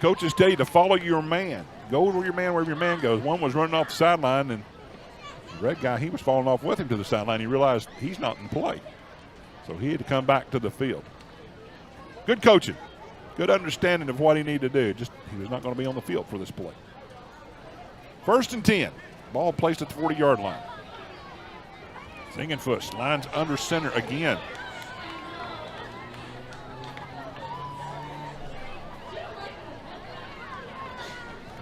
coaches tell you to follow your man. Go where your man goes. One was running off the sideline, and the red guy, he was falling off with him to the sideline. He realized he's not in play. So he had to come back to the field. Good coaching. Good understanding of what he needed to do. Just he was not going to be on the field for this play. 1st and 10. Ball placed at the 40-yard line. Zingenfuss lines under center again.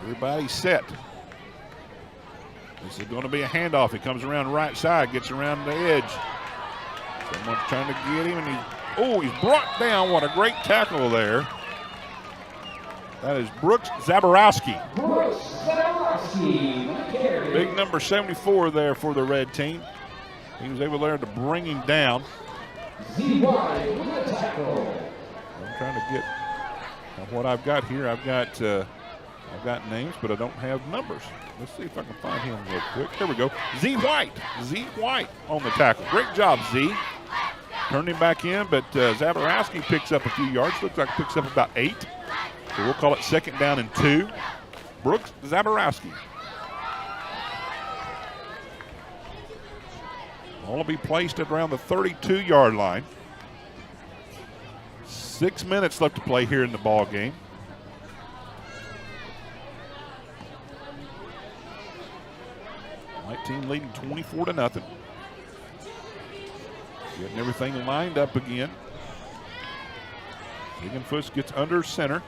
Everybody set. This is going to be a handoff. He comes around right side, gets around the edge. Someone's trying to get him, and he's brought down. What a great tackle there. That is Brooks Zaborowski. Big number 74 there for the red team. He was able there to bring him down. I'm trying to get what I've got here. I've got names, but I don't have numbers. Let's see if I can find him real quick. Here we go. Z White on the tackle. Great job, Z. Turned him back in, but Zaborowski picks up a few yards. Looks like picks up about 8. So we'll call it 2nd down and 2. Brooks Zaborowski. Ball will be placed at around the 32-yard line. 6 minutes left to play here in the ball game. White team leading 24-0. Getting everything lined up again. Zingenfuss gets under center.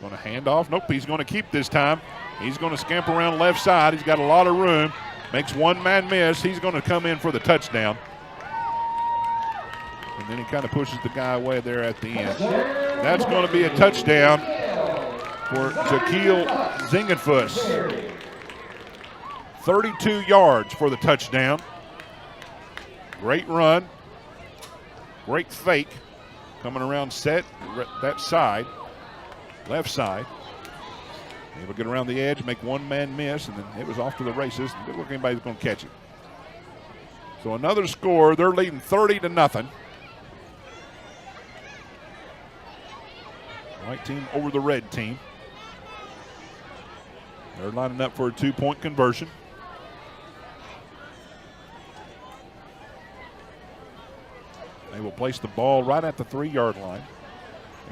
Going to hand off. Nope, he's going to keep this time. He's going to scamper around left side. He's got a lot of room. Makes one man miss. He's going to come in for the touchdown. And then he kind of pushes the guy away there at the end. That's going to be a touchdown for Jaquil Zingenfuss. 32 yards for the touchdown. Great run. Great fake. Coming around set that side, left side. Able to get around the edge, make one man miss, and then it was off to the races. It didn't look like anybody's going to catch it. So another score. They're leading 30-0. White team over the red team. They're lining up for a 2-point conversion. They will place the ball right at the 3-yard line.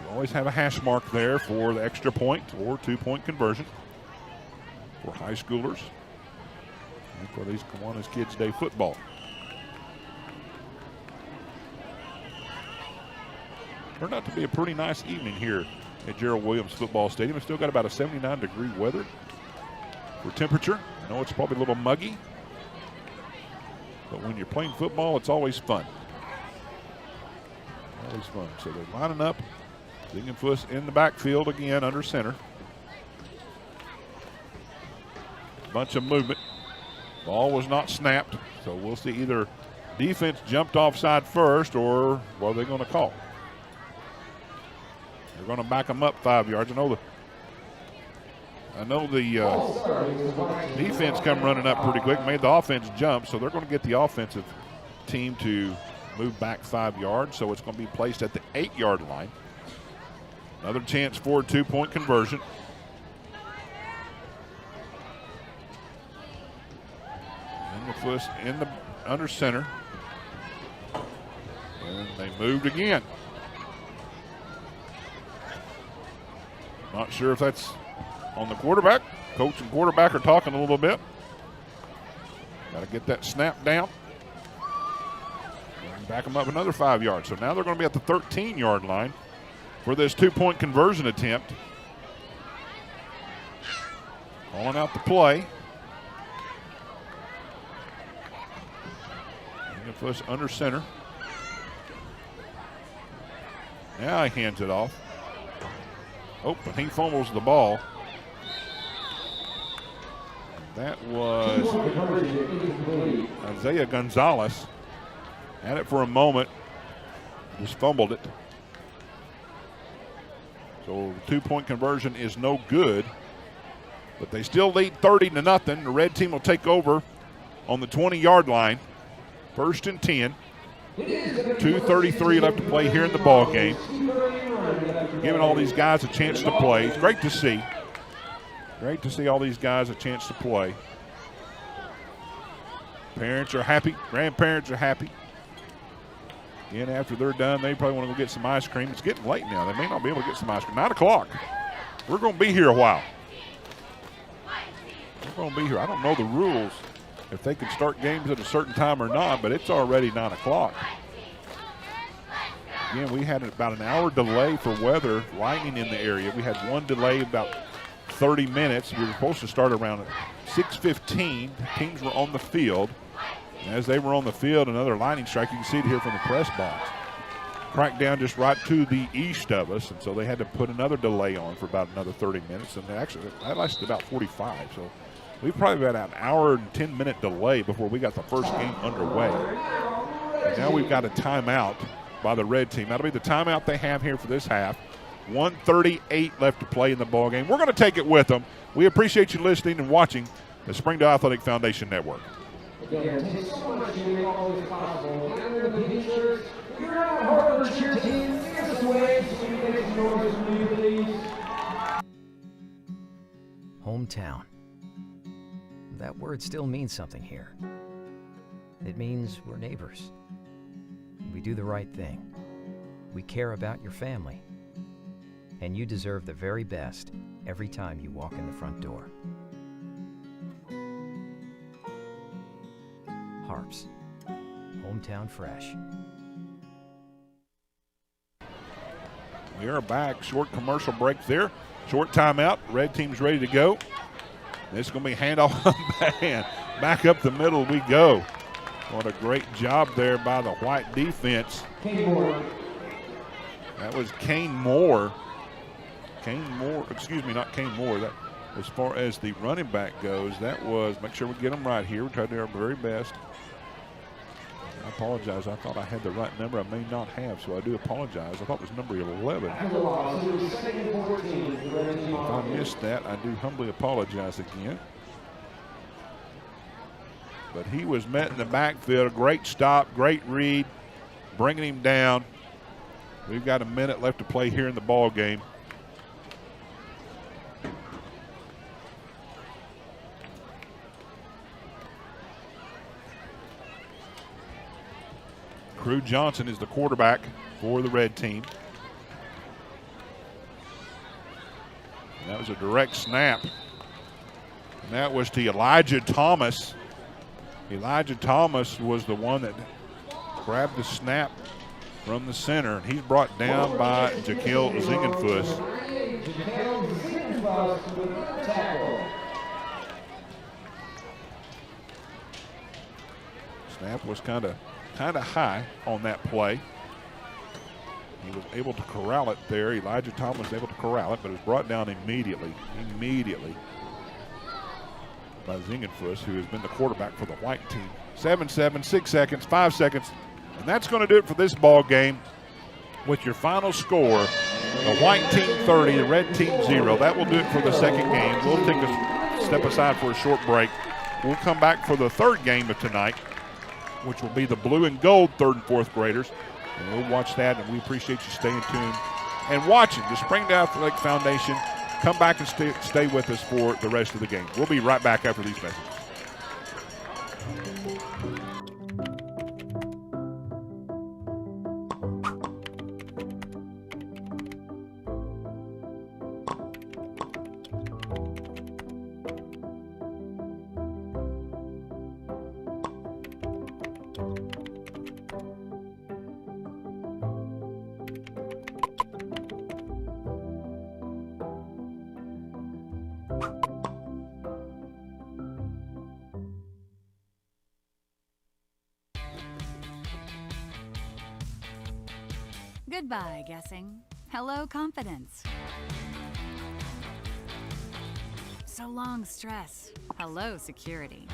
You always have a hash mark there for the extra point or 2-point conversion for high schoolers and for these Kiwanis Kids Day football. Turned out to be a pretty nice evening here at Gerald Williams Football Stadium. It's still got about a 79-degree weather for temperature. I know it's probably a little muggy, but when you're playing football, it's always fun. Always fun. So they're lining up. Zingenfuss in the backfield again under center. Bunch of movement. Ball was not snapped, so we'll see either defense jumped offside first or what are they going to call? They're going to back them up 5 yards. I know the defense come running up pretty quick, made the offense jump, so they're going to get the offensive team to move back 5 yards, so it's going to be placed at the 8-yard line. Another chance for a 2-point conversion. Zingenfuss in the under center. And they moved again. Not sure if that's on the quarterback. Coach and quarterback are talking a little bit. Got to get that snap down. And back them up another 5 yards. So now they're going to be at the 13-yard line for this 2-point conversion attempt. Calling out the play. Zingenfuss under center. Now he hands it off. Oh, but he fumbles the ball. That was Isaiah Gonzalez. Had it for a moment, just fumbled it. So the 2-point conversion is no good, but they still lead 30-0. The red team will take over on the 20-yard line. 1st and 10. 2:33 left to play here in the ball game. Giving all these guys a chance to play. It's great to see. Great to see all these guys a chance to play. Parents are happy. Grandparents are happy. Again, after they're done, they probably want to go get some ice cream. It's getting late now. They may not be able to get some ice cream. 9 o'clock. We're going to be here a while. We're going to be here. I don't know the rules, if they can start games at a certain time or not, but it's already 9 o'clock. Again, we had about an hour delay for weather, lightning in the area. We had one delay about 30 minutes. We were supposed to start around 6:15. Teams were on the field. And as they were on the field, another lightning strike. You can see it here from the press box. Cracked down just right to the east of us, and so they had to put another delay on for about another 30 minutes. And actually, that lasted about 45. So we've probably had an hour and 10-minute delay before we got the first game underway. And now we've got a timeout by the red team. That'll be the timeout they have here for this half. 1:38 left to play in the ball game. We're going to take it with them. We appreciate you listening and watching the Springdale Athletic Foundation Network. Again, thanks so much for doing all this possible. We're the pink shirts. If you're not a Harvard cheer team, give us a wave so we can make some noise from you, please. Hometown. That word still means something here. It means we're neighbors. We do the right thing. We care about your family. And you deserve the very best every time you walk in the front door. Harps. Hometown fresh. We are back. Short commercial break there. Short timeout. Red team's ready to go. This is going to be handoff and back up the middle we go. What a great job there by the white defense. That was Kane Moore. Excuse me, not Kane Moore. That, as far as the running back goes, that was, make sure we get them right here. We try to do our very best. I apologize. I thought I had the right number. I may not have, so I do apologize. I thought it was number 11. If I missed that, I do humbly apologize again. But he was met in the backfield. A great stop, great read, bringing him down. We've got a minute left to play here in the ball game. Crew Johnson is the quarterback for the red team. And that was a direct snap. And that was to Elijah Thomas. Elijah Thomas was the one that grabbed the snap from the center. And he's brought down by Jaquil Zingenfuss. Snap was kind of high on that play. He was able to corral it there. Elijah Thomas was able to corral it, but it was brought down immediately by Zingenfuss, who has been the quarterback for the white team. 7-7, 6 seconds, 5 seconds, and that's going to do it for this ball game. With your final score, the white team 30, the red team 0. That will do it for the second game. We'll take a step aside for a short break. We'll come back for the third game of tonight, which will be the blue and gold third and fourth graders. And we'll watch that, and we appreciate you staying tuned and watching the Springdale Athletic Foundation. Come back and stay with us for the rest of the game. We'll be right back after these messages. Goodbye, guessing. Hello, confidence. So long, stress. Hello, security.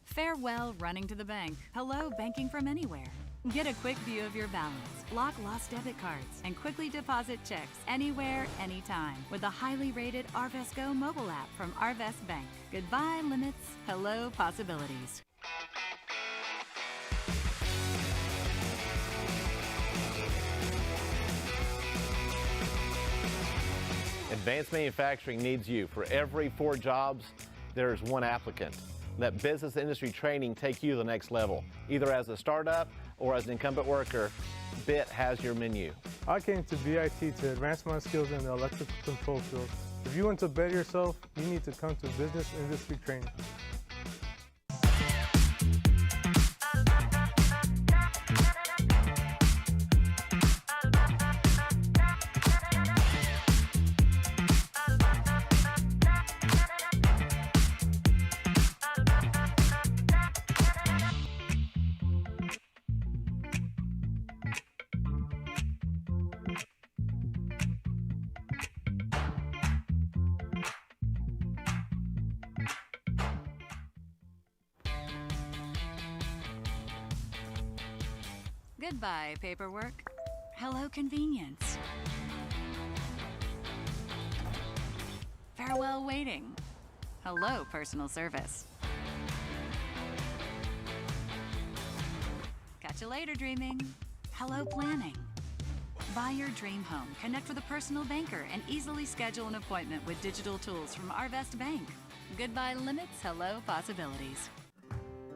Farewell, running to the bank. Hello, banking from anywhere. Get a quick view of your balance, lock lost debit cards, and quickly deposit checks anywhere, anytime with the highly rated Arvest Go mobile app from Arvest Bank. Goodbye, limits. Hello, possibilities. Advanced Manufacturing needs you. For every 4 jobs, there's 1 applicant. Let business industry training take you to the next level. Either as a startup or as an incumbent worker, BIT has your menu. I came to BIT to advance my skills in the electrical control field. If you want to better yourself, you need to come to business industry training. Goodbye, paperwork. Hello, convenience. Farewell, waiting. Hello, personal service. Catch you later, dreaming. Hello, planning. Buy your dream home, connect with a personal banker, and easily schedule an appointment with digital tools from Arvest Bank. Goodbye, limits. Hello, possibilities.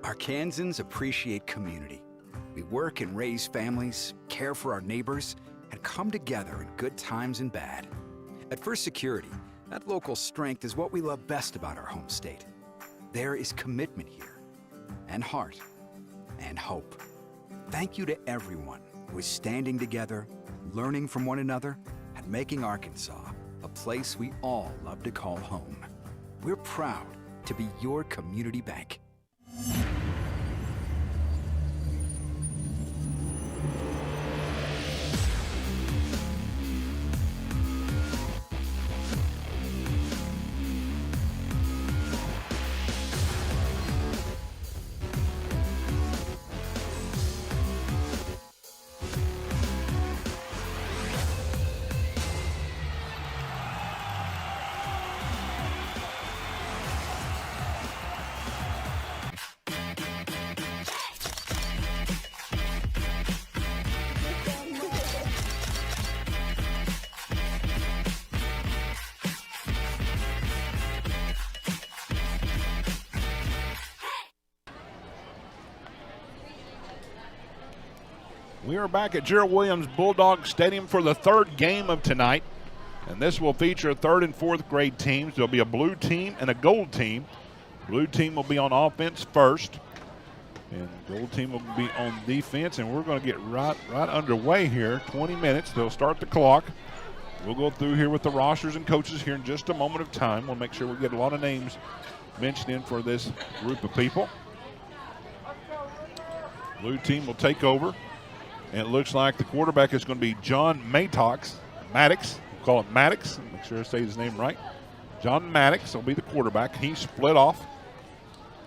Arkansans appreciate community. We work and raise families, care for our neighbors, and come together in good times and bad. At First Security, that local strength is what we love best about our home state. There is commitment here, and heart, and hope. Thank you to everyone was standing together, learning from one another, and making Arkansas a place we all love to call home. We're proud to be your community bank. We are back at Gerald Williams Bulldog Stadium for the third game of tonight. And this will feature third and fourth grade teams. There'll be a blue team and a gold team. Blue team will be on offense first. And gold team will be on defense. And we're going to get right underway here. 20 minutes. They'll start the clock. We'll go through here with the rosters and coaches here in just a moment of time. We'll make sure we get a lot of names mentioned in for this group of people. Blue team will take over. And it looks like the quarterback is going to be John Maddox. We'll call it Maddox. Make sure I say his name right. John Maddox will be the quarterback. He's split off.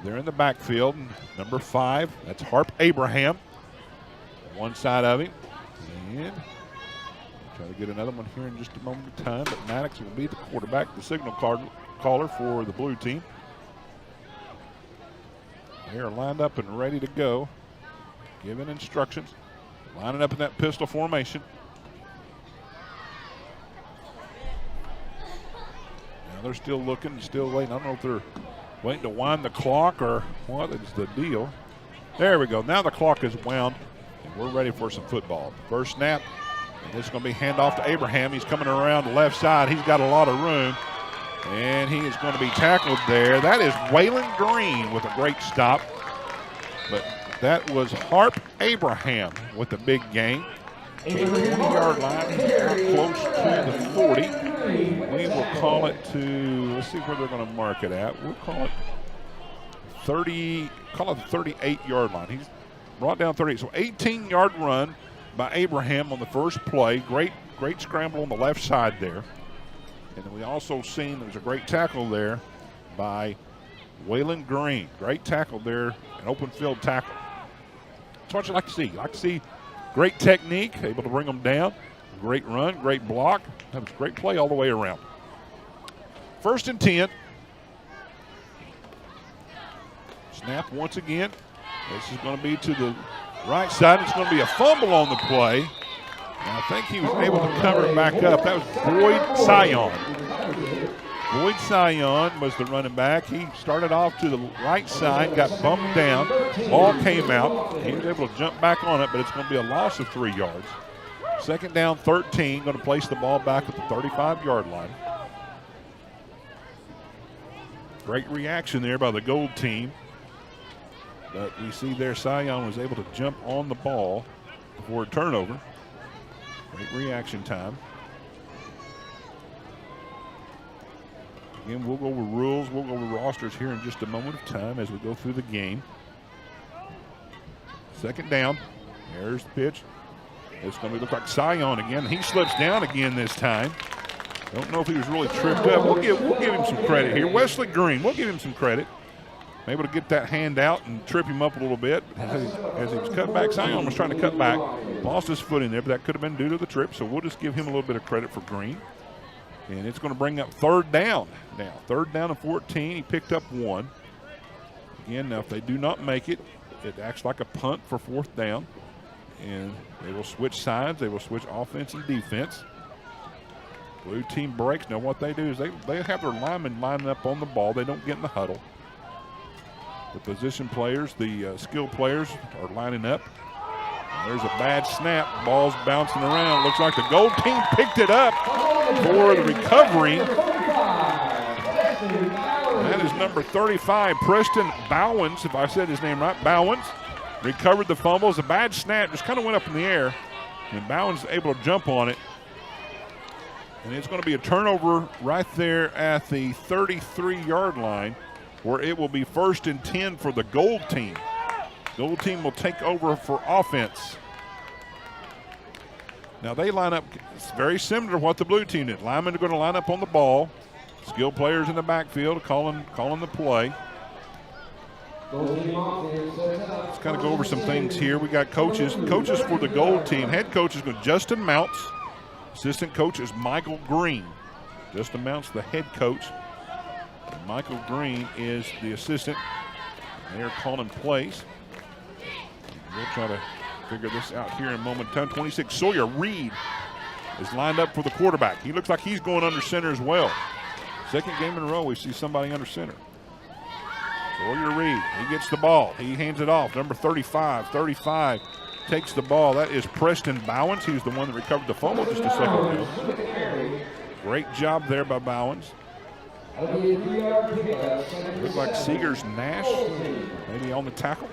They're in the backfield. Number 5, that's Harp Abraham. One side of him. And try to get another one here in just a moment of time. But Maddox will be the quarterback, the signal caller for the blue team. They are lined up and ready to go, giving instructions. Lining up in that pistol formation. Now they're still looking, still waiting. I don't know if they're waiting to wind the clock or what is the deal. There we go. Now the clock is wound, and we're ready for some football. First snap, and this is going to be handoff to Abraham. He's coming around the left side. He's got a lot of room, and he is going to be tackled there. That is Waylon Green with a great stop. But that was Harp Abraham with a big gain. 20-yard line, close to the 40. We will call it to, let's see where they're going to mark it at. We'll call it 30, call it the 38-yard line. He's brought down 38. So 18-yard run by Abraham on the first play. Great scramble on the left side there. And then we also seen there's a great tackle there by Waylon Green. Great tackle there, an open field tackle. That's what you like to see. You like to see great technique, able to bring them down. Great run, great block. That was a great play all the way around. First and 10. Snap once again. This is going to be to the right side. It's going to be a fumble on the play. And I think he was able to cover it back up. That was Boyd Sion. Boyd Sion was the running back. He started off to the right side, got bumped down. Ball came out. He was able to jump back on it, but it's going to be a loss of 3 yards. Second down, 13. Going to place the ball back at the 35-yard line. Great reaction there by the gold team. But we see there Sion was able to jump on the ball before a turnover. Great reaction time. Again, we'll go over rules, we'll go over rosters here in just a moment of time as we go through the game. Second down. There's the pitch. It's going to look like Sion again. He slips down again this time. Don't know if he was really tripped up. We'll give him some credit here. Wesley Green, we'll give him some credit. Able to get that hand out and trip him up a little bit. As he was cut back, Sion was trying to cut back. Lost his foot in there, but that could have been due to the trip, so we'll just give him a little bit of credit for Green. And it's going to bring up third down now. Third down and 14. He picked up 1. Again, now if they do not make it, it acts like a punt for fourth down. And they will switch sides. They will switch offense and defense. Blue team breaks. Now what they do is they have their linemen lining up on the ball. They don't get in the huddle. The position players, the skilled players are lining up. There's a bad snap. Ball's bouncing around. Looks like the gold team picked it up for the recovery. That is number 35, Preston Bowens, if I said his name right. Bowens recovered the fumble. It was a bad snap. Just kind of went up in the air. And Bowen's able to jump on it. And it's going to be a turnover right there at the 33-yard line, where it will be 1st and 10 for the Gold team. Gold team will take over for offense. Now they line up, it's very similar to what the blue team did. Linemen are going to line up on the ball. Skilled players in the backfield calling the play. Let's kind of go over some things here. We got coaches. Coaches for the Gold team. Head coach is Justin Mounts. Assistant coach is Michael Green. Justin Mounts, the head coach. And Michael Green is the assistant. They're calling plays. We'll try to figure this out here in a moment of time. 26, Sawyer Reed is lined up for the quarterback. He looks like he's going under center as well. Second game in a row we see somebody under center. Sawyer Reed, he gets the ball. He hands it off. Number 35. 35 takes the ball. That is Preston Bowens. He's the one that recovered the fumble just a second ago. Great job there by Bowens. Looked like Seegers Nash maybe on the tackle.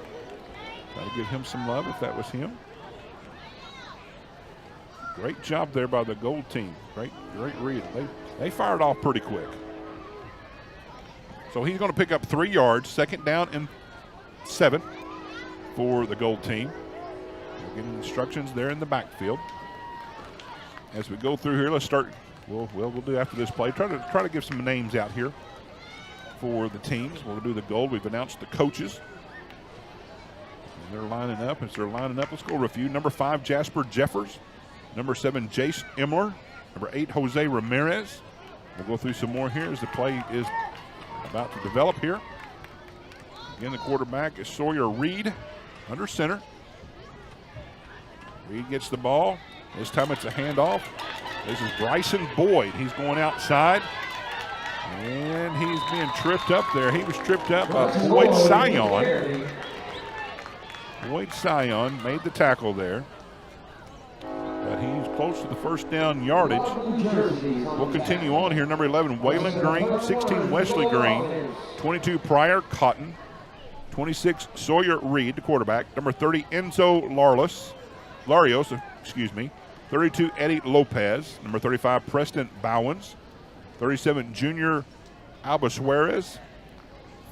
Got to give him some love if that was him. Great job there by the Gold team. Great read. They fired off pretty quick. So he's going to pick up 3 yards, 2nd down and 7 for the Gold team. We're getting instructions there in the backfield. As we go through here, let's start. We'll do after this play. Try to give some names out here for the teams. We'll do the Gold. We've announced the coaches. And they're lining up. As they're lining up, let's go review. Number 5, Jasper Jeffers. Number 7, Jace Emler. Number 8, Jose Ramirez. We'll go through some more here as the play is about to develop here. Again, the quarterback is Sawyer Reed under center. Reed gets the ball. This time it's a handoff. This is Bryson Boyd. He's going outside. And he's being tripped up there. He was tripped up by Boyd Sion. Boyd Sion made the tackle there. But he's close to the 1st down yardage. We'll continue on here. Number 11, Waylon Green. 16, Wesley Green. 22, Pryor Cotton. 26, Sawyer Reed, the quarterback. Number 30, Enzo Larios. 32, Eddie Lopez. Number 35, Preston Bowens. 37, Junior Albasuarez.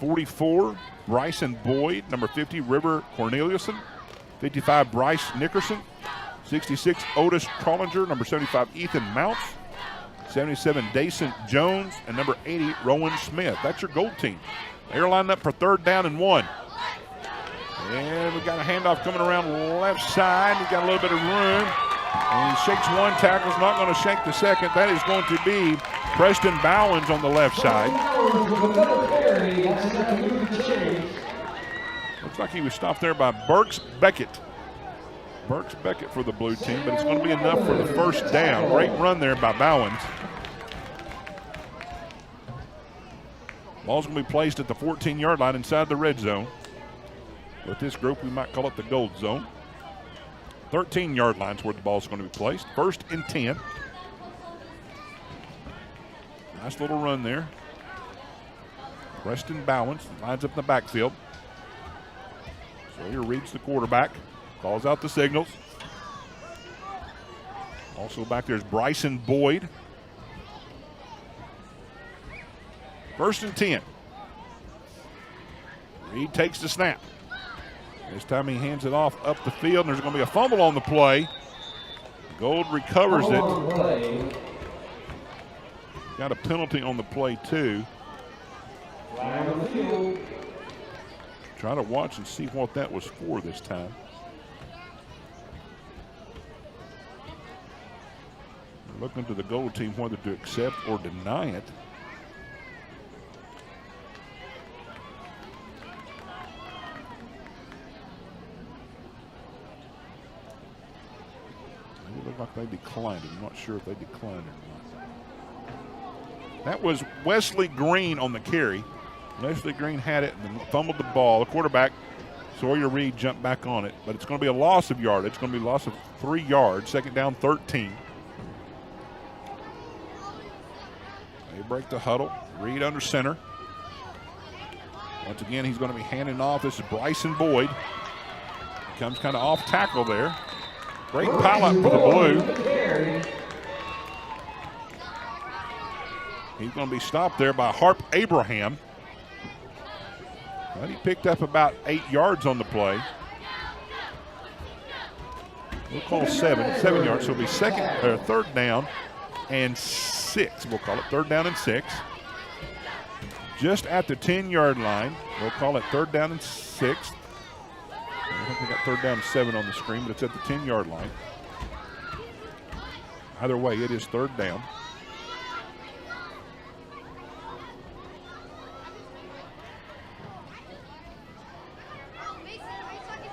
44, Bryson Boyd. Number 50, River Corneliuson. 55, Bryce Nickerson. 66, Otis Trollinger. Number 75, Ethan Mounts. 77, Dason Jones. And number 80, Rowan Smith. That's your Gold team. They're lined up for 3rd down and 1. And we've got a handoff coming around left side. He's got a little bit of room. And he shakes one tackle. He's not going to shake the second. That is going to be Preston Bowens on the left side. Looks like he was stopped there by Burks Beckett. Burks Beckett for the blue team, but it's going to be enough for the 1st down. Great run there by Bowens. Ball's going to be placed at the 14-yard line inside the red zone. With this group, we might call it the Gold zone. 13-yard line's where the ball's going to be placed. 1st and 10. Nice little run there. Preston Bowens lines up in the backfield. Sawyer reads the quarterback. Calls out the signals. Also back there is Bryson Boyd. 1st and 10. Reed takes the snap. This time he hands it off up the field, and there's going to be a fumble on the play. Gold recovers it. Got a penalty on the play, too. Try to watch and see what that was for this time. We're looking to the Gold team whether to accept or deny it. It looked like they declined it. I'm not sure if they declined it or not. That was Wesley Green on the carry. Wesley Green had it and fumbled the ball. The quarterback, Sawyer Reed, jumped back on it. But it's going to be a loss of yardage. It's going to be a loss of 3 yards. 2nd down, 13. They break the huddle. Reed under center. Once again, he's going to be handing off. This is Bryson Boyd. He comes kind of off tackle there. Great pilot for the Blue. He's going to be stopped there by Harp Abraham. But he picked up about 8 yards on the play. We'll call 7 yards. So it'll be third down and 6. We'll call it third down and 6. Just at the 10-yard line. We'll call it third down and 6. I think we got third down and 7 on the screen, but it's at the 10-yard line. Either way, it is third down.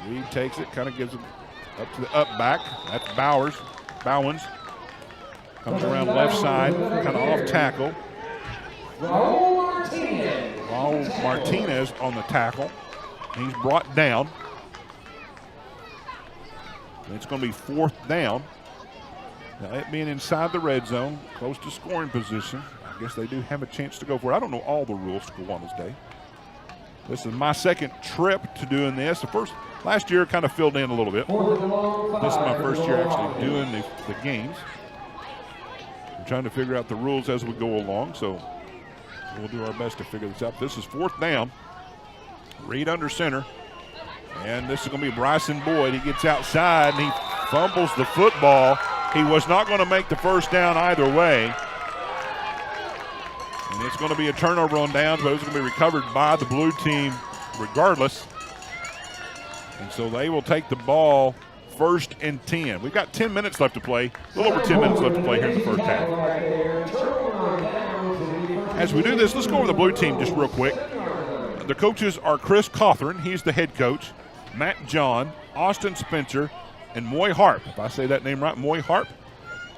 Reed takes it, kind of gives it up to the up back. That's Bowens. Comes around left side, kind of off tackle. Raul Martinez on the tackle. He's brought down. And it's going to be fourth down. Now, it being inside the red zone, close to scoring position, I guess they do have a chance to go for it. I don't know all the rules to Kiwanis Day. This is my second trip to doing this. Last year kind of filled in a little bit. This is my first year actually doing the games. I'm trying to figure out the rules as we go along, so we'll do our best to figure this out. This is fourth down. Reed under center. And this is going to be Bryson Boyd. He gets outside and he fumbles the football. He was not going to make the first down either way. And it's going to be a turnover on downs, but it's going to be recovered by the Blue team regardless. And so they will take the ball first and 10. We've got 10 minutes left to play, a little over 10 minutes left to play here in the first half. As we do this, let's go over the Blue team just real quick. The coaches are Chris Cawthorn, he's the head coach, Matt John, Austin Spencer, and Moy Harp. If I say that name right, Moy Harp.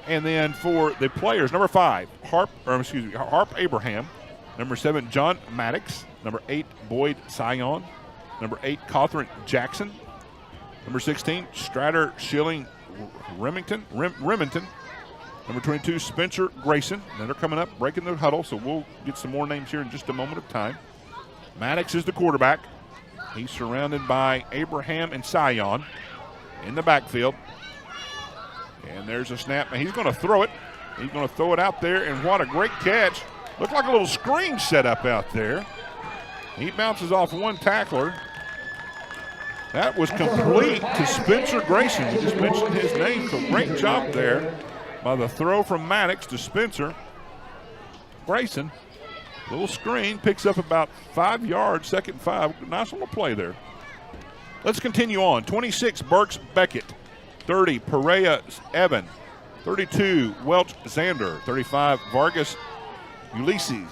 And then for the players, number 5, Harp Abraham. Number 7, John Maddox. Number 8, Boyd Sion. Number 8, Cawthorn Jackson. Number 16, Stratter Schilling Remington. Number 22, Spencer Grayson. Then they're coming up, breaking the huddle, so we'll get some more names here in just a moment of time. Maddox is the quarterback. He's surrounded by Abraham and Sion in the backfield. And there's a snap, and he's going to throw it. He's going to throw it out there, and what a great catch. Looked like a little screen set up out there. He bounces off one tackler. That was complete to Spencer Grayson. We just mentioned his name, so great job there by the throw from Maddox to Spencer Grayson. Little screen, picks up about 5 yards, second 5. Nice little play there. Let's continue on. 26, Burks Beckett. 30, Perea Evan. 32, Welch Xander. 35, Vargas Ulysses.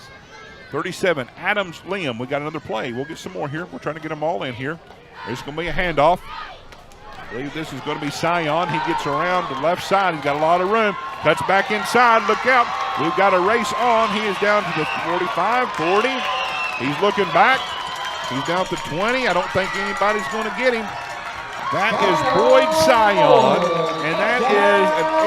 37, Adams Liam. We got another play. We'll get some more here. We're trying to get them all in here. There's going to be a handoff. I believe this is going to be Sion. He gets around the left side. He's got a lot of room. Cuts back inside. Look out. We've got a race on. He is down to the 45, 40. He's looking back. He's down to 20. I don't think anybody's going to get him. That is Boyd Sion, and that is an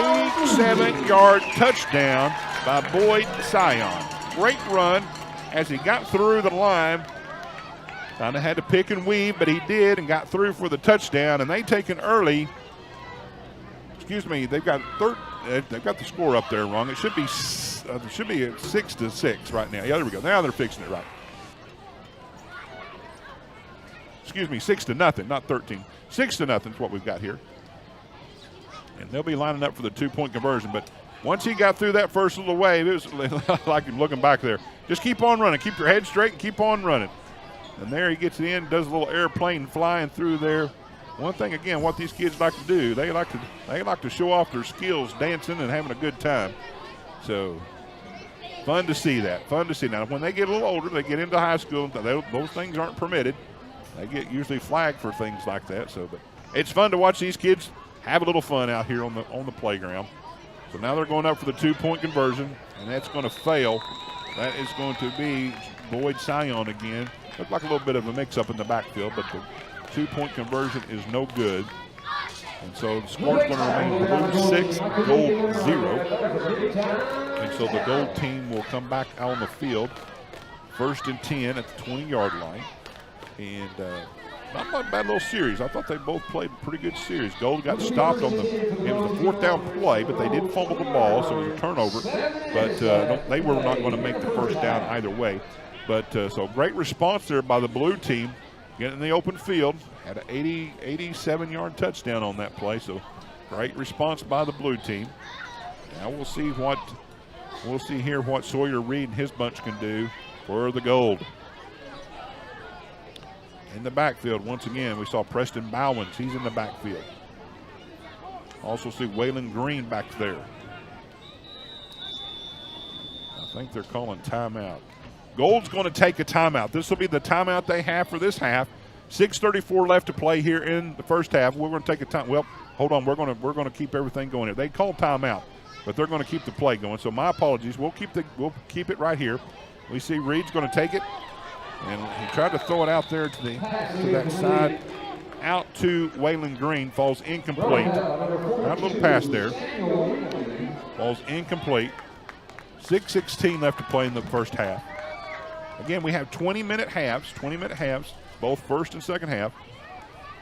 87-yard touchdown by Boyd Sion. Great run as he got through the line. Kind of had to pick and weave, but he did and got through for the touchdown. And they take an early. Excuse me, they've got the score up there wrong. It should be at 6-6 right now. Yeah, there we go. Now they're fixing it right. Excuse me, 6-0, not 13. 6-0 is what we've got here. And they'll be lining up for the 2-point conversion. But once he got through that first little wave, it was like him looking back there. Just keep on running. Keep your head straight and keep on running. And there he gets in, does a little airplane flying through there. One thing, again, what these kids like to do, they like to show off their skills dancing and having a good time. So fun to see that. Fun to see. Now, when they get a little older, they get into high school, those things aren't permitted. They get usually flagged for things like that. So, but it's fun to watch these kids have a little fun out here on the playground. So now they're going up for the 2-point conversion, and that's going to fail. That is going to be Boyd Sion again. Looked like a little bit of a mix-up in the backfield, but the 2-point conversion is no good. And so the score is going to remain Blue 6, Gold 0. And so the Gold team will come back out on the field. 1st and 10 at the 20-yard line. And Not a bad little series. I thought they both played a pretty good series. Gold got stopped on it was a 4th down play, but they did fumble the ball, so it was a turnover. But they were not going to make the first down either way. But so great response there by the blue team, getting in the open field. Had an 87-yard touchdown on that play, so great response by the blue team. Now we'll see here what Sawyer Reed and his bunch can do for the Gold. In the backfield, once again, we saw Preston Bowens. He's in the backfield. Also see Waylon Green back there. I think they're calling timeout. Gold's going to take a timeout. This will be the timeout they have for this half. 6:34 left to play here in the first half. We're going to take a time. Well, hold on. We're going to keep everything going here. They called timeout, but they're going to keep the play going. So my apologies. We'll keep it right here. We see Reed's going to take it. And he tried to throw it out there to that side, out to Waylon Green. Falls incomplete. Not a little pass there. Falls incomplete. 6:16 left to play in the first half. Again, we have 20-minute halves, both first and second half.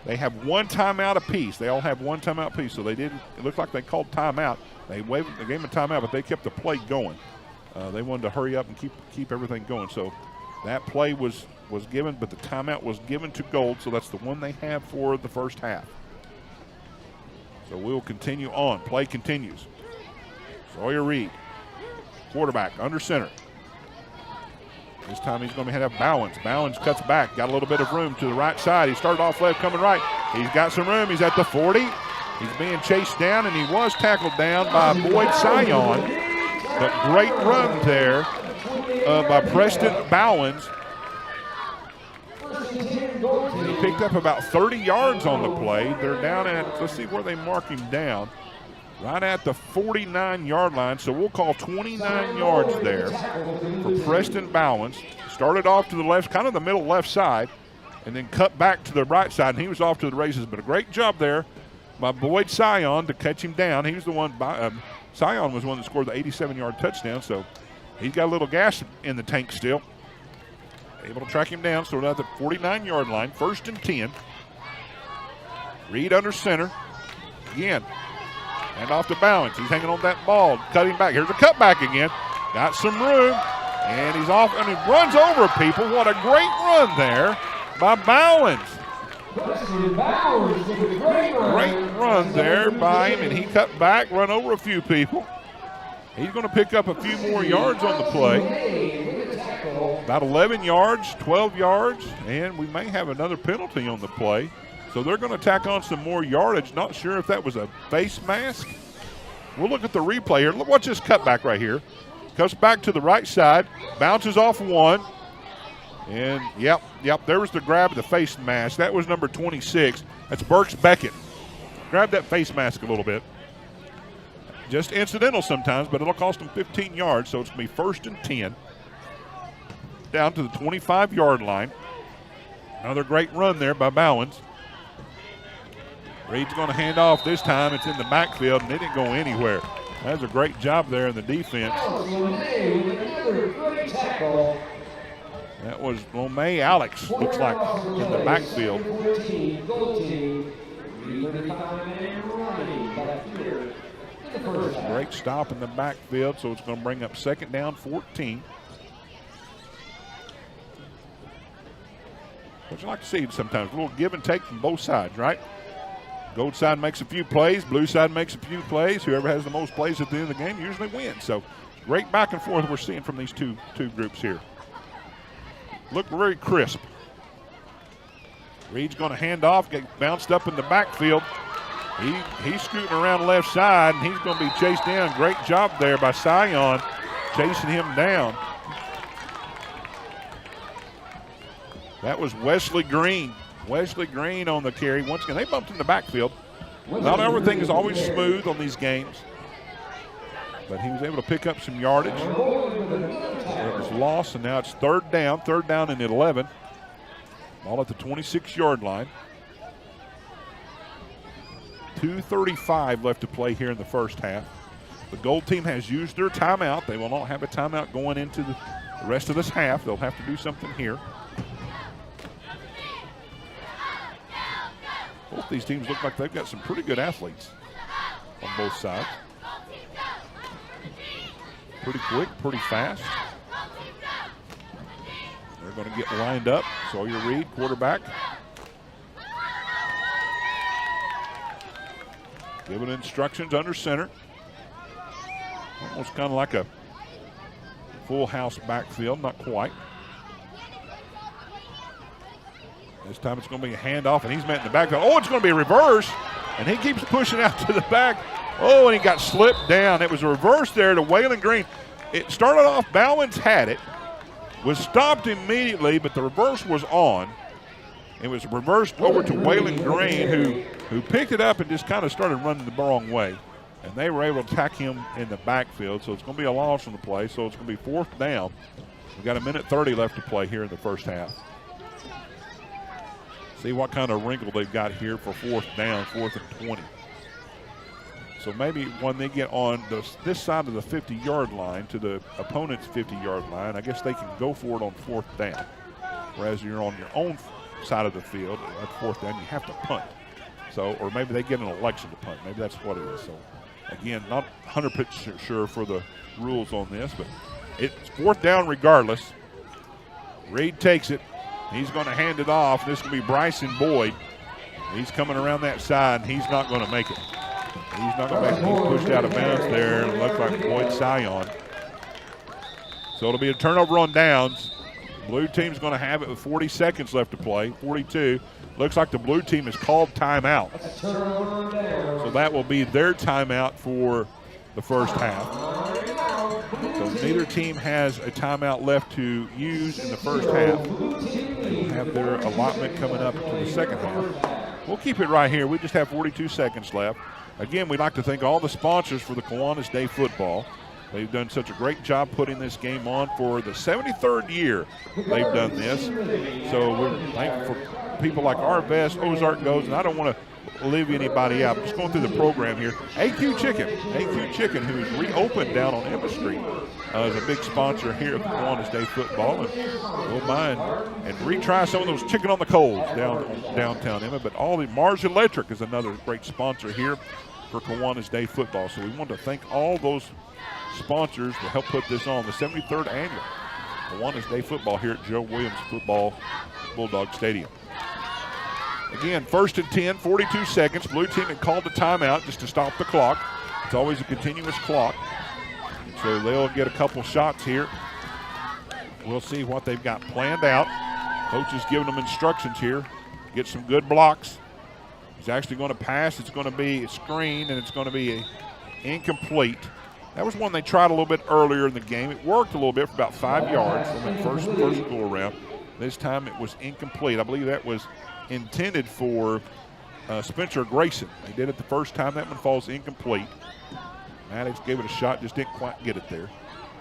They have one timeout apiece. They all have one timeout apiece, so they didn't. It looked like they called timeout. They gave them a timeout, but they kept the play going. They wanted to hurry up and keep everything going. So that play was given, but the timeout was given to Gold, so that's the one they have for the first half. So we'll continue on. Play continues. Sawyer Reed, quarterback, under center. This time he's going to have Bowens. Bowens cuts back, got a little bit of room to the right side. He started off left, coming right. He's got some room. He's at the 40. He's being chased down, and he was tackled down by Boyd Sion. But great run there by Preston Bowens. He picked up about 30 yards on the play. They're down at, let's see where they mark him down. Right at the 49-yard line, so we'll call 29 yards there for Preston Bowens. Started off to the left, kind of the middle left side, and then cut back to the right side, and he was off to the races. But a great job there by Boyd Sion to catch him down. He was the one, Sion was the one that scored the 87-yard touchdown, so he's got a little gas in the tank still. Able to track him down, so we're at the 49-yard line, 1st and 10. Reed under center. Again. And off to Bowens. He's hanging on that ball, cutting back. Here's a cutback again. Got some room, and he's off, and he runs over people. What a great run there by Bowens. Great run there by him, and he cut back, run over a few people. He's going to pick up a few more yards on the play. About 11 yards, 12 yards, and we may have another penalty on the play. So they're going to tack on some more yardage. Not sure if that was a face mask. We'll look at the replay here. Watch this cutback right here. Comes back to the right side, bounces off one. And, yep, there was the grab of the face mask. That was number 26. That's Burks Beckett. Grab that face mask a little bit. Just incidental sometimes, but it'll cost them 15 yards, so it's going to be 1st and 10. Down to the 25-yard line. Another great run there by Bowens. Reed's going to hand off this time. It's in the backfield, and it didn't go anywhere. That's a great job there in the defense. That was Lomay Alex, looks like, in the backfield. Great stop in the backfield, so it's going to bring up 2nd down, 14. What you like to see sometimes, a little give and take from both sides, right? Gold side makes a few plays, blue side makes a few plays. Whoever has the most plays at the end of the game usually wins. So great back and forth we're seeing from these two groups here. Look very crisp. Reed's going to hand off, get bounced up in the backfield. He's scooting around left side, and he's going to be chased down. Great job there by Sion, chasing him down. That was Wesley Green. Wesley Green on the carry. Once again, they bumped in the backfield. Not everything is always smooth on these games, but he was able to pick up some yardage. It was lost, and now it's 3rd down and 11. Ball at the 26-yard line. 2:35 left to play here in the first half. The Gold team has used their timeout. They will not have a timeout going into the rest of this half. They'll have to do something here. Both these teams look like they've got some pretty good athletes on both sides. Pretty quick, pretty fast. They're going to get lined up. Sawyer Reed, quarterback. Giving instructions under center. Almost kind of like a full house backfield, not quite. This time it's going to be a handoff, and he's met in the backfield. Oh, it's going to be a reverse, and he keeps pushing out to the back. Oh, and he got slipped down. It was a reverse there to Waylon Green. It started off, Bowens had it, was stopped immediately, but the reverse was on. It was reversed over to Waylon Green, who picked it up and just kind of started running the wrong way. And they were able to attack him in the backfield, so it's going to be a loss on the play. So it's going to be 4th down. We've got 1:30 left to play here in the first half. See what kind of wrinkle they've got here for 4th down, 4th and 20. So maybe when they get on this side of the 50-yard line to the opponent's 50-yard line, I guess they can go for it on 4th down. Whereas you're on your own side of the field, at 4th down, you have to punt. So, or maybe they get an election to punt. Maybe that's what it is. So, again, not 100% sure for the rules on this, but it's 4th down regardless. Reed takes it. He's going to hand it off. This will be Bryson Boyd. He's coming around that side, and he's not going to make it. He's not going to make it. He's pushed out of bounds there. It looks like Boyd Sion. So it'll be a turnover on downs. Blue team's going to have it with 40 seconds left to play, 42. Looks like the blue team has called timeout. So that will be their timeout for the first half. So neither team has a timeout left to use in the first half. They will have their allotment coming up to the second half. We'll keep it right here. We just have 42 seconds left. Again, we'd like to thank all the sponsors for the Kiwanis Day football. They've done such a great job putting this game on for the 73rd year they've done this. So we're thankful for people like Arvest, Ozark Goes, and I don't want to leave anybody out. I'm just going through the program here. AQ Chicken, who is reopened down on Emma Street, is a big sponsor here of the Kiwanis Day football. And we'll mind and retry some of those chicken on the coals downtown Emma. But all the Mars Electric is another great sponsor here for Kiwanis Day football. So we want to thank all those sponsors to help put this on, the 73rd annual Kiwanis Day football here at Joe Williams Football Bulldog Stadium. Again, 1st and 10, 42 seconds. Blue team had called the timeout just to stop the clock. It's always a continuous clock. So they'll get a couple shots here. We'll see what they've got planned out. Coach is giving them instructions here. Get some good blocks. He's actually going to pass. It's going to be a screen, and it's going to be incomplete. That was one they tried a little bit earlier in the game. It worked a little bit for about 5 yards on that first go around. This time it was incomplete. I believe that was intended for Spencer Grayson. He did it the first time. That one falls incomplete. Maddox gave it a shot, just didn't quite get it there.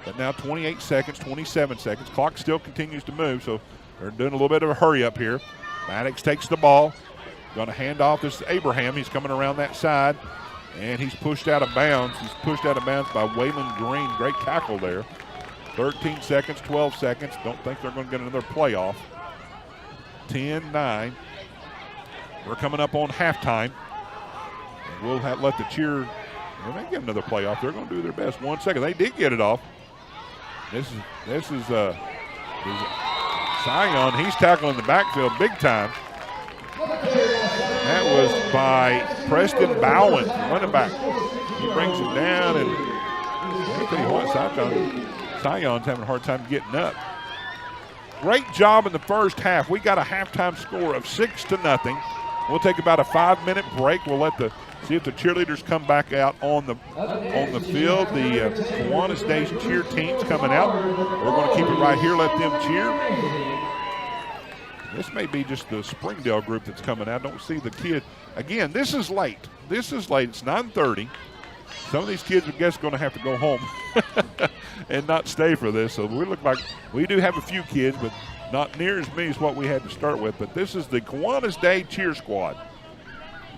But now 28 seconds, 27 seconds. Clock still continues to move, so they're doing a little bit of a hurry up here. Maddox takes the ball. Going to hand off. This is Abraham. He's coming around that side. And he's pushed out of bounds. He's pushed out of bounds by Waylon Green. Great tackle there. 13 seconds, 12 seconds. Don't think they're going to get another playoff. 10-9. We're coming up on halftime. And we'll let the cheer. They may get another playoff. They're going to do their best. 1 second. They did get it off. This is Sion. He's tackling the backfield big time. That was by Preston Bowen, running back. He brings him down, and I'll tell you what, Sion's having a hard time getting up. Great job in the first half. We got a halftime score of 6-0. We'll take about a 5-minute break. We'll see if the cheerleaders come back out on the field. The Kiwanis Day cheer team's coming out. We're going to keep it right here, let them cheer. This may be just the Springdale group that's coming out. I don't see the kid. Again, this is late. It's 9:30. Some of these kids, I guess, are going to have to go home and not stay for this. So we look like we do have a few kids, but not near as many as what we had to start with. But this is the Kiwanis Day cheer squad.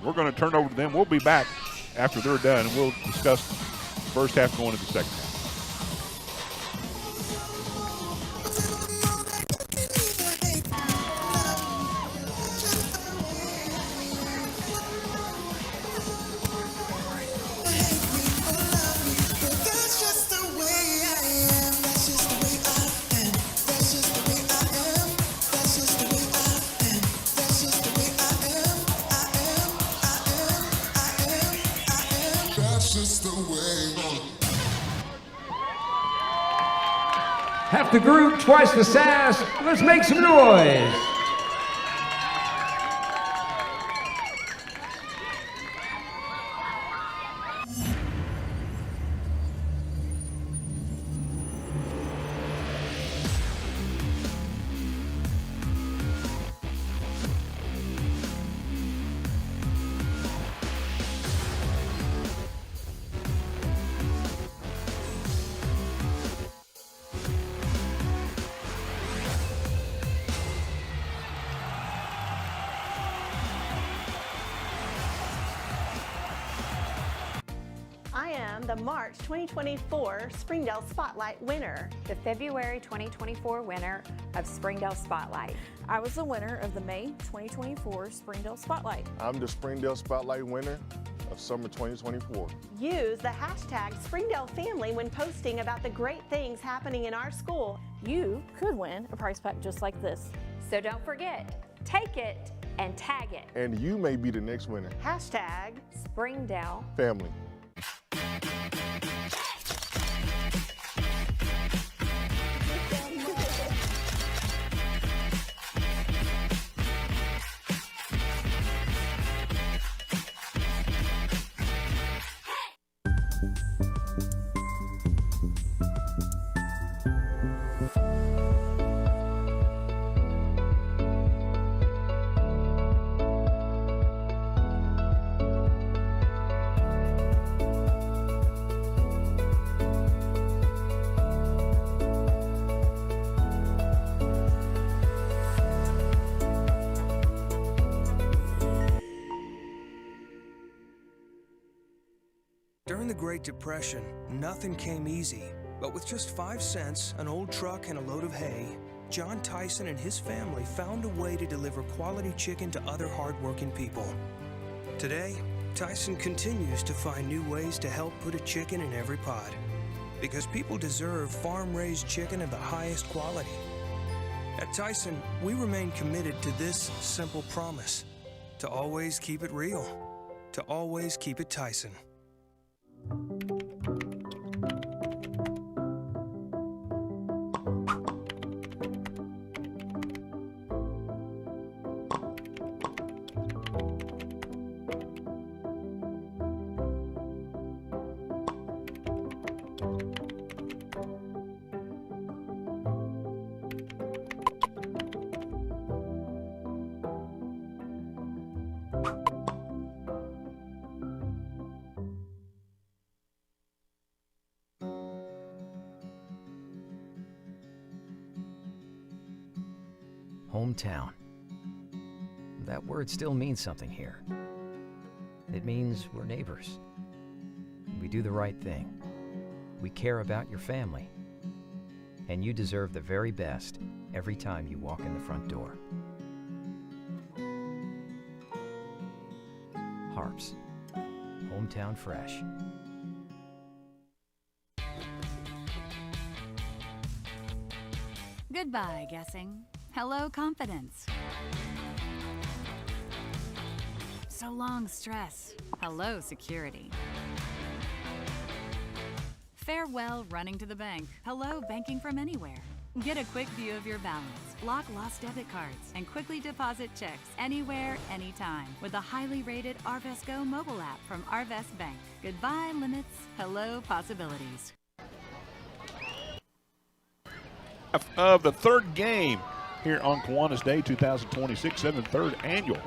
We're going to turn over to them. We'll be back after they're done, and we'll discuss the first half going into the second half. Half the group, twice the sass. Let's make some noise. I am the March 2024 Springdale Spotlight winner. The February 2024 winner of Springdale Spotlight. I was the winner of the May 2024 Springdale Spotlight. I'm the Springdale Spotlight winner of summer 2024. Use the hashtag Springdale Family when posting about the great things happening in our school. You could win a prize pack just like this. So don't forget, take it and tag it. And you may be the next winner. Hashtag Springdale Family. During the Great Depression, nothing came easy. But with just 5 cents, an old truck, and a load of hay, John Tyson and his family found a way to deliver quality chicken to other hardworking people. Today, Tyson continues to find new ways to help put a chicken in every pot. Because people deserve farm-raised chicken of the highest quality. At Tyson, we remain committed to this simple promise: to always keep it real, to always keep it Tyson. Hometown. That word still means something here. It means we're neighbors. We do the right thing. We care about your family. And you deserve the very best every time you walk in the front door. Harps. Hometown Fresh. Goodbye, guessing. Hello, confidence. So long, stress. Hello, security. Farewell, running to the bank. Hello, banking from anywhere. Get a quick view of your balance, lock lost debit cards, and quickly deposit checks anywhere, anytime with the highly rated Arvest Go mobile app from Arvest Bank. Goodbye, limits. Hello, possibilities. Of the third game here on Kiwanis Day 2026, 73rd annual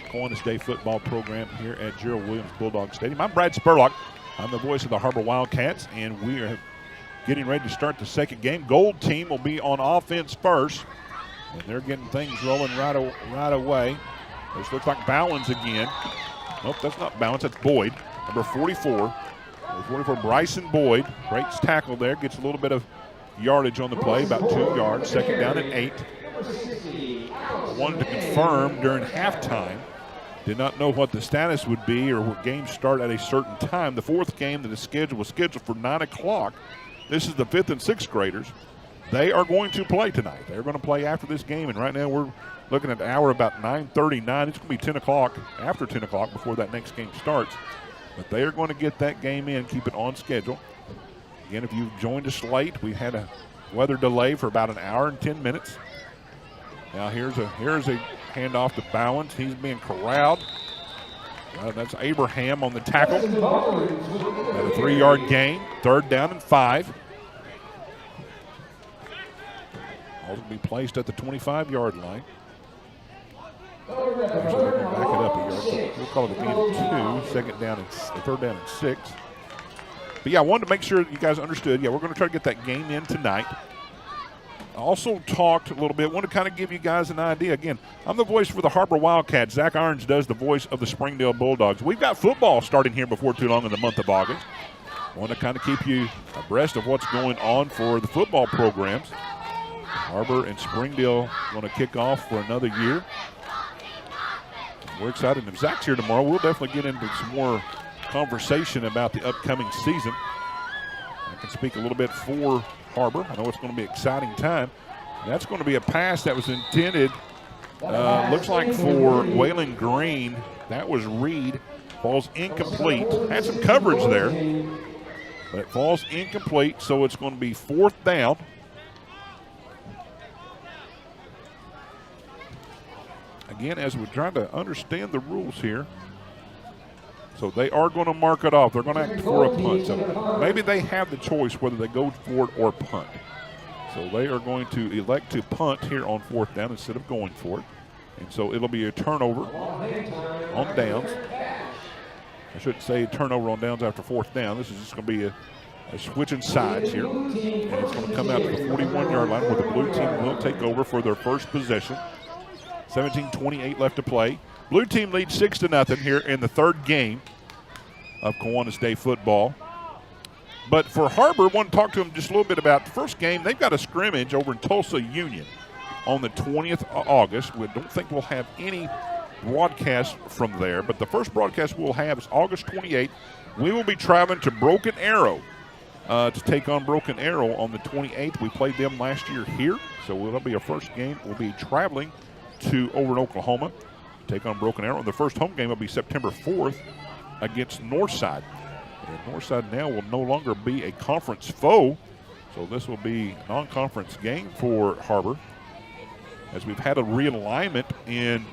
Kiwanis Day football program here at Gerald Williams Bulldog Stadium. I'm Brad Spurlock. I'm the voice of the Harbor Wildcats, and we are getting ready to start the second game. Gold team will be on offense first, and they're getting things rolling right away. This looks like Bowens again. Nope, that's not Bowens, that's Boyd. Number 44. Number 44, Bryson Boyd. Breaks tackle there, gets a little bit of yardage on the play, about 2 yards. Second down and 8. Wanted to confirm during halftime. Did not know what the status would be or what games start at a certain time. The fourth game that is scheduled was scheduled for 9 o'clock. This is the 5th and 6th graders. They are going to play tonight. They're going to play after this game, and right now we're looking at the hour about 9:39. It's going to be 10 o'clock, after 10 o'clock before that next game starts. But they are going to get that game in, keep it on schedule. Again, if you've joined us late, we had a weather delay for about an hour and 10 minutes. Now here's a handoff to Bowens. He's being corralled. That's Abraham on the tackle. At a 3-yard gain, 3rd down and 5. All will be placed at the 25-yard line. Actually, they're going to back it up a yard. So we'll call it a gain of 2, 3rd down and 6. But yeah, I wanted to make sure that you guys understood. Yeah, we're going to try to get that game in tonight. I also talked a little bit, want to kind of give you guys an idea. Again, I'm the voice for the Harbor Wildcats. Zach Irons does the voice of the Springdale Bulldogs. We've got football starting here before too long in the month of August. I want to kind of keep you abreast of what's going on for the football programs. Harbor and Springdale want to kick off for another year. We're excited. If Zach's here tomorrow, we'll definitely get into some more conversation about the upcoming season. I can speak a little bit for Harbor. I know it's going to be an exciting time. That's going to be a pass that was intended, looks like for Waylon Green. That was Reed. Falls incomplete. Had some coverage there, but it falls incomplete, so it's going to be 4th down. Again, as we're trying to understand the rules here, so they are going to mark it off. They're going to act for a punt. So maybe they have the choice whether they go for it or punt. So they are going to elect to punt here on 4th down instead of going for it. And so it'll be a turnover on downs. I shouldn't say turnover on downs after 4th down. This is just going to be a switching sides here. And it's going to come out to the 41-yard line where the blue team will take over for their first possession. 17:28 left to play. Blue team leads 6-0 here in the 3rd game of Kiwanis Day football. But for Harbor, I want to talk to them just a little bit about the first game. They've got a scrimmage over in Tulsa Union on the 20th of August. We don't think we'll have any broadcast from there, but the first broadcast we'll have is August 28th. We will be traveling to Broken Arrow to take on Broken Arrow on the 28th. We played them last year here, so it'll be our first game. We'll be traveling to over in Oklahoma, take on Broken Arrow. The first home game will be September 4th against Northside. And Northside now will no longer be a conference foe, so this will be a non-conference game for Harbor. As we've had a realignment in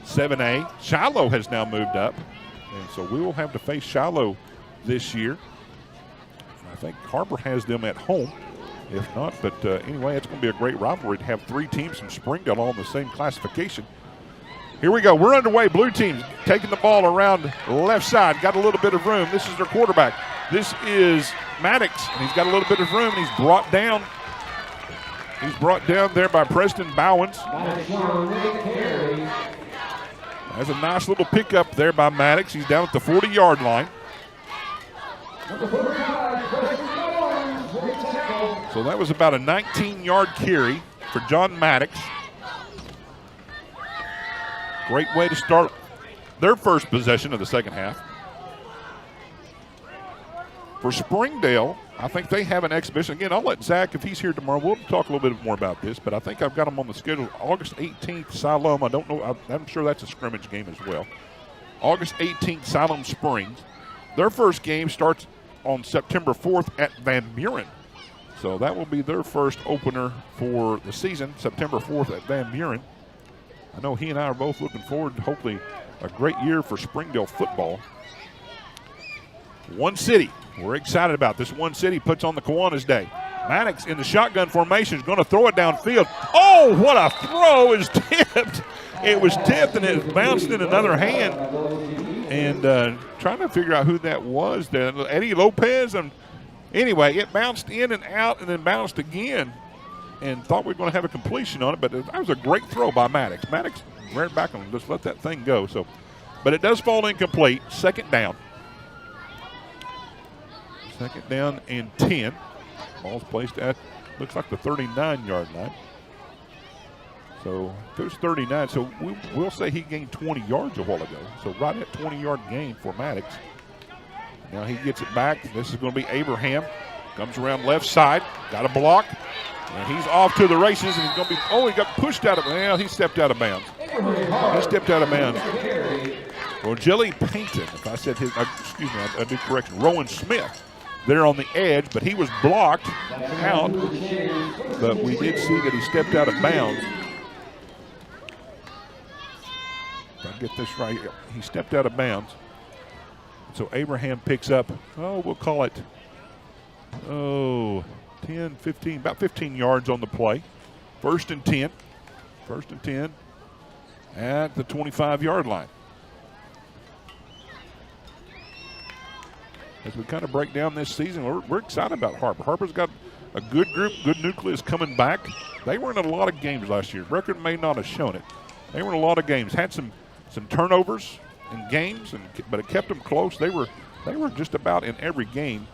7A, Shiloh has now moved up, and so we will have to face Shiloh this year. I think Harbor has them at home, if not. But anyway, it's going to be a great rivalry to have 3 teams from Springdale all in the same classification. Here we go. We're underway. Blue team's taking the ball around the left side. Got a little bit of room. This is their quarterback. This is Maddox, and he's got a little bit of room, and he's brought down. He's brought down there by Preston Bowens. That's a nice little pickup there by Maddox. He's down at the 40-yard line. So that was about a 19-yard carry for John Maddox. Great way to start their first possession of the second half. For Springdale, I think they have an exhibition. Again, I'll let Zach, if he's here tomorrow, we'll talk a little bit more about this, but I think I've got them on the schedule. August 18th, Siloam. I don't know. I'm sure that's a scrimmage game as well. August 18th, Siloam Springs. Their first game starts on September 4th at Van Buren. So that will be their first opener for the season, September 4th at Van Buren. I know he and I are both looking forward to hopefully a great year for Springdale football. One City, we're excited about this. One City puts on the Kiwanis Day. Maddox in the shotgun formation is going to throw it downfield. Oh, what a throw is tipped. It was tipped and it bounced in another hand. And trying to figure out who that was there. Eddie Lopez. And anyway, it bounced in and out and then bounced again. And thought we were going to have a completion on it, but that was a great throw by Maddox. Maddox ran back and just let that thing go. So, but it does fall incomplete. Second down. Second down and 10. Ball's placed at, looks like the 39-yard line. So it was 39. So we'll say he gained 20 yards a while ago. So right at 20-yard gain for Maddox. Now he gets it back. This is going to be Abraham. Comes around left side. Got a block. And he's off to the races, and he's going to be, oh, he got pushed out of, well, he stepped out of bounds. He stepped out of bounds. Rogeli Payton, if I said his, excuse me, I do correction, Rowan Smith there on the edge, but he was blocked out. But we did see that he stepped out of bounds. If I get this right, he stepped out of bounds. So Abraham picks up, we'll call it, 10, 15, about 15 yards on the play. First and 10 at the 25-yard line. As we kind of break down this season, we're excited about Harbor. Harbor's got a good group, good nucleus coming back. They were in a lot of games last year. Record may not have shown it. They were in a lot of games. Had some turnovers in games, but it kept them close. They were just about in every game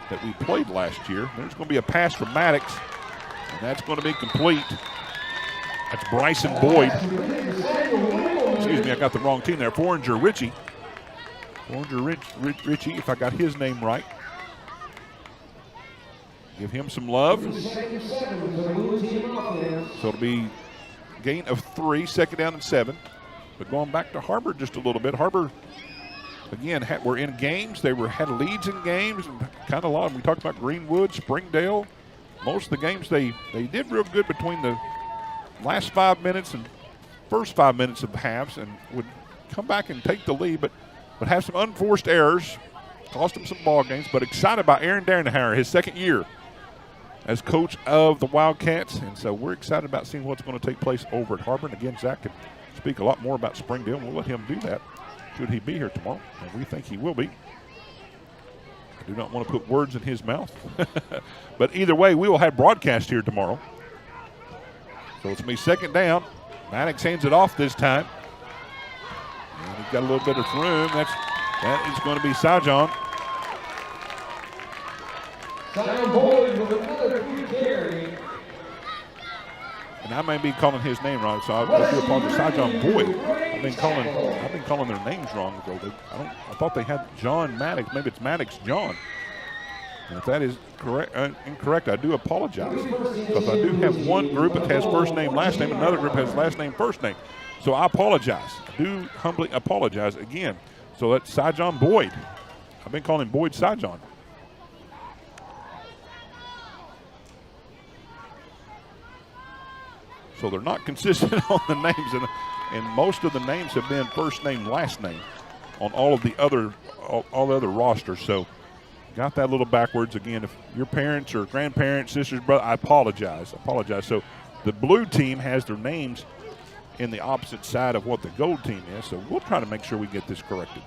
that we played last year. There's going to be a pass from Maddox, and that's going to be complete. That's Bryson Boyd. Excuse me, I got the wrong team there. Foreigner Ritchie. Ritchie, if I got his name right. Give him some love. So it'll be gain of 3, second down and 7. But going back to Harbor just a little bit, Harbor, again, were in games. They had leads in games, and kind of a lot. We talked about Greenwood, Springdale. Most of the games they did real good between the last 5 minutes and first 5 minutes of the halves, and would come back and take the lead, but have some unforced errors, cost them some ball games. But excited about Aaron Darrenhauer, his second year as coach of the Wildcats, and so we're excited about seeing what's going to take place over at Harbor. And again, Zach can speak a lot more about Springdale. We'll let him do that should he be here tomorrow, and we think he will be. I do not want to put words in his mouth. But either way, we will have broadcast here tomorrow. So it's going to be second down. Maddox hands it off this time. And he's got a little bit of room. That is going to be Sajon. Sajon Boyd with another good carry. And I may be calling his name wrong, so I do apologize. Sajon Boyd. I've been calling their names wrong. So I thought they had John Maddox. Maybe it's Maddox John. And if that is incorrect, I do apologize, because I do have one group that has first name, last name, another group has last name, first name. So I apologize. I do humbly apologize again. So that's Sajon Boyd. I've been calling Boyd Sajon. So they're not consistent on the names, and most of the names have been first name, last name on all of the other rosters. So got that a little backwards. Again, if your parents or grandparents, sisters, brother, I apologize. So the blue team has their names in the opposite side of what the gold team is. So we'll try to make sure we get this corrected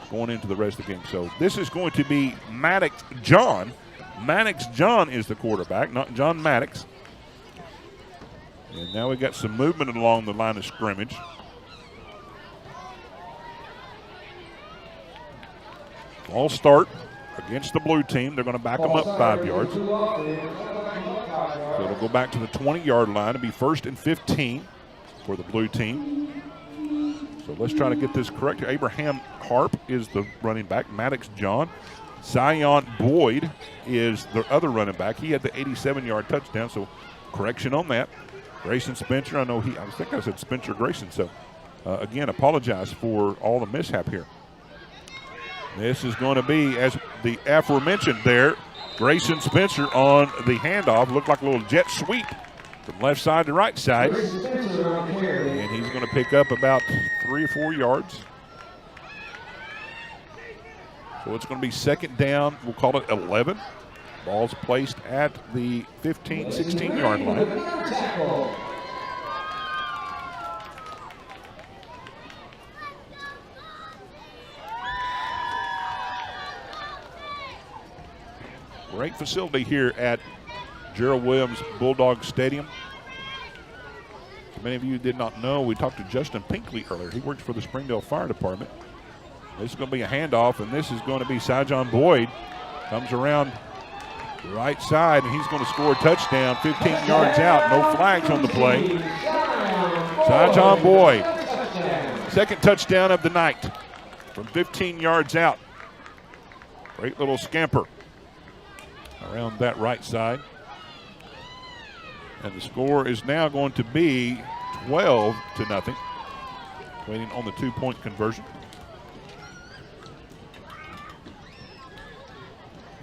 going into the rest of the game. So this is going to be Maddox John. Maddox John is the quarterback, not John Maddox. And now we got some movement along the line of scrimmage. All start against the blue team. They're going to back them up 5 yards. So it'll go back to the 20-yard line. It'll be first and 15 for the blue team. So let's try to get this correct. Abraham Harp is the running back. Maddox John. Zion Boyd is the other running back. He had the 87-yard touchdown, so correction on that. Grayson Spencer, I think I said Spencer Grayson. So again, apologize for all the mishap here. This is going to be, as the aforementioned there, Grayson Spencer on the handoff. Looked like a little jet sweep from left side to right side. And he's going to pick up about 3 or 4 yards. So it's going to be second down. We'll call it 11. Ball's placed at the 15, 16-yard line. Great facility here at Gerald Williams Bulldog Stadium. So many of you did not know, we talked to Justin Pinkley earlier. He works for the Springdale Fire Department. This is going to be a handoff, and this is going to be Sajon Boyd. Comes around the right side, and he's going to score a touchdown 15 yards out. No flags on the play. Sajon Boyd, second touchdown of the night from 15 yards out. Great little scamper around that right side. And the score is now going to be 12-0. Waiting on the 2-point conversion.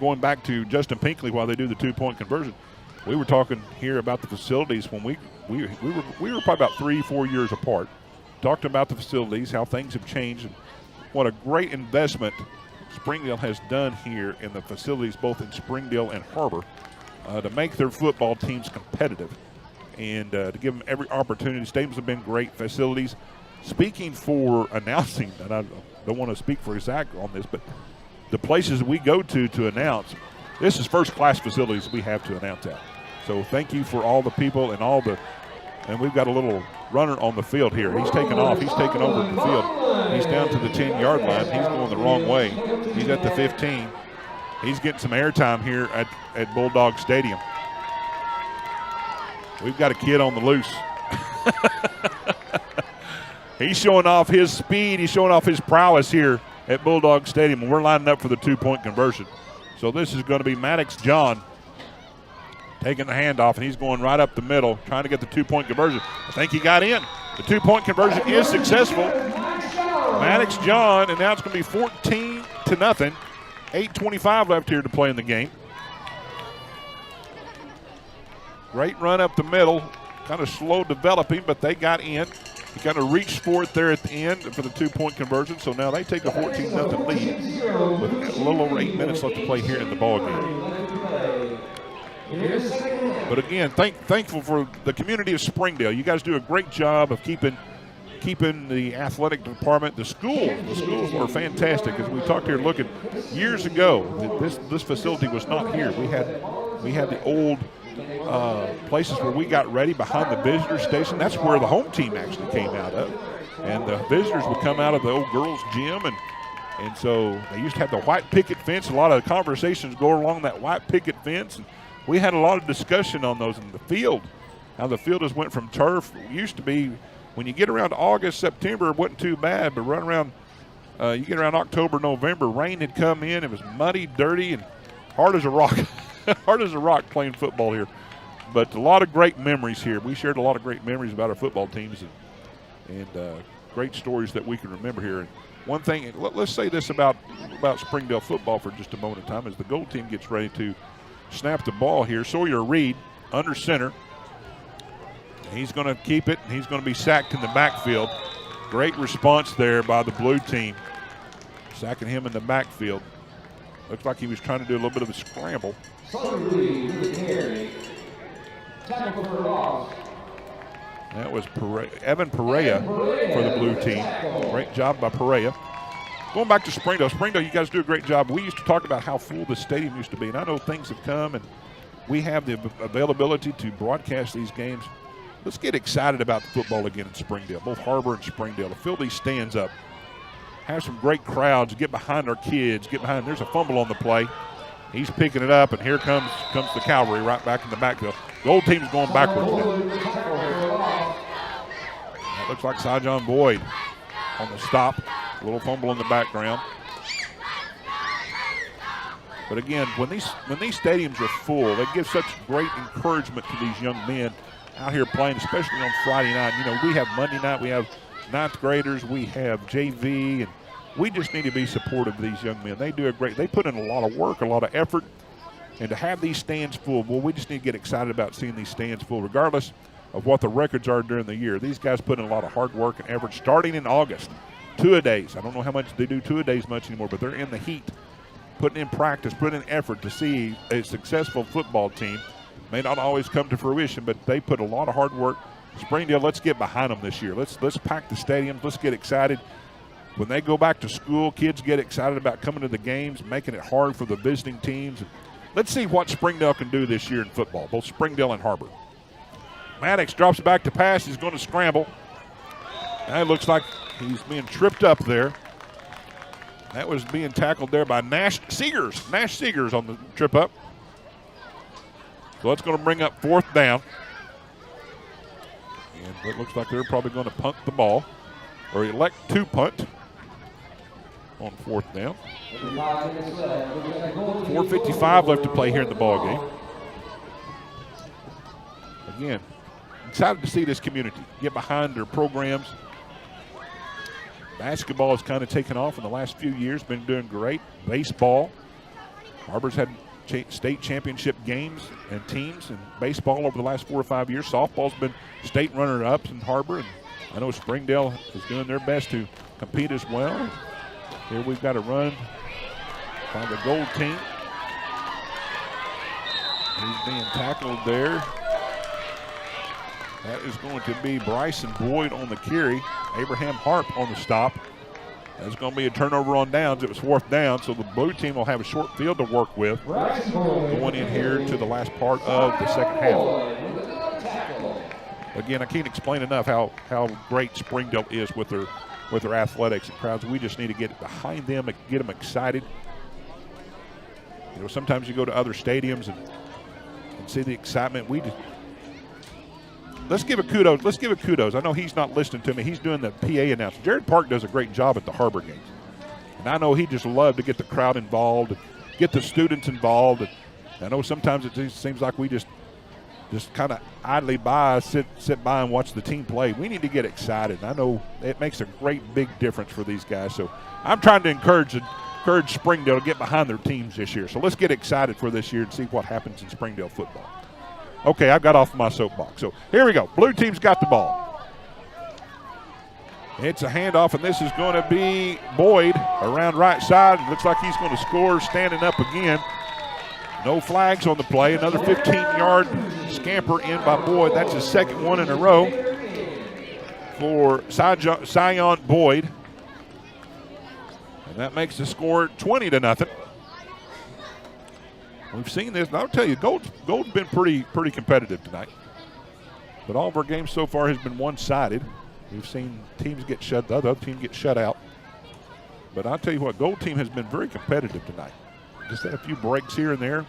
going back to Justin Pinkley while they do the 2-point conversion, we were talking here about the facilities when we were probably about 3-4 years apart. Talked about the facilities, how things have changed, and what a great investment Springdale has done here in the facilities, both in Springdale and Harbor, to make their football teams competitive and to give them every opportunity. Stadiums have been great facilities. Speaking for announcing, and I don't want to speak for Zach on this, but the places we go to announce, this is first-class facilities we have to announce at. So thank you for all the people and and we've got a little runner on the field here. He's taking off. He's taking over the field. He's down to the 10-yard line. He's going the wrong way. He's at the 15. He's getting some airtime here at Bulldog Stadium. We've got a kid on the loose. He's showing off his speed. He's showing off his prowess here at Bulldog Stadium, and we're lining up for the 2-point conversion. So this is going to be Maddox John taking the handoff, and he's going right up the middle, trying to get the 2-point conversion. I think he got in. The 2-point conversion is successful. Maddox John, and now it's going to be 14-0. 8:25 left here to play in the game. Great run up the middle, kind of slow developing, but they got in. He kind of reached for it there at the end for the 2-point conversion, so now they take a 14-0 lead with a little over 8 minutes left to play here in the ball game. But again, thankful for the community of Springdale. You guys do a great job of keeping the athletic department. The schools are fantastic. As we talked here, looking years ago, this facility was not here. We had the old places where we got ready behind the visitor station. That's where the home team actually came out of, and the visitors would come out of the old girls' gym, and so they used to have the white picket fence. A lot of conversations go along that white picket fence, and we had a lot of discussion on those in the field. How the field has went from turf. It used to be, when you get around August, September, it wasn't too bad, but right around you get around October, November, rain had come in. It was muddy, dirty, and hard as a rock. Hard as a rock playing football here. But a lot of great memories here. We shared a lot of great memories about our football teams and great stories that we can remember here. And one thing, let's say this about Springdale football for just a moment of time, as the goal team gets ready to snap the ball here. Sawyer Reed under center. He's going to keep it, and he's going to be sacked in the backfield. Great response there by the blue team, sacking him in the backfield. Looks like he was trying to do a little bit of a scramble. That was Evan Perea for the blue team. Great job by Perea. Going back to Springdale. Springdale, you guys do a great job. We used to talk about how full the stadium used to be, and I know things have come, and we have the availability to broadcast these games. Let's get excited about the football again in Springdale, both Harbor and Springdale, to fill these stands up. Have some great crowds, get behind our kids, get behind. There's a fumble on the play. He's picking it up, and here comes the Cavalry right back in the backfield. The old team's going backwards now. That looks like Sajon Boyd on the stop. A little fumble in the background. But again, when these stadiums are full, they give such great encouragement to these young men out here playing, especially on Friday night. You know, we have Monday night, we have ninth graders, we have JV, and we just need to be supportive of these young men. They put in a lot of work, a lot of effort, and to have these stands full, well, we just need to get excited about seeing these stands full, regardless of what the records are during the year. These guys put in a lot of hard work and effort starting in August. Two-a-days. I don't know how much they do two-a-days much anymore, but they're in the heat, putting in practice, putting in effort to see a successful football team. May not always come to fruition, but they put a lot of hard work. Springdale, let's get behind them this year. Let's pack the stadiums. Let's get excited. When they go back to school, kids get excited about coming to the games, making it hard for the visiting teams. Let's see what Springdale can do this year in football, both Springdale and Harbor. Maddox drops back to pass. He's going to scramble. Now it looks like he's being tripped up there. That was being tackled there by Nash Seegers. Nash Seegers on the trip up. So that's going to bring up 4th down. And it looks like they're probably going to punt the ball, or elect to punt on 4th down. 4:55 left to play here in the ball game. Again, excited to see this community get behind their programs. Basketball has kind of taken off in the last few years, been doing great. Baseball. Harbor's had state championship games and teams in baseball over the last 4 or 5 years. Softball's been state runner-ups in Harbor, and I know Springdale is doing their best to compete as well. Here we've got a run by the Gold team. He's being tackled there. That is going to be Bryson Boyd on the carry. Abraham Harp on the stop. That's going to be a turnover on downs. It was 4th down, so the blue team will have a short field to work with going in here to the last part of the second half. Again, I can't explain enough how great Springdale is with their athletics and crowds. We just need to get behind them and get them excited. You know, sometimes you go to other stadiums and see the excitement. Let's give a kudos. Let's give a kudos. I know he's not listening to me. He's doing the PA announcement. Jared Park does a great job at the Harbor games. And I know he just loved to get the crowd involved, get the students involved. And I know sometimes it just seems like we just kind of idly sit by and watch the team play. We need to get excited. And I know it makes a great big difference for these guys. So I'm trying to encourage Springdale to get behind their teams this year. So let's get excited for this year and see what happens in Springdale football. Okay, I got off my soapbox. So here we go. Blue team's got the ball. It's a handoff, and this is going to be Boyd around right side. Looks like he's going to score standing up again. No flags on the play. Another 15-yard scamper in by Boyd. That's his second one in a row for Sion Boyd. And that makes the score 20-0. We've seen this, and I'll tell you, Gold's been pretty competitive tonight. But all of our games so far has been one-sided. We've seen teams get the other team get shut out. But I'll tell you what, Gold team has been very competitive tonight. Just had a few breaks here and there,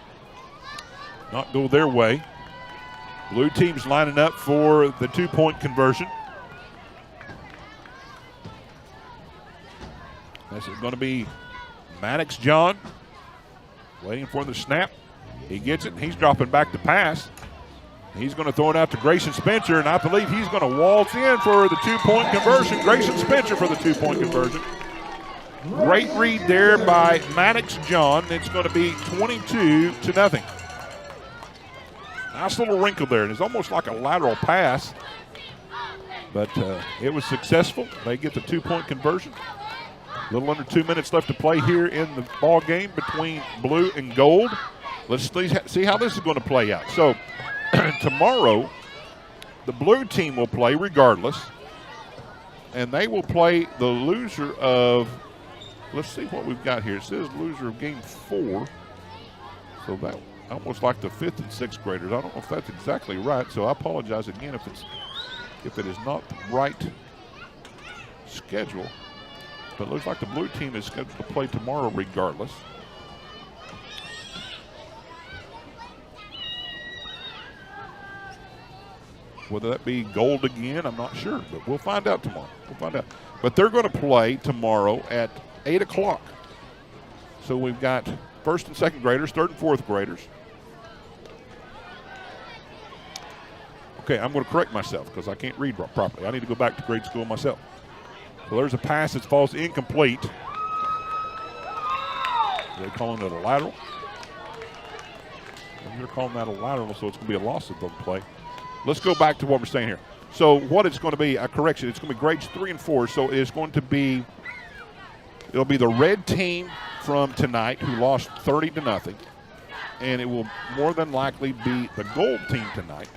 not go their way. Blue team's lining up for the 2-point conversion. This is going to be Maddox John. Waiting for the snap. He gets it. He's dropping back to pass. He's going to throw it out to Grayson Spencer, and I believe he's going to waltz in for the 2-point conversion. Grayson Spencer for the 2-point conversion. Great read there by Maddox John. It's going to be 22-0. Nice little wrinkle there, and it's almost like a lateral pass, but it was successful. They get the 2-point conversion. A little under 2 minutes left to play here in the ball game between Blue and Gold. Let's see how this is going to play out. So tomorrow, the Blue team will play regardless, and they will play the loser of, let's see what we've got here. It says loser of game 4, so that almost like the 5th and 6th graders. I don't know if that's exactly right, so I apologize again if it is not the right schedule. But it looks like the Blue team is scheduled to play tomorrow regardless. Whether that be Gold again, I'm not sure, but we'll find out tomorrow. We'll find out. But they're going to play tomorrow at 8 o'clock. So we've got 1st and 2nd graders, 3rd and 4th graders. Okay, I'm going to correct myself because I can't read properly. I need to go back to grade school myself. So there's a pass that falls incomplete. They're calling it a lateral. They're calling that a lateral, so it's going to be a loss of the play. Let's go back to what we're saying here. So what it's going to be, a correction, it's going to be grades 3 and 4. So it's going to be, it'll be the red team from tonight who lost 30-0. And it will more than likely be the Gold team tonight.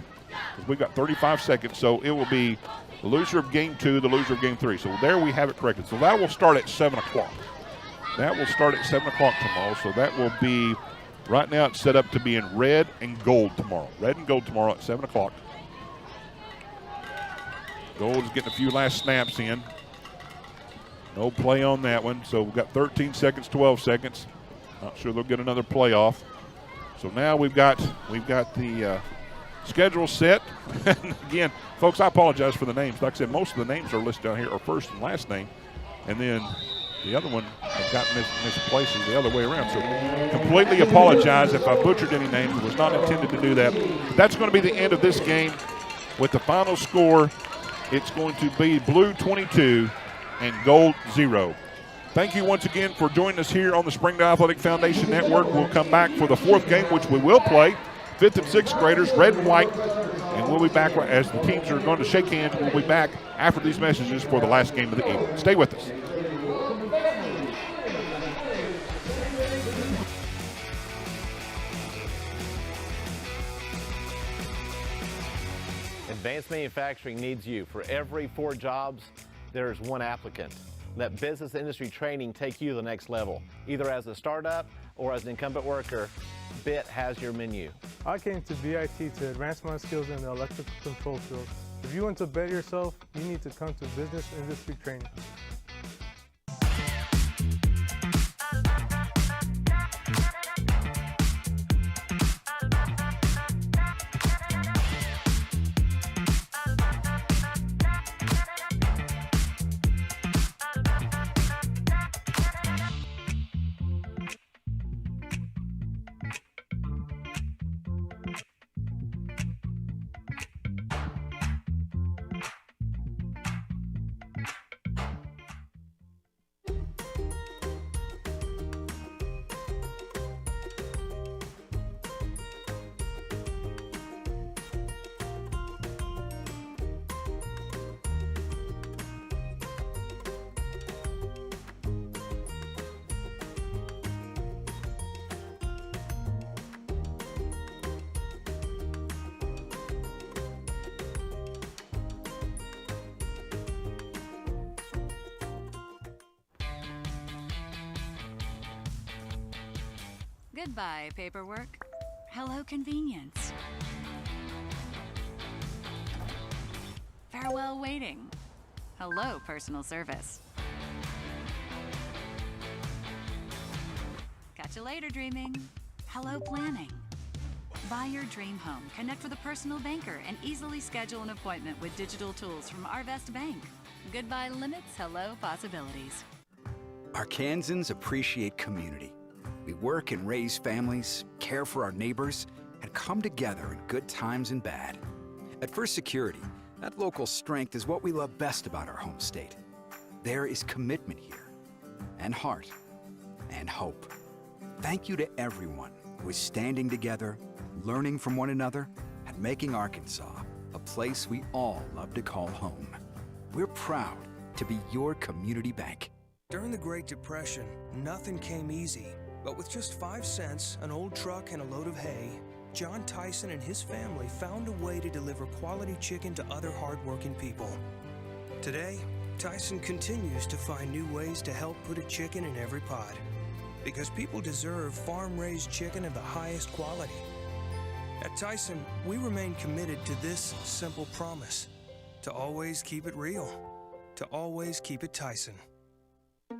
We've got 35 seconds, so it will be the loser of game 2, the loser of game 3. So there we have it corrected. So that will start at 7 o'clock. That will start at 7 o'clock tomorrow. So that will be, right now it's set up to be in red and gold tomorrow. Red and gold tomorrow at 7 o'clock. Gold is getting a few last snaps in. No play on that one. So we've got 13 seconds, 12 seconds. Not sure they'll get another play off. So now we've got the schedule set. Again, folks, I apologize for the names. Like I said, most of the names are listed down here are first and last name. And then the other one has got misplaced the other way around. So completely apologize if I butchered any names. It was not intended to do that. But that's going to be the end of this game with the final score. It's going to be Blue 22 and Gold 0. Thank you once again for joining us here on the Springdale Athletic Foundation Network. We'll come back for the fourth game, which we will play. 5th and 6th graders, red and white. And we'll be back as the teams are going to shake hands. We'll be back after these messages for the last game of the evening. Stay with us. Advanced manufacturing needs you. For every 4 jobs, there's 1 applicant. Let business industry training take you to the next level. Either as a startup or as an incumbent worker, BIT has your menu. I came to BIT to advance my skills in the electrical control field. If you want to better yourself, you need to come to business industry training. Goodbye, paperwork. Hello, convenience. Farewell, waiting. Hello, personal service. Catch you later, dreaming. Hello, planning. Buy your dream home, connect with a personal banker, and easily schedule an appointment with digital tools from Arvest Bank. Goodbye limits, hello possibilities. Arkansans appreciate community. We work and raise families, care for our neighbors, and come together in good times and bad. At First Security, that local strength is what we love best about our home state. There is commitment here, and heart, and hope. Thank you to everyone who is standing together, learning from one another, and making Arkansas a place we all love to call home. We're proud to be your community bank. During the Great Depression, nothing came easy. But with just 5 cents, an old truck, and a load of hay, John Tyson and his family found a way to deliver quality chicken to other hardworking people. Today, Tyson continues to find new ways to help put a chicken in every pot. Because people deserve farm-raised chicken of the highest quality. At Tyson, we remain committed to this simple promise: to always keep it real, to always keep it Tyson.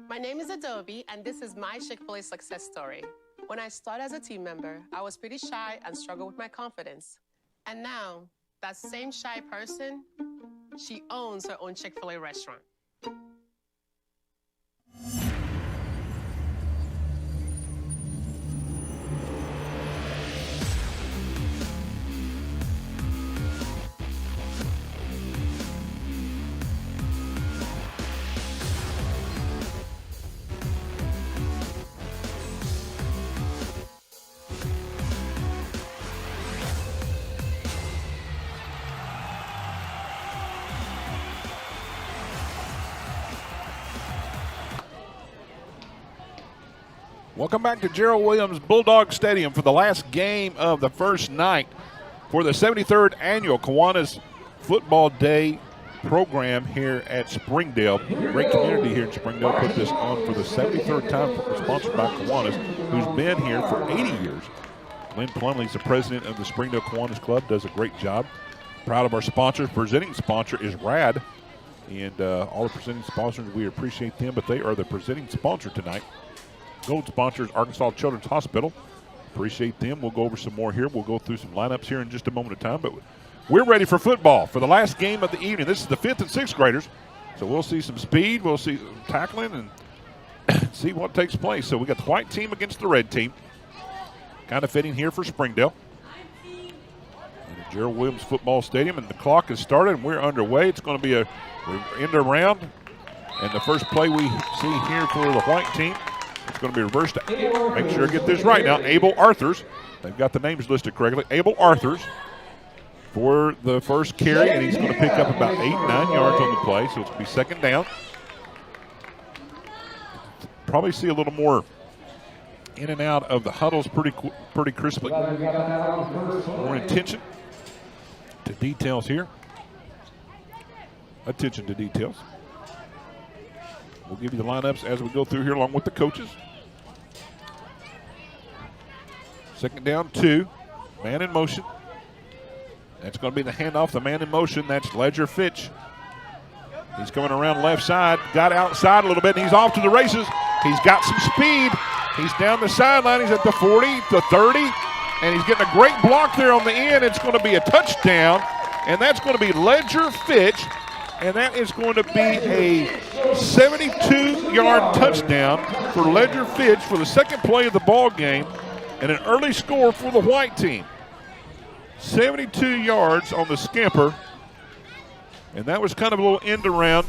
My name is Adobe, and this is my Chick-fil-A success story. When I started as a team member, I was pretty shy and struggled with my confidence. And now, that same shy person, she owns her own Chick-fil-A restaurant. Welcome back to Gerald Williams Bulldog Stadium for the last game of the first night for the 73rd annual Kiwanis Football Day program here at Springdale. Great community here in Springdale put this on for the 73rd time, sponsored by Kiwanis, who's been here for 80 years. Lynn Plumley's the president of the Springdale Kiwanis Club, does a great job. Proud of our sponsors. Presenting sponsor is RAD, and all the presenting sponsors, we appreciate them, but they are the presenting sponsor tonight. Gold sponsors, Arkansas Children's Hospital. Appreciate them. We'll go over some more here. We'll go through some lineups here in just a moment of time. But we're ready for football for the last game of the evening. This is the 5th and 6th graders. So we'll see some speed. We'll see some tackling and see what takes place. So we got the white team against the red team. Kind of fitting here for Springdale. In the Gerald Williams Football Stadium. And the clock has started and we're underway. It's going to be we're in the round. And the first play we see here for the white team, it's going to be reversed. Make sure I get this right now. Abel Arthurs. They've got the names listed correctly. Abel Arthurs for the first carry, and he's going to pick up about 8-9 yards on the play, so it's going to be second down. Probably see a little more in and out of the huddles pretty crisply. More attention to details here. Attention to details. We'll give you the lineups as we go through here along with the coaches. Second down, 2. Man in motion. That's going to be the handoff, the man in motion. That's Ledger Fitch. He's coming around left side, got outside a little bit, and he's off to the races. He's got some speed. He's down the sideline. He's at the 40, the 30, and he's getting a great block there on the end. It's going to be a touchdown, and that's going to be Ledger Fitch, and that is going to be a 72-yard touchdown for Ledger Fitch for the second play of the ball game, and an early score for the white team. 72 yards on the scamper, and that was kind of a little end around.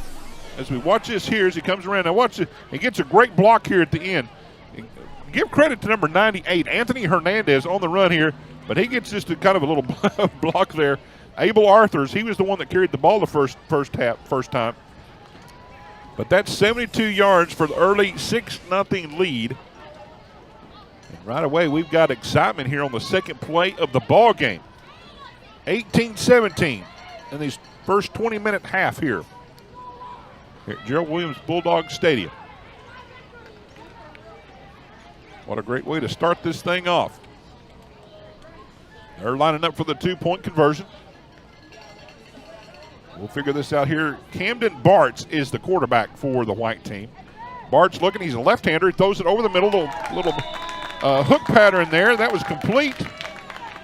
As we watch this here as he comes around. Now watch it. He gets a great block here at the end. Give credit to number 98, Anthony Hernandez, on the run here, but he gets just a kind of a little block there. Abel Arthurs, he was the one that carried the ball the first time. But that's 72 yards for the early 6-0 lead. And right away, we've got excitement here on the second play of the ball game. 18-17 in these first 20-minute half here at Gerald Williams Bulldog Stadium. What a great way to start this thing off. They're lining up for the 2-point conversion. We'll figure this out here. Camden Bartz is the quarterback for the white team. Bartz looking, he's a left-hander. He throws it over the middle, little hook pattern there. That was complete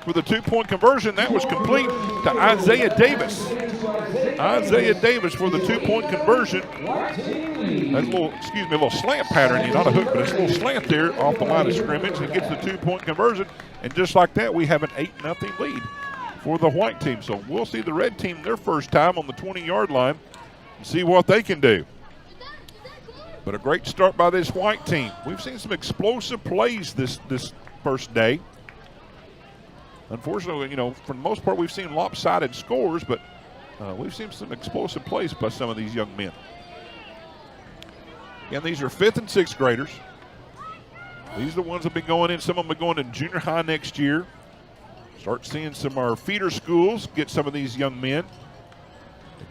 for the 2-point conversion. That was complete to Isaiah Davis. Isaiah Davis for the 2-point conversion. That's a little slant pattern, not a hook, but it's a little slant there off the line of scrimmage. It gets the 2-point conversion, and just like that, we have an 8-0 lead for the white team. So we'll see the red team their first time on the 20-yard line and see what they can do. But a great start by this white team. We've seen some explosive plays this first day. Unfortunately, for the most part, we've seen lopsided scores, but we've seen some explosive plays by some of these young men. Again, these are 5th and 6th graders. These are the ones that have been going in. Some of them will be going to junior high next year. Start seeing some of our feeder schools get some of these young men.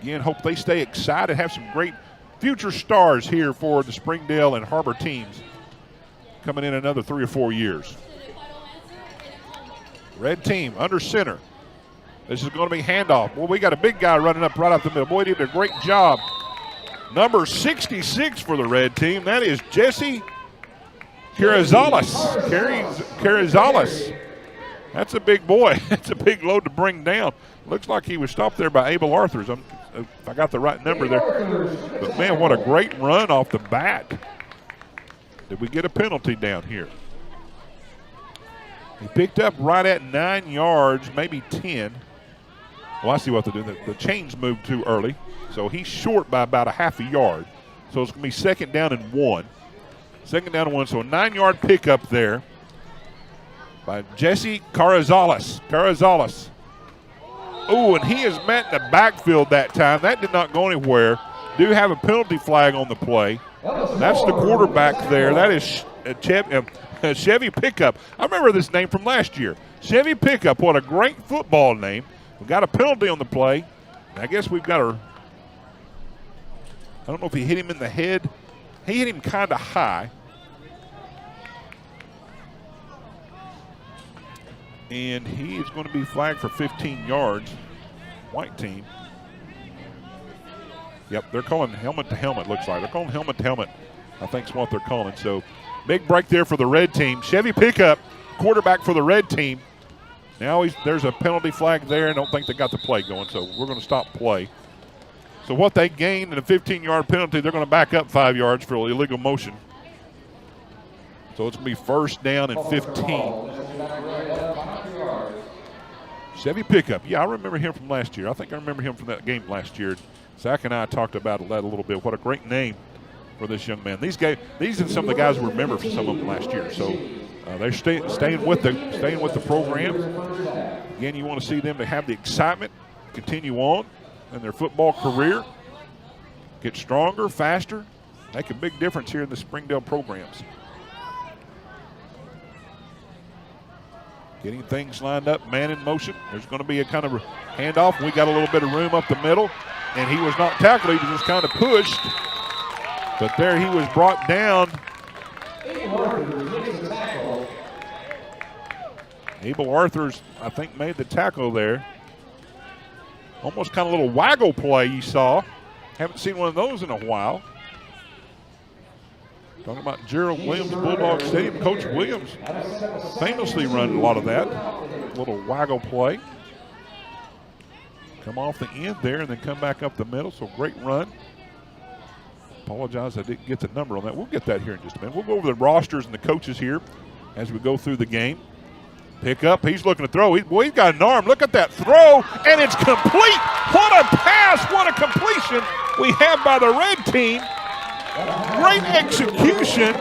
Again, hope they stay excited, have some great future stars here for the Springdale and Harbor teams coming in another 3 or 4 years. Red team under center. This is going to be handoff. Well, we got a big guy running up right out the middle. Boy, he did a great job. Number 66 for the red team. That is Jesse Carrizales. That's a big boy. That's a big load to bring down. Looks like he was stopped there by Abel Arthurs. If I got the right number there. But, man, what a great run off the bat. Did we get a penalty down here? He picked up right at 9 yards, maybe 10. Well, I see what they're doing. The chains moved too early, so he's short by about a half a yard. So it's going to be second down and 1. Second down and 1, so a 9-yard pickup there by Jesse Carrizales. Oh, and he is met in the backfield that time. That did not go anywhere. Do have a penalty flag on the play. That's the quarterback there. That is Chevy Pickup. I remember this name from last year. Chevy Pickup, what a great football name. We got a penalty on the play. I guess we've got I don't know if he hit him in the head. He hit him kind of high. And he is going to be flagged for 15 yards. White team. Yep, they're calling helmet to helmet, looks like. They're calling helmet to helmet, I think is what they're calling. So big break there for the red team. Chevy Pickup, quarterback for the red team. Now there's a penalty flag there. I don't think they got the play going, so we're going to stop play. So what they gained in a 15-yard penalty, they're going to back up 5 yards for illegal motion. So it's going to be first down and 15. Chevy Pickup. Yeah, I remember him from last year. I think I remember him from that game last year. Zach and I talked about that a little bit. What a great name for this young man. These are some of the guys we remember from some of them last year. So they're staying with the program. Again, you want to see them to have the excitement, continue on in their football career, get stronger, faster, make a big difference here in the Springdale programs. Getting things lined up, man in motion. There's going to be a kind of handoff. We got a little bit of room up the middle, and he was not tackled. He was just kind of pushed. But there he was brought down. Abel Arthurs, I think, made the tackle there. Almost kind of a little waggle play you saw. Haven't seen one of those in a while. Talking about Gerald Williams, Bulldog Stadium. Coach Williams famously run a lot of that. A little waggle play. Come off the end there and then come back up the middle. So great run. Apologize I didn't get the number on that. We'll get that here in just a minute. We'll go over the rosters and the coaches here as we go through the game. Pick up. He's looking to throw. He's got an arm. Look at that throw, and it's complete. What a pass. What a completion we have by the red team. Great execution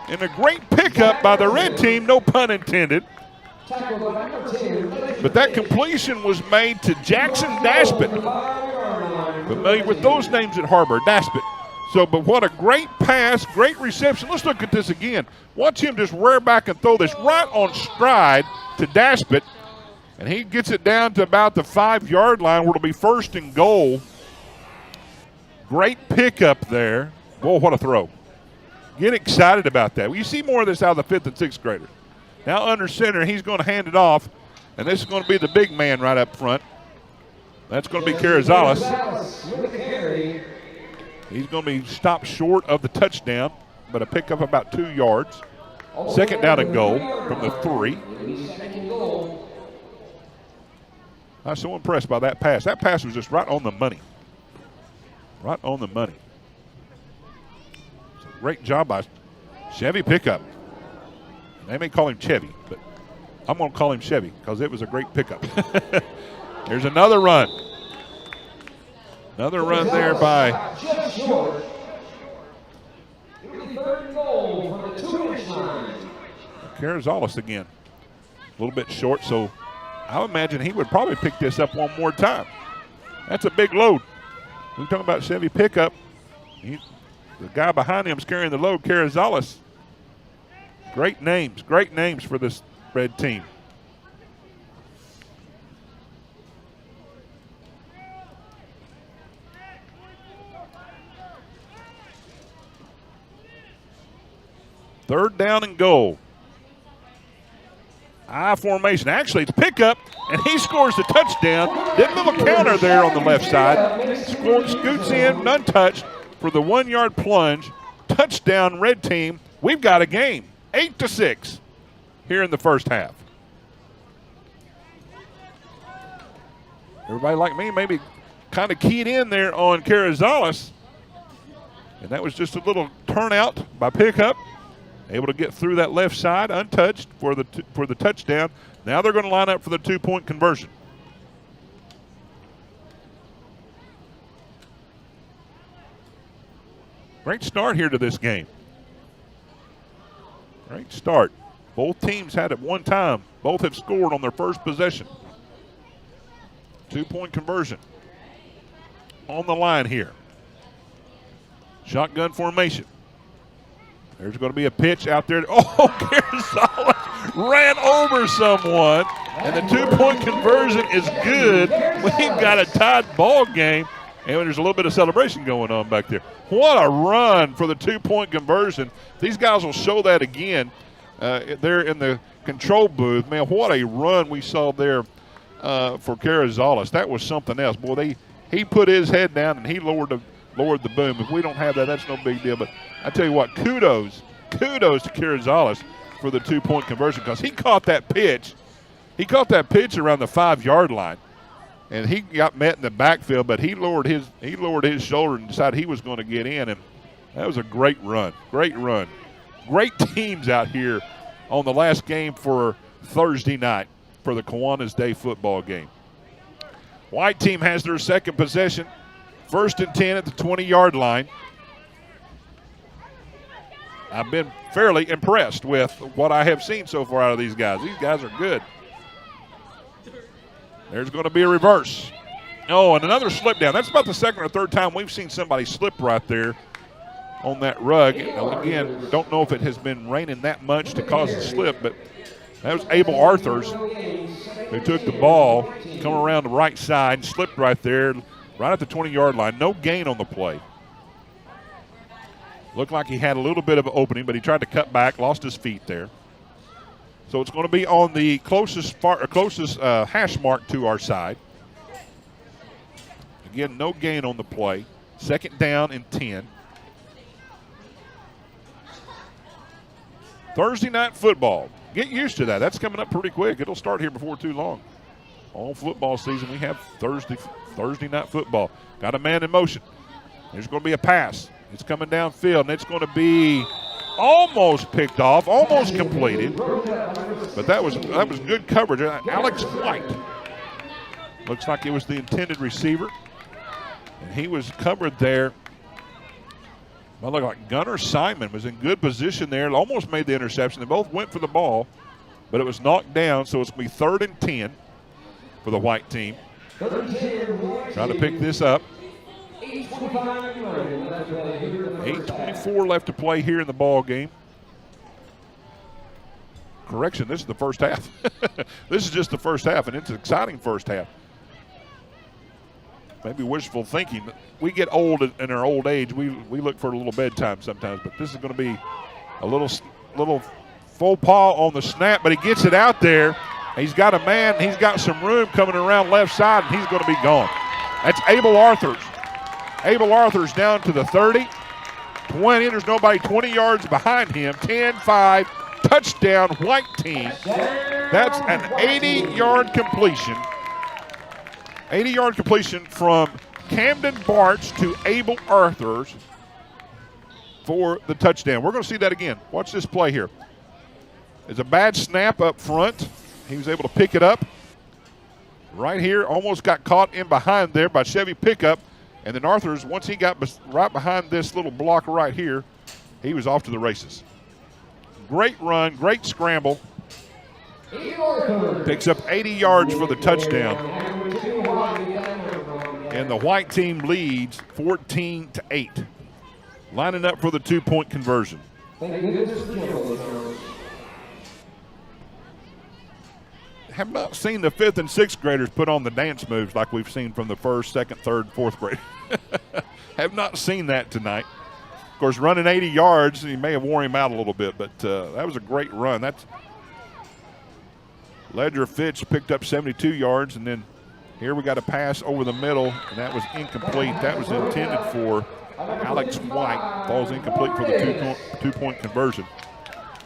and a great pickup by the red team, no pun intended. But that completion was made to Jackson Daspit. Familiar with those names at Harbor, Daspit. But what a great pass, great reception. Let's look at this again. Watch him just rear back and throw this right on stride to Daspit. And he gets it down to about the 5-yard line where it'll be 1st and goal. Great pickup there. Whoa, what a throw. Get excited about that. Well, you see more of this out of the 5th and 6th graders. Now under center, he's going to hand it off. And this is going to be the big man right up front. That's going to be Carrizales. He's going to be stopped short of the touchdown, but a pickup about 2 yards. 2nd down and goal from the 3. I was so impressed by that pass. That pass was just right on the money. Right on the money. So great job by Chevy pickup. They may call him Chevy, but I'm going to call him Chevy because it was a great pickup. Here's another run. Another run there by Carrizales again. A little bit short, so I would imagine he would probably pick this up one more time. That's a big load. We're talking about Chevy pickup. The guy behind him is carrying the load, Carrizales. Great names for this red team. Third down and goal. I formation. Actually, it's pickup, and he scores the touchdown. Did a little counter there on the left side. Scoots in, untouched for the 1-yard plunge. Touchdown, red team. We've got a game. 8-6 here in the first half. Everybody like me maybe kind of keyed in there on Carrizales. And that was just a little turnout by pickup. Able to get through that left side untouched for the touchdown. Now they're going to line up for the 2-point conversion. Great start here to this game. Great start. Both teams had it one time. Both have scored on their first possession. 2-point conversion on the line here. Shotgun formation. There's going to be a pitch out there. Oh, Carrizales ran over someone, and the 2-point conversion is good. We've got a tied ball game, and there's a little bit of celebration going on back there. What a run for the 2-point conversion. These guys will show that again there in the control booth. Man, what a run we saw there for Carrizales. That was something else. Boy, he put his head down, and he lowered the boom. If we don't have that, that's no big deal. But I tell you what, kudos to Carrizales for the 2-point conversion because he caught that pitch. He caught that pitch around the 5-yard line, and he got met in the backfield. But he lowered his shoulder and decided he was going to get in, and that was a great run. Great run. Great teams out here on the last game for Thursday night for the Kiwanis Day football game. White team has their second possession. 1st and 10 at the 20-yard line. I've been fairly impressed with what I have seen so far out of these guys. These guys are good. There's going to be a reverse. Oh, and another slip down. That's about the second or third time we've seen somebody slip right there on that rug. Now, again, don't know if it has been raining that much to cause a slip, but that was Abel Arthurs who took the ball, come around the right side, and slipped right there, right at the 20-yard line. No gain on the play. Looked like he had a little bit of an opening, but he tried to cut back, lost his feet there. So it's going to be on the closest hash mark to our side. Again, no gain on the play. 2nd down and 10. Thursday night football. Get used to that. That's coming up pretty quick. It'll start here before too long. All football season, we have Thursday night football. Got a man in motion. There's going to be a pass. It's coming downfield, and it's going to be almost picked off, almost completed. But that was good coverage. Alex White. Looks like it was the intended receiver. And he was covered there. Well, looked like Gunnar Simon was in good position there. Almost made the interception. They both went for the ball, but it was knocked down, so it's going to be 3rd and 10 for the White team. Trying to pick this up. 8:24 left to play here in the ball game. Correction, this is the first half. This is just the first half, and it's an exciting first half. Maybe wishful thinking. We get old in our old age. We look for a little bedtime sometimes, but this is going to be a little faux pas on the snap, but he gets it out there. He's got a man. He's got some room coming around left side, and he's going to be gone. That's Abel Arthurs. Abel Arthurs down to the 30, 20. There's nobody 20 yards behind him. 10-5, touchdown, White team. That's an 80-yard completion. 80-yard completion from Camden Bartz to Abel Arthurs for the touchdown. We're going to see that again. Watch this play here. It's a bad snap up front. He was able to pick it up right here. Almost got caught in behind there by Chevy Pickup. And then Arthurs, once he got right behind this little block right here, he was off to the races. Great run, great scramble. Picks up 80 yards for the touchdown. And the White team leads 14-8. Lining up for the 2-point conversion. Have not seen the 5th and 6th graders put on the dance moves like we've seen from the 1st, 2nd, 3rd, 4th grade. Have not seen that tonight. Of course, running 80 yards, he may have worn him out a little bit, but that was a great run. That's Ledger Fitch picked up 72 yards, and then here we got a pass over the middle, and that was incomplete. That was intended for Alex White. Falls incomplete for the two-point conversion.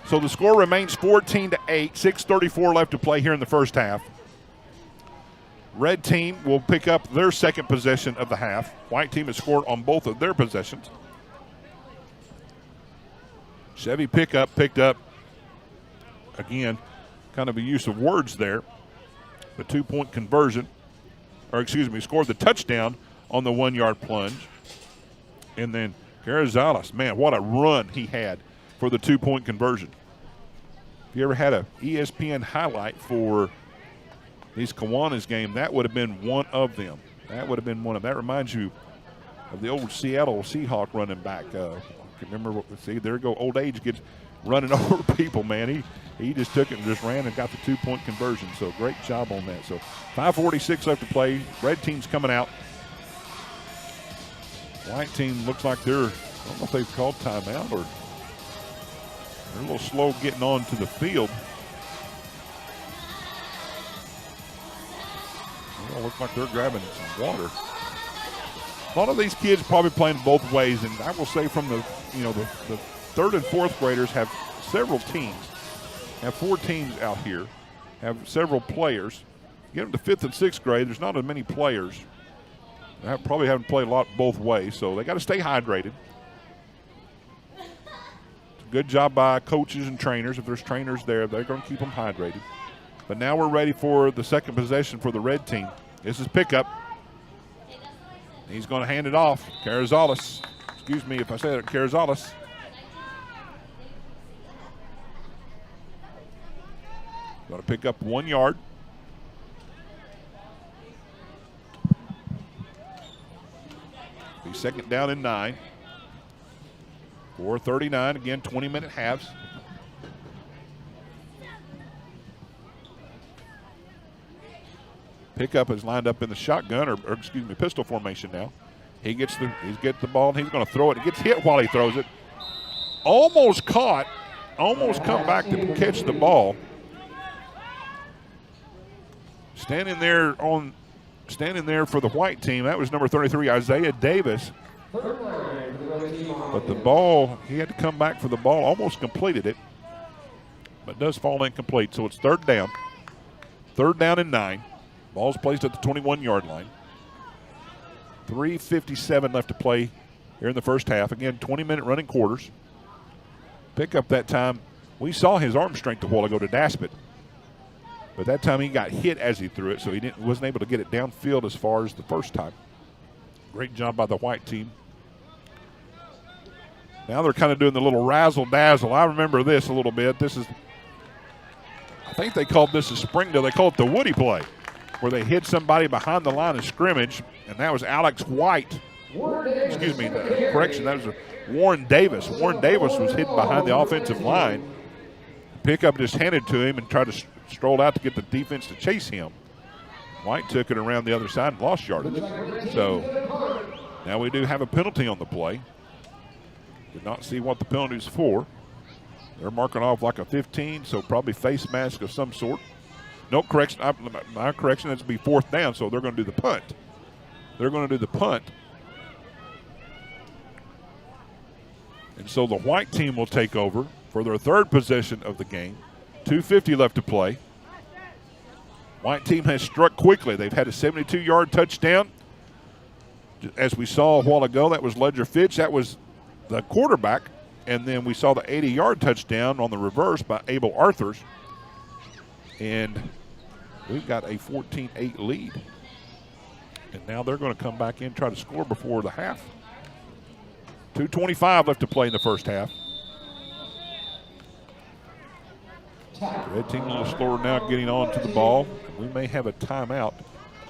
So the score remains 14-8, 6:34 left to play here in the first half. Red team will pick up their second possession of the half. White team has scored on both of their possessions. Chevy Pickup picked up, again, kind of a use of words there. The 2-point conversion, scored the touchdown on the 1-yard plunge. And then Carrizales, man, what a run he had for the 2-point conversion. If you ever had an ESPN highlight for these Kiwanis game, that would have been one of them. That would have been one of them. That reminds you of the old Seattle Seahawk running back. Remember, see, there you go. Old age gets running over people, man. He just took it and just ran and got the 2-point conversion. So great job on that. So 5:46 left to play. Red team's coming out. White team looks like I don't know if they've called timeout or they're a little slow getting onto the field. They don't look like they're grabbing some water. A lot of these kids probably playing both ways, and I will say from the 3rd and 4th graders have several teams, have 4 teams out here, have several players. Get them to 5th and 6th grade, there's not as many players. They probably haven't played a lot both ways, so they got to stay hydrated. Good job by coaches and trainers. If there's trainers there, they're going to keep them hydrated. But now we're ready for the second possession for the red team. This is pickup. He's going to hand it off. Carrizales. Excuse me if I said it. Carrizales. Going to pick up 1 yard. Be second down and 9. 4:39. Again, 20-minute halves. Pickup is lined up in the shotgun, or excuse me, pistol formation now. He's get the ball, and he's going to throw it. He gets hit while he throws it. Almost caught. Almost come back to catch the ball. Standing there for the white team, that was number 33, Isaiah Davis. But the ball, he had to come back for the ball, almost completed it, but does fall incomplete. So it's third down. Third down and 9. Ball's placed at the 21-yard line. 3:57 left to play here in the first half. Again, 20-minute running quarters. Pickup that time, we saw his arm strength a while ago to Daspit. But that time he got hit as he threw it, so he wasn't able to get it downfield as far as the first time. Great job by the white team. Now they're kind of doing the little razzle-dazzle. I remember this a little bit. I think they called this a Springdale. They called it the Woody play, where they hid somebody behind the line of scrimmage, and that was Alex White. Excuse me, correction, that was Warren Davis. Warren Davis was hidden behind the offensive line. Pickup just handed to him and tried to stroll out to get the defense to chase him. White took it around the other side and lost yardage. So now we do have a penalty on the play. Did not see what the penalty's for. They're marking off like a 15, so probably face mask of some sort. No correction. My correction, that's to be fourth down, so they're going to do the punt. They're going to do the punt. And so the white team will take over for their third possession of the game. 2:50 left to play. White team has struck quickly. They've had a 72-yard touchdown. As we saw a while ago, that was Ledger Fitch. That was the quarterback. And then we saw the 80-yard touchdown on the reverse by Abel Arthurs. And we've got a 14-8 lead. And now they're going to come back in and try to score before the half. 2:25 left to play in the first half. Red team a little slower now getting on to the ball. We may have a timeout.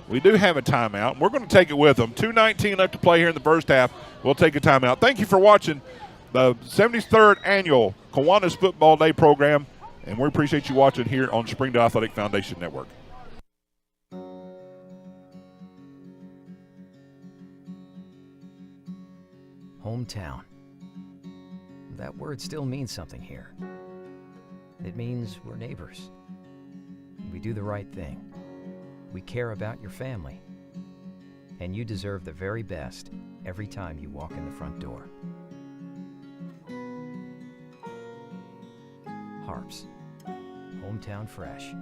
We do have a timeout. We're going to take it with them. 2:19 left to play here in the first half. We'll take a timeout. Thank you for watching the 73rd annual Kiwanis Football Day program, and we appreciate you watching here on Springdale Athletic Foundation Network. Hometown. That word still means something here. It means we're neighbors. We do the right thing. We care about your family. And you deserve the very best every time you walk in the front door. Harps. Hometown fresh.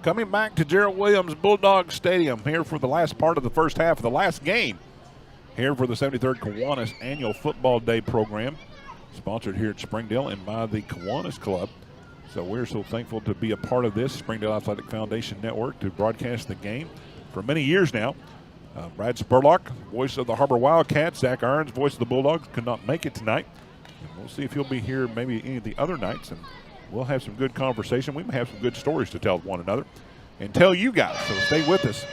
Coming back to Gerald Williams Bulldog Stadium here for the last part of the first half of the last game here for the 73rd Kiwanis Annual Football Day program, sponsored here at Springdale and by the Kiwanis Club. So we're so thankful to be a part of this Springdale Athletic Foundation Network to broadcast the game for many years now. Brad Spurlock, voice of the Harbor Wildcats. Zach Irons, voice of the Bulldogs, could not make it tonight. And we'll see if he'll be here maybe any of the other nights, and we'll have some good conversation. We may have some good stories to tell one another and tell you guys. So stay with us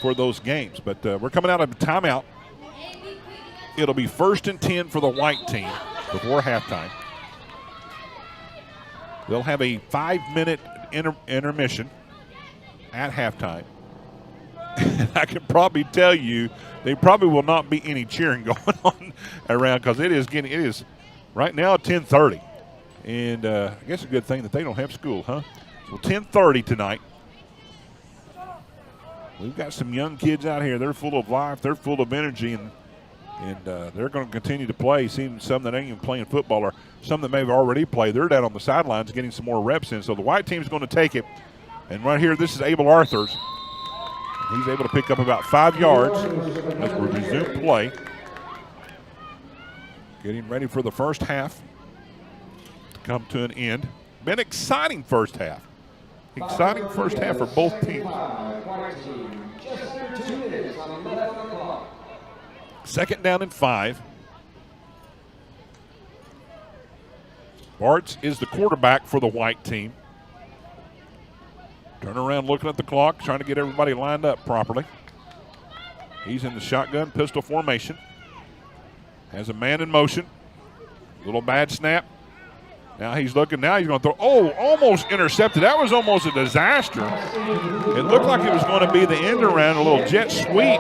for those games. But we're coming out of a timeout. It'll be 1st and 10 for the white team before halftime. They'll have a 5-minute intermission at halftime. And I can probably tell you there probably will not be any cheering going on around, because it is Right now, 10:30. And I guess a good thing that they don't have school, huh? Well, 10:30 tonight. We've got some young kids out here. They're full of life. They're full of energy, and they're going to continue to play. Seeing some that ain't even playing football, or some that may have already played. They're down on the sidelines getting some more reps in. So the white team's going to take it. And right here, this is Abel Arthurs. He's able to pick up about 5 yards as we resume play. Getting ready for the first half to come to an end. Been exciting first half. Exciting first half for both teams. Second down and 5. Bartz is the quarterback for the white team. Turn around looking at the clock, trying to get everybody lined up properly. He's in the shotgun pistol formation. Has a man in motion. Little bad snap. Now he's looking. Now he's going to throw. Oh, almost intercepted. That was almost a disaster. It looked like it was going to be the end around, a little jet sweep.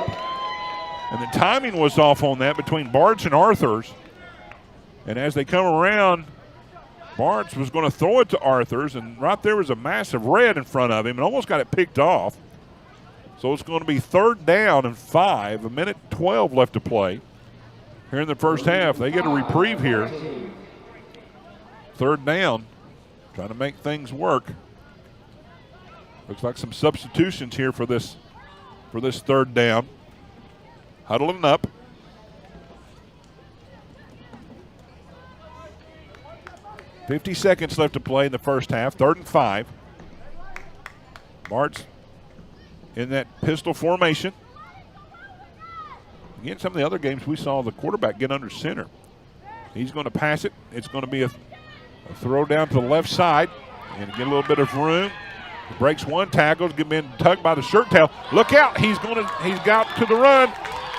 And the timing was off on that between Bartz and Arthurs. And as they come around, Bartz was going to throw it to Arthurs, and right there was a massive red in front of him and almost got it picked off. So it's going to be 3rd down and 5, 1:12 left to play here in the first half. They get a reprieve here. 3rd down, trying to make things work. Looks like some substitutions here for this 3rd down. Huddling up. $50 seconds left to play in the first half. 3rd and 5. Bartz in that pistol formation. Again, some of the other games we saw the quarterback get under center. He's going to pass it. It's going to be a throw down to the left side and get a little bit of room. He breaks one tackle, get been tugged by the shirt tail. Look out! He's got to the run,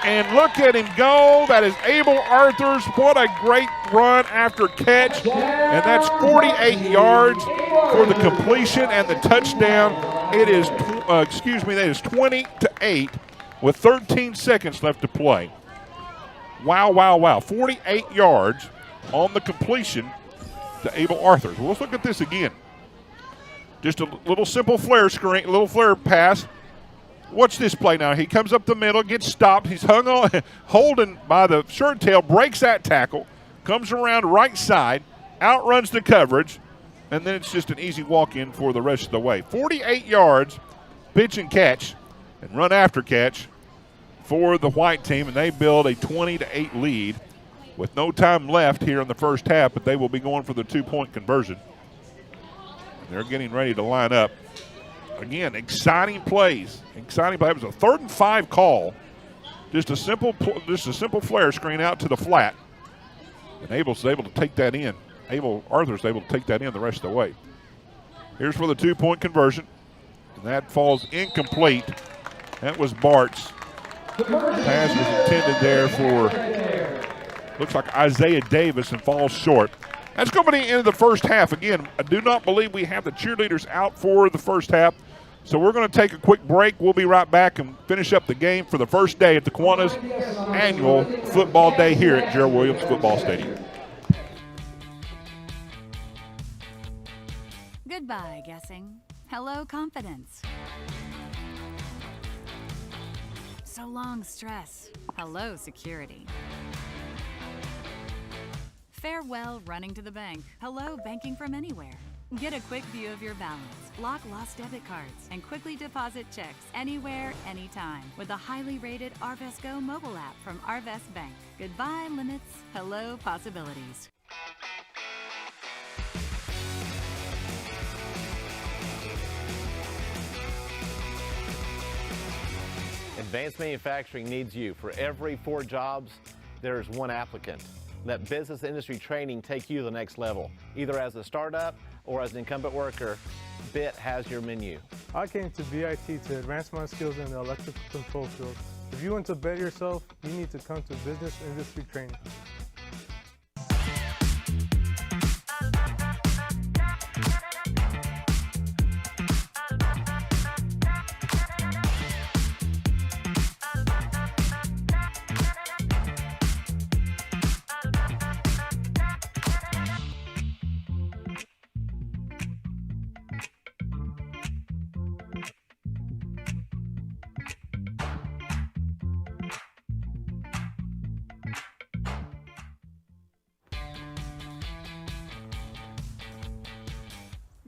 and look at him go. That is Abel Arthurs. What a great run after catch, and that's 48 yards for the completion and the touchdown. It is, that is 20-8 with 13 seconds left to play. Wow, wow, wow! 48 yards on the completion to Abel Arthurs. Well, let's look at this again. Just a little simple flare screen, little flare pass. Watch this play now. He comes up the middle, gets stopped. He's hung on, holding by the shirt tail, breaks that tackle, comes around right side, outruns the coverage, and then it's just an easy walk-in for the rest of the way. 48 yards, pitch and catch, and run after catch for the white team, and they build a 20-8 lead with no time left here in the first half, but they will be going for the 2-point conversion. They're getting ready to line up. Again, exciting plays. Exciting play. It was a 3rd and 5 call. Just a simple flare screen out to the flat. And Abel's able to take that in. Abel Arthur's able to take that in the rest of the way. Here's for the 2-point conversion. And that falls incomplete. That was Bartz. The pass was intended there for, looks like Isaiah Davis, and falls short. That's going to be the end of the first half. Again, I do not believe we have the cheerleaders out for the first half. So we're going to take a quick break. We'll be right back and finish up the game for the first day at the Kiwanis annual football day here at Gerald Williams Football Stadium. Goodbye, guessing. Hello, confidence. So long, stress. Hello, security. Farewell, running to the bank. Hello, banking from anywhere. Get a quick view of your balance, lock lost debit cards, and quickly deposit checks anywhere, anytime with the highly rated Arvest Go mobile app from Arvest Bank. Goodbye, limits. Hello, possibilities. Advanced Manufacturing needs you. For every 4 jobs, there's 1 applicant. Let business industry training take you to the next level. Either as a startup or as an incumbent worker, BIT has your menu. I came to BIT to advance my skills in the electrical control field. If you want to better yourself, you need to come to business industry training.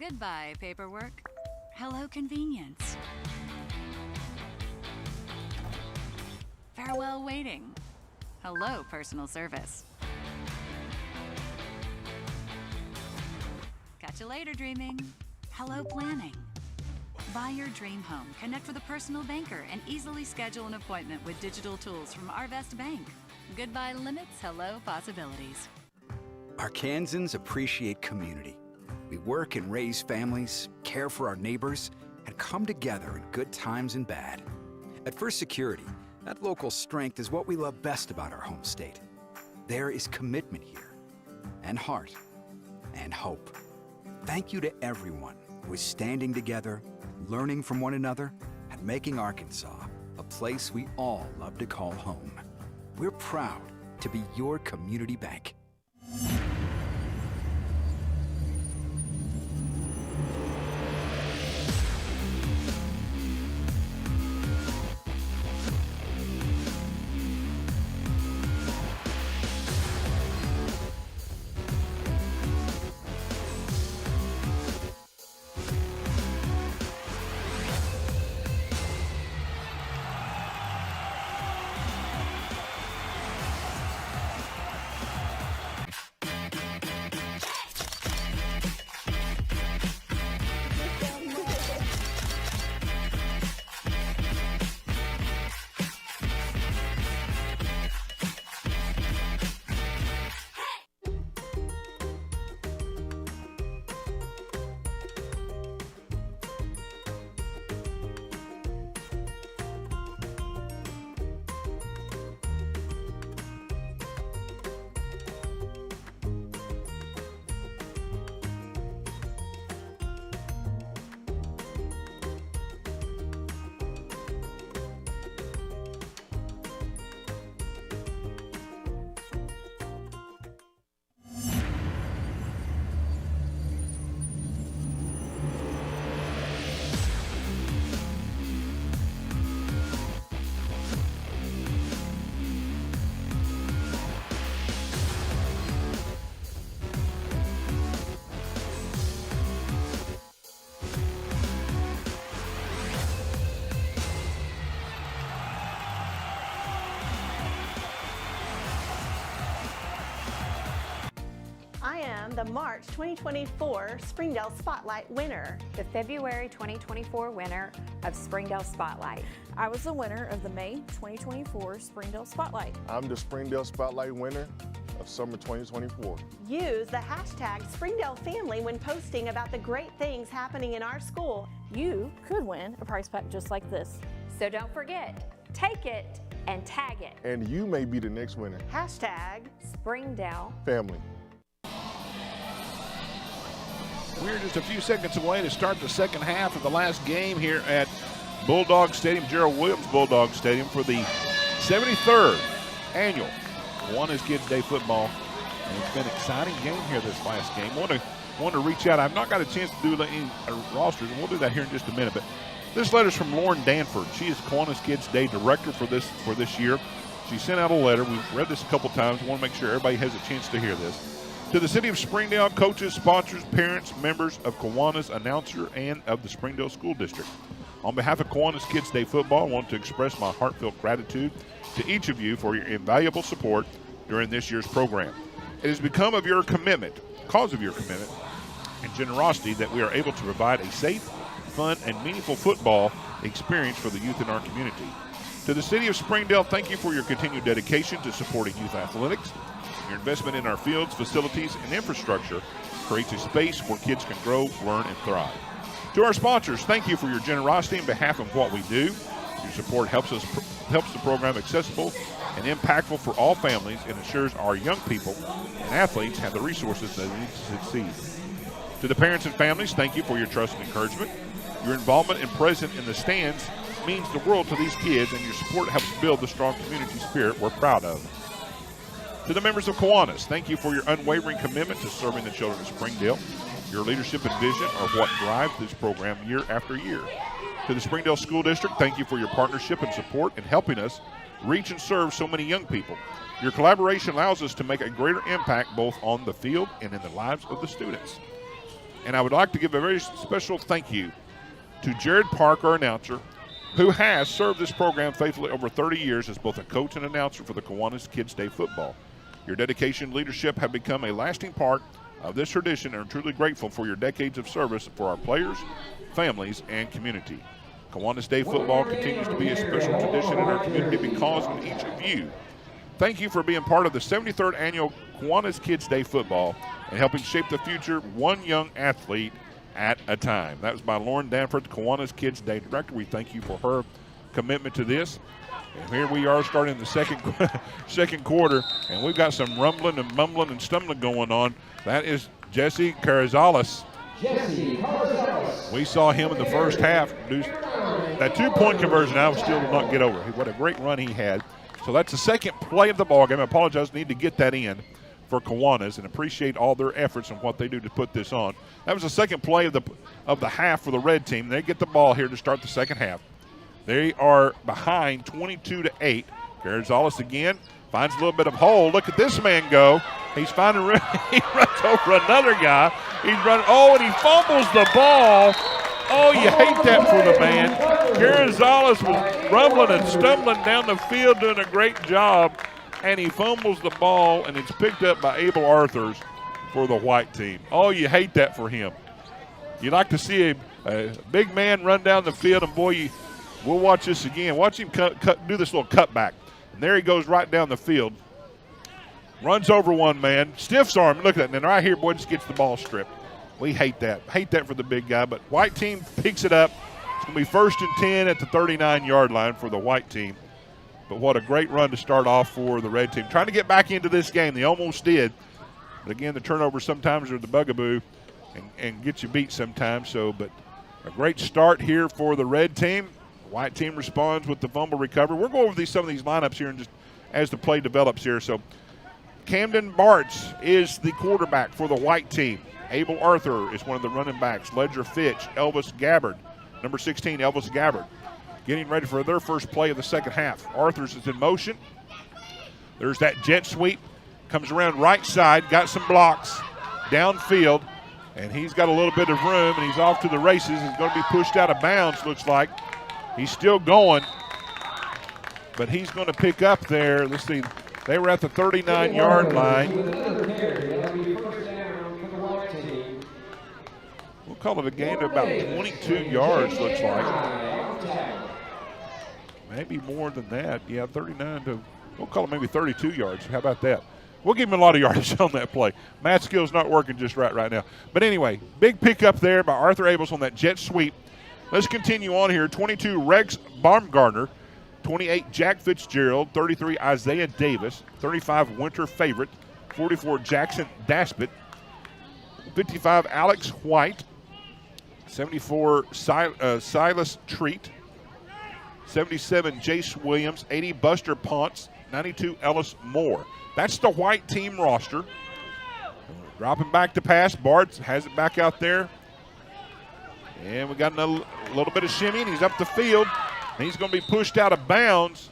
Goodbye, paperwork. Hello, convenience. Farewell, waiting. Hello, personal service. Catch you later, dreaming. Hello, planning. Buy your dream home, connect with a personal banker, and easily schedule an appointment with digital tools from Arvest Bank. Goodbye limits, hello possibilities. Arkansans appreciate community. We work and raise families, care for our neighbors, and come together in good times and bad. At First Security, that local strength is what we love best about our home state. There is commitment here, and heart, and hope. Thank you to everyone who is standing together, learning from one another, and making Arkansas a place we all love to call home. We're proud to be your community bank. I am the March 2024 Springdale Spotlight winner. The February 2024 winner of Springdale Spotlight. I was the winner of the May 2024 Springdale Spotlight. I'm the Springdale Spotlight winner of summer 2024. Use the hashtag Springdale Family when posting about the great things happening in our school. You could win a prize pack just like this. So don't forget, take it and tag it. And you may be the next winner. Hashtag Springdale Family. We're just a few seconds away to start the second half of the last game here at Bulldog Stadium, Gerald Williams Bulldog Stadium, for the 73rd annual Kiwanis Kids Day Football. And it's been an exciting game here this last game. Want to reach out. I've not got a chance to do any rosters, and we'll do that here in just a minute. But this letter's from Lauren Danford. She is Kiwanis Kids Day Director for this year. She sent out a letter. We've read this a couple times. I want to make sure everybody has a chance to hear this. To the city of Springdale, coaches, sponsors, parents, members of Kiwanis, announcer, and of the Springdale School District. On behalf of Kiwanis Kids Day Football, I want to express my heartfelt gratitude to each of you for your invaluable support during this year's program. It has become of your commitment, because of your commitment and generosity, that we are able to provide a safe, fun, and meaningful football experience for the youth in our community. To the city of Springdale, thank you for your continued dedication to supporting youth athletics. Your investment in our fields, facilities, and infrastructure creates a space where kids can grow, learn, and thrive. To our sponsors, thank you for your generosity on behalf of what we do. Your support helps the program accessible and impactful for all families and ensures our young people and athletes have the resources they need to succeed. To the parents and families, thank you for your trust and encouragement. Your involvement and presence in the stands means the world to these kids, and your support helps build the strong community spirit we're proud of. To the members of Kiwanis, thank you for your unwavering commitment to serving the children of Springdale. Your leadership and vision are what drive this program year after year. To the Springdale School District, thank you for your partnership and support in helping us reach and serve so many young people. Your collaboration allows us to make a greater impact both on the field and in the lives of the students. And I would like to give a very special thank you to Jared Park, our announcer, who has served this program faithfully over 30 years as both a coach and announcer for the Kiwanis Kids Day football. Your dedication and leadership have become a lasting part of this tradition, and are truly grateful for your decades of service for our players, families, and community. Kiwanis Day football continues to be a special tradition in our community because of each of you. Thank you for being part of the 73rd annual Kiwanis Kids Day football and helping shape the future one young athlete at a time. That was by Lauren Danforth, the Kiwanis Kids Day director. We thank you for her commitment to this. And here we are starting the second quarter, and we've got some rumbling and mumbling and stumbling going on. That is Jesse Carrizales. We saw him in the first half do that 2-point conversion. I still will not get over. What a great run he had. So that's the second play of the ball game. I apologize, need to get that in for Kiwanis and appreciate all their efforts and what they do to put this on. That was the second play of the half for the red team. They get the ball here to start the second half. They are behind 22-8. Carrizales again finds a little bit of hole. Look at this man go. He's finding he runs over another guy. He's running. Oh, and he fumbles the ball. Oh, you hate that for the man. Carrizales was rumbling and stumbling down the field, doing a great job, and he fumbles the ball, and it's picked up by Abel Arthurs for the white team. Oh, you hate that for him. You like to see a big man run down the field, and boy, we'll watch this again. Watch him do this little cutback. And there he goes right down the field. Runs over one man. Stiffs arm. Look at that. And then right here, boy, just gets the ball stripped. We hate that. Hate that for the big guy. But white team picks it up. It's going to be 1st and 10 at the 39-yard line for the white team. But what a great run to start off for the red team. Trying to get back into this game. They almost did. But, again, the turnovers sometimes are the bugaboo and get you beat sometimes. But a great start here for the red team. White team responds with the fumble recovery. We'll go over some of these lineups here and just as the play develops here. So Camden Bartz is the quarterback for the white team. Abel Arthur is one of the running backs. Ledger Fitch, Elvis Gabbard, number 16, Elvis Gabbard, getting ready for their first play of the second half. Arthurs is in motion. There's that jet sweep. Comes around right side, got some blocks downfield, and he's got a little bit of room, and he's off to the races. He's going to be pushed out of bounds, looks like. He's still going, but he's going to pick up there. Let's see. They were at the 39-yard line. We'll call it a gain of about 22 yards, looks like. Maybe more than that. Yeah, 39 to, we'll call it maybe 32 yards. How about that? We'll give him a lot of yardage on that play. Matt skill's not working just right now. But anyway, big pickup there by Arthur Abels on that jet sweep. Let's continue on here. 22, Rex Baumgartner. 28, Jack Fitzgerald. 33, Isaiah Davis. 35, Winter Favorite. 44, Jackson Daspit. 55, Alex White. 74, Silas Treat. 77, Jace Williams. 80, Buster Ponce. 92, Ellis Moore. That's the white team roster. Dropping back to pass. Bart has it back out there. And we got a little bit of shimmy, and he's up the field. And he's going to be pushed out of bounds.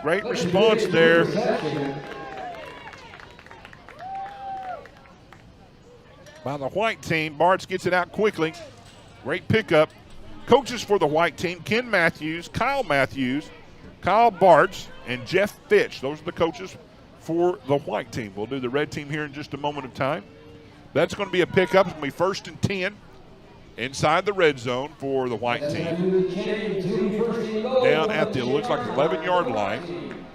Great response there. By the white team. Bartz gets it out quickly. Great pickup. Coaches for the white team, Ken Matthews, Kyle Bartz, and Jeff Fitch. Those are the coaches for the white team. We'll do the red team here in just a moment of time. That's going to be a pickup. It's going to be 1st and 10 inside the red zone for the white team. Down at the, looks like 11-yard line.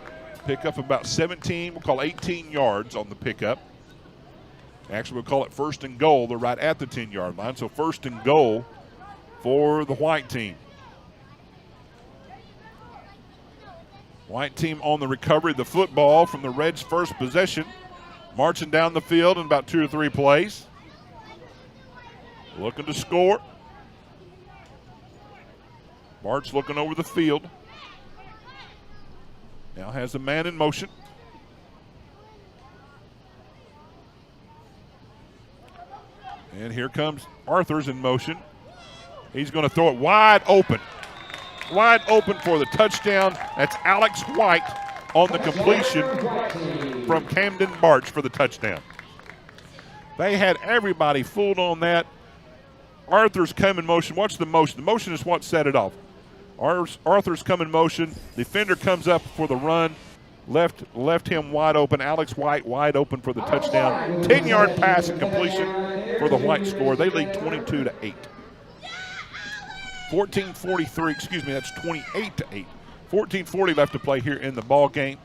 Pick up about 17, we'll call 18 yards on the pickup. Actually, we'll call it 1st and goal. They're right at the 10-yard line. So 1st and goal for the white team. White team on the recovery of the football from the Reds' first possession. Marching down the field in about 2 or 3 plays. Looking to score. Bart's looking over the field. Now has a man in motion. And here comes Arthur's in motion. He's going to throw it wide open. Wide open for the touchdown. That's Alex White on the completion from Camden Bartz for the touchdown. They had everybody fooled on that. Arthur's come in motion. Watch the motion. The motion is what set it off. Arthur's come in motion. Defender comes up for the run. Left him wide open. Alex White wide open for the touchdown. 10-yard pass and completion for the White score. They lead 22-8. 14:43, excuse me, that's 28-8. 14:40 left to play here in the ball game.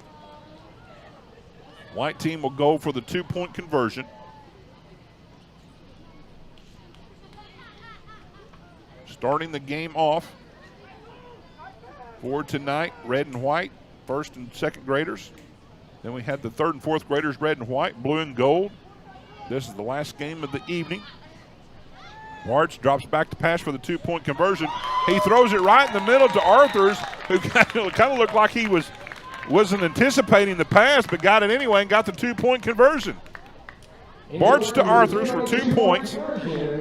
White team will go for the 2-point conversion. Starting the game off for tonight, red and white, first and second graders. Then we had the third and fourth graders, red and white, blue and gold. This is the last game of the evening. March drops back to pass for the 2-point conversion. He throws it right in the middle to Arthurs, who kind of looked like he wasn't anticipating the pass, but got it anyway and got the 2-point conversion. March to Arthurs for 2 points.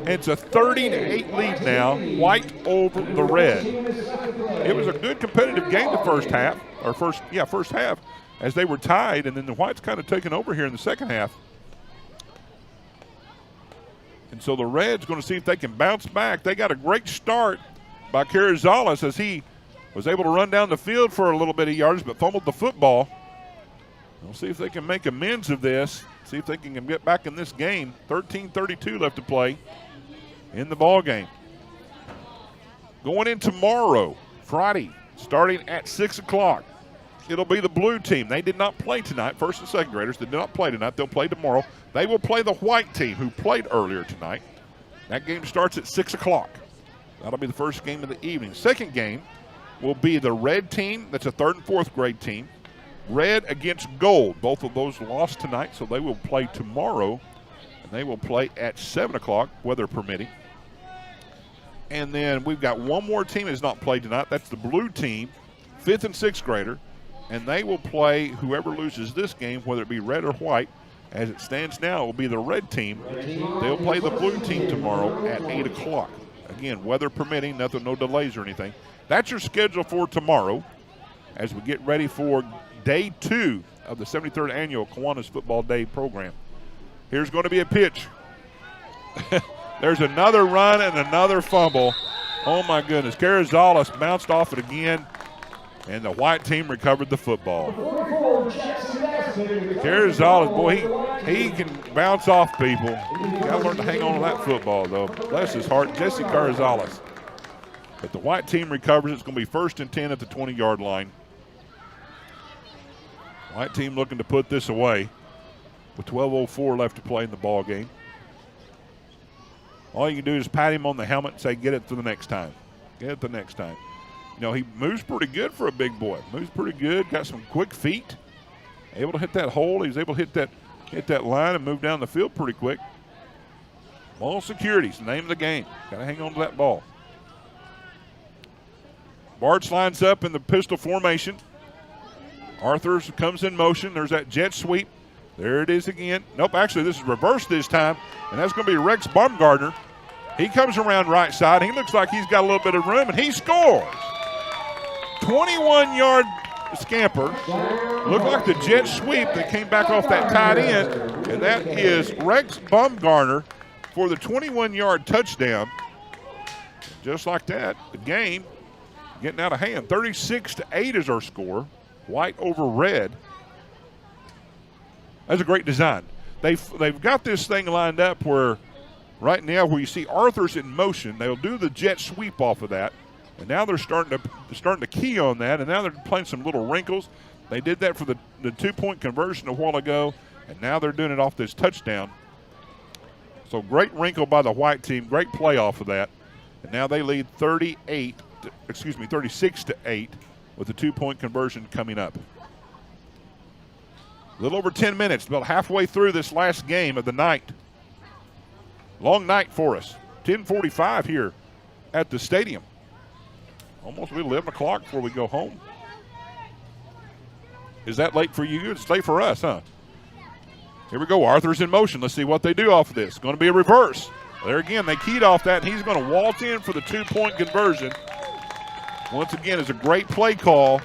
It's a 30-8 lead now. White over the red. It was a good competitive game the first half, first half, as they were tied, and then the Whites kind of taken over here in the second half. And so the Reds going to see if they can bounce back. They got a great start by Carrizales as he was able to run down the field for a little bit of yards, but fumbled the football. We'll see if they can make amends of this. See if they can get back in this game. 13:32 left to play in the ball game. Going in tomorrow, Friday, starting at 6 o'clock. It'll be the blue team. They did not play tonight. First and second graders did not play tonight. They'll play tomorrow. They will play the white team who played earlier tonight. That game starts at 6 o'clock. That'll be the first game of the evening. Second game will be the red team. That's a third and fourth grade team. Red against gold. Both of those lost tonight, so they will play tomorrow. And they will play at 7 o'clock, weather permitting. And then we've got one more team that has not played tonight. That's the blue team, fifth and sixth grader. And they will play whoever loses this game, whether it be red or white. As it stands now, it will be the red team. They'll play the blue team tomorrow at 8 o'clock. Again, weather permitting, no delays or anything. That's your schedule for tomorrow as we get ready for Day 2 of the 73rd Annual Kiwanis Football Day program. Here's going to be a pitch. There's another run and another fumble. Oh, my goodness. Carrizales bounced off it again, and the white team recovered the football. Carrizales, boy, he can bounce off people. Got to learn to hang on to that football, though. Bless his heart, Jesse Carrizales. But the white team recovers. It's going to be 1st and 10 at the 20-yard line. White team looking to put this away with 12:04 left to play in the ball game. All you can do is pat him on the helmet and say, get it for the next time. Get it the next time. You know, he moves pretty good for a big boy. Moves pretty good, got some quick feet. Able to hit that hole. He was able to hit that line and move down the field pretty quick. Ball security is the name of the game. Got to hang on to that ball. Bartz lines up in the pistol formation. Arthurs comes in motion. There's that jet sweep. There it is again. Nope, actually this is reversed this time, and that's going to be Rex Baumgartner. He comes around right side. He looks like he's got a little bit of room, and he scores. 21-yard scamper. Looked like the jet sweep that came back off that tight end, and that is Rex Baumgartner for the 21-yard touchdown. Just like that, the game getting out of hand. 36-8 is our score. White over red. That's a great design. They've got this thing lined up where right now where you see Arthur's in motion, they'll do the jet sweep off of that. And now they're starting to key on that, and now they're playing some little wrinkles. They did that for the 2-point conversion a while ago, and now they're doing it off this touchdown. So great wrinkle by the white team, great play off of that. And now they lead 36-8 with the 2-point conversion coming up. A little over 10 minutes, about halfway through this last game of the night. Long night for us. 10:45 here at the stadium. Almost 11 o'clock before we go home. Is that late for you? It's late for us, huh? Here we go. Arthur's in motion. Let's see what they do off of this. It's going to be a reverse. There again, they keyed off that, and he's going to waltz in for the 2-point conversion. Once again, it's a great play call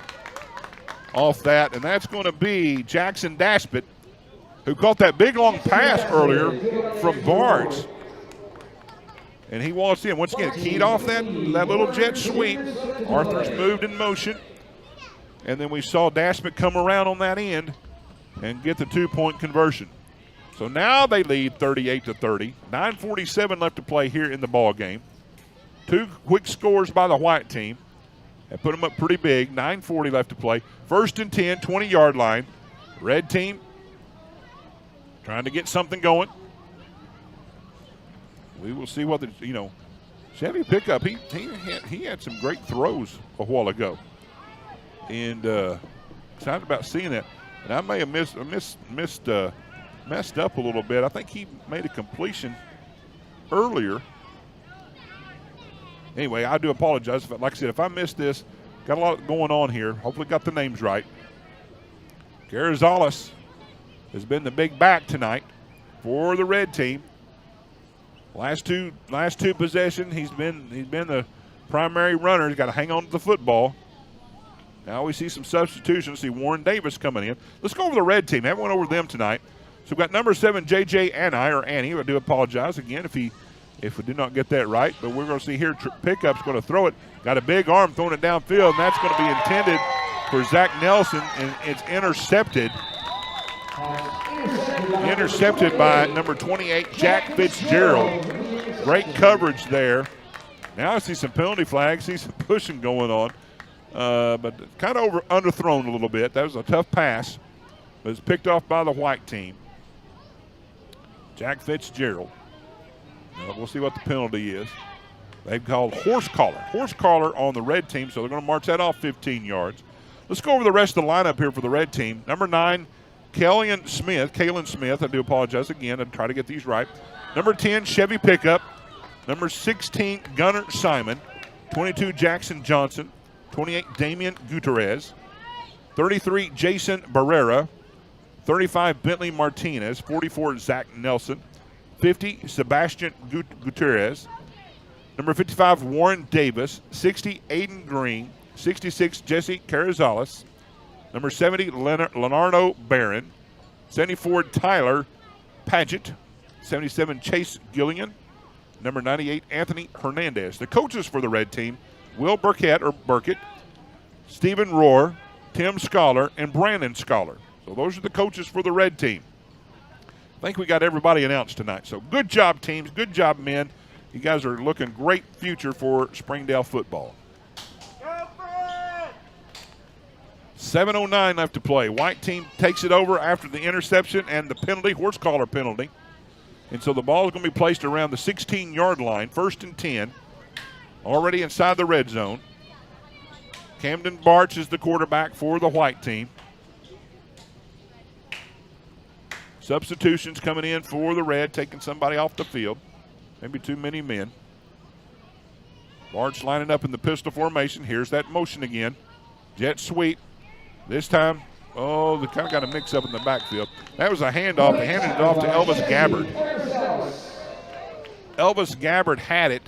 off that, and that's going to be Jackson Daspit. who caught that big long pass earlier from Barnes. And he walks in. Once again, keyed off that little jet sweep. Arthur's moved in motion. And then we saw Dashmick come around on that end and get the 2-point conversion. So now they lead 38-30. 9:47 left to play here in the ball game. 2 quick scores by the white team. That put them up pretty big. 9:40 left to play. 1st and 10, 20-yard line. Red team trying to get something going. We will see what Chevy Pickup. He had some great throws a while ago, and excited about seeing that. And I may have messed up a little bit. I think he made a completion earlier. Anyway, I do apologize. Like I said, if I missed this, got a lot going on here. Hopefully got the names right. Carrizales has been the big back tonight for the red team. Last two possessions, he's been the primary runner. He's got to hang on to the football. Now we see some substitutions. See Warren Davis coming in. Let's go over the red team. I haven't went over them tonight. So we've got number 7, J.J. Annie. I do apologize again if we did not get that right. But we're going to see here Pickup's going to throw it. Got a big arm throwing it downfield, and that's going to be intended for Zach Nelson, and it's intercepted. Intercepted by number 28, Jack Fitzgerald. Great coverage there. Now I see some penalty flags, see some pushing going on. But kind of underthrown a little bit. That was a tough pass. But it's picked off by the white team. Jack Fitzgerald. We'll see what the penalty is. They've called horse collar. Horse collar on the red team, so they're going to march that off 15 yards. Let's go over the rest of the lineup here for the red team. Number 9, Kalen Smith. I do apologize again. I'll try to get these right. Number 10, Chevy Pickup. Number 16, Gunnar Simon. 22, Jackson Johnson. 28, Damian Gutierrez. 33, Jason Barrera. 35, Bentley Martinez. 44, Zach Nelson. 50, Sebastian Gutierrez. Number 55, Warren Davis. 60, Aiden Green. 66, Jesse Carrizales. Number 70, Leonardo Barron. 74, Tyler Paget. 77, Chase Gillian. Number 98, Anthony Hernandez. The coaches for the red team, Will Burkett, Stephen Rohr, Tim Scholar, and Brandon Scholar. So those are the coaches for the red team. I think we got everybody announced tonight. So good job, teams. Good job, men. You guys are looking great future for Springdale football. 7:09 left to play. White team takes it over after the interception and the penalty, horse collar penalty. And so the ball is going to be placed around the 16-yard line, 1st and 10, already inside the red zone. Camden Barch is the quarterback for the white team. Substitutions coming in for the red, taking somebody off the field. Maybe too many men. Barch lining up in the pistol formation. Here's that motion again. Jet sweep. This time, they kind of got a mix-up in the backfield. That was a handoff. They handed it off to Elvis Gabbard. Elvis Gabbard had it.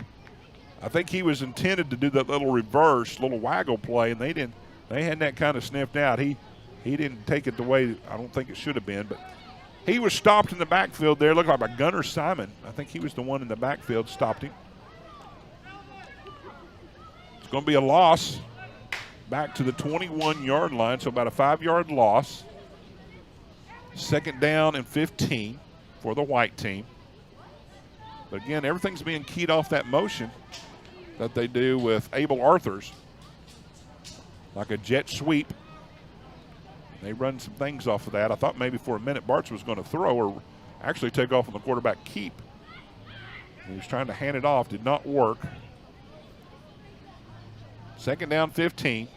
I think he was intended to do that little reverse, little waggle play, and they didn't. They had that kind of sniffed out. He didn't take it the way I don't think it should have been, but he was stopped in the backfield there. Looked like by Gunnar Simon. I think he was the one in the backfield stopped him. It's going to be a loss. Back to the 21-yard line, so about a 5-yard loss. 2nd down and 15 for the white team. But again, everything's being keyed off that motion that they do with Abel Arthurs. Like a jet sweep. They run some things off of that. I thought maybe for a minute Barch was going to throw or actually take off on the quarterback keep. He was trying to hand it off. Did not work. 2nd down, 15.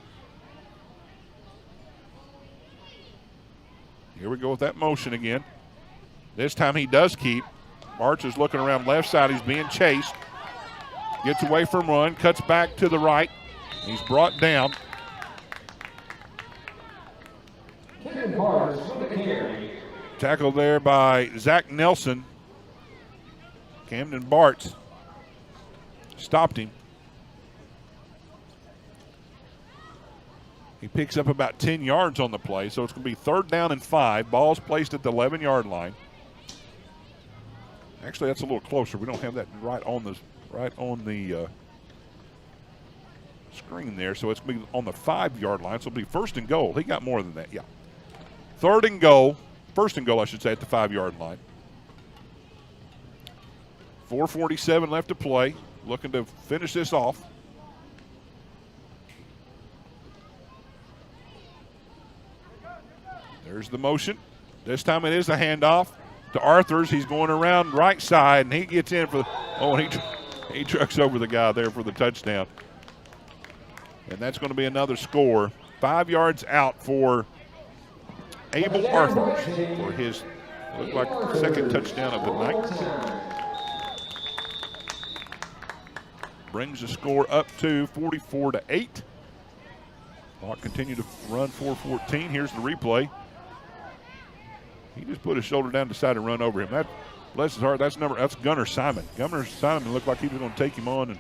Here we go with that motion again. This time he does keep. Barch is looking around left side. He's being chased. Gets away from run. Cuts back to the right. He's brought down. Tackled there by Zach Nelson. Camden Barch stopped him. He picks up about 10 yards on the play, so it's going to be 3rd down and 5. Ball's placed at the 11-yard line. Actually, that's a little closer. We don't have that right on the screen there, so it's going to be on the 5-yard line. So it'll be 1st and goal. He got more than that, yeah. 3rd and goal. 1st and goal, I should say, at the 5-yard line. 4:47 left to play. Looking to finish this off. There's the motion. This time it is a handoff to Arthurs. He's going around right side, and he gets in for the – oh, and he trucks over the guy there for the touchdown. And that's going to be another score. 5 yards out for Abel Arthurs for his, looked like, 2nd touchdown of the night. Brings the score up to 44-8. Clock continue to run 4:14. Here's the replay. He just put his shoulder down, decided to run over him. That, bless his heart, that's Gunnar Simon. Gunnar Simon looked like he was going to take him on, and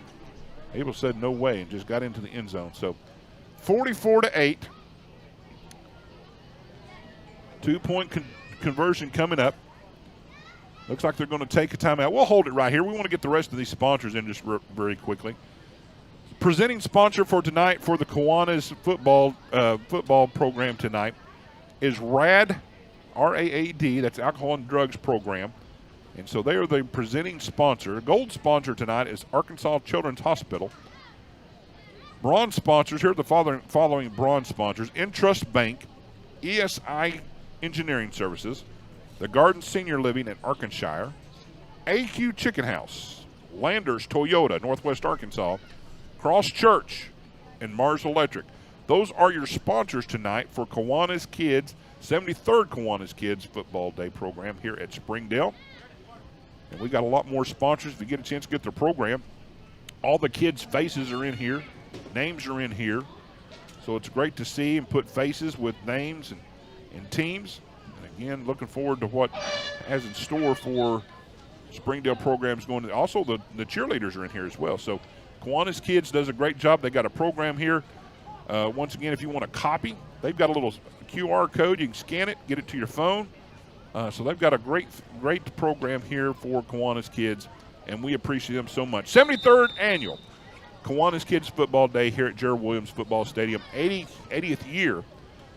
Abel said no way and just got into the end zone. So 44-8. 2-point conversion coming up. Looks like they're going to take a timeout. We'll hold it right here. We want to get the rest of these sponsors in just very quickly. Presenting sponsor for tonight for the Kiwanis football program tonight is RAD, R-A-A-D. That's Alcohol and Drugs Program. And so they are the presenting sponsor. Gold sponsor tonight is Arkansas Children's Hospital. Bronze sponsors, here are the following bronze sponsors: Entrust Bank, ESI Engineering Services, the Garden Senior Living in Arkansas, AQ Chicken House, Landers Toyota, Northwest Arkansas, Cross Church, and Mars Electric. Those are your sponsors tonight for Kiwanis Kids, 73rd Kiwanis Kids Football Day program here at Springdale. And we got a lot more sponsors if you get a chance to get their program. All the kids' faces are in here. Names are in here. So it's great to see and put faces with names and teams. And again, looking forward to what has in store for Springdale programs going. Also, the cheerleaders are in here as well. So Kiwanis Kids does a great job. They got a program here. Once again, if you want a copy, they've got a little QR code. You can scan it, get it to your phone. So they've got a great program here for Kiwanis Kids, and we appreciate them so much. 73rd Annual Kiwanis Kids Football Day here at Gerald Williams Football Stadium. 80th year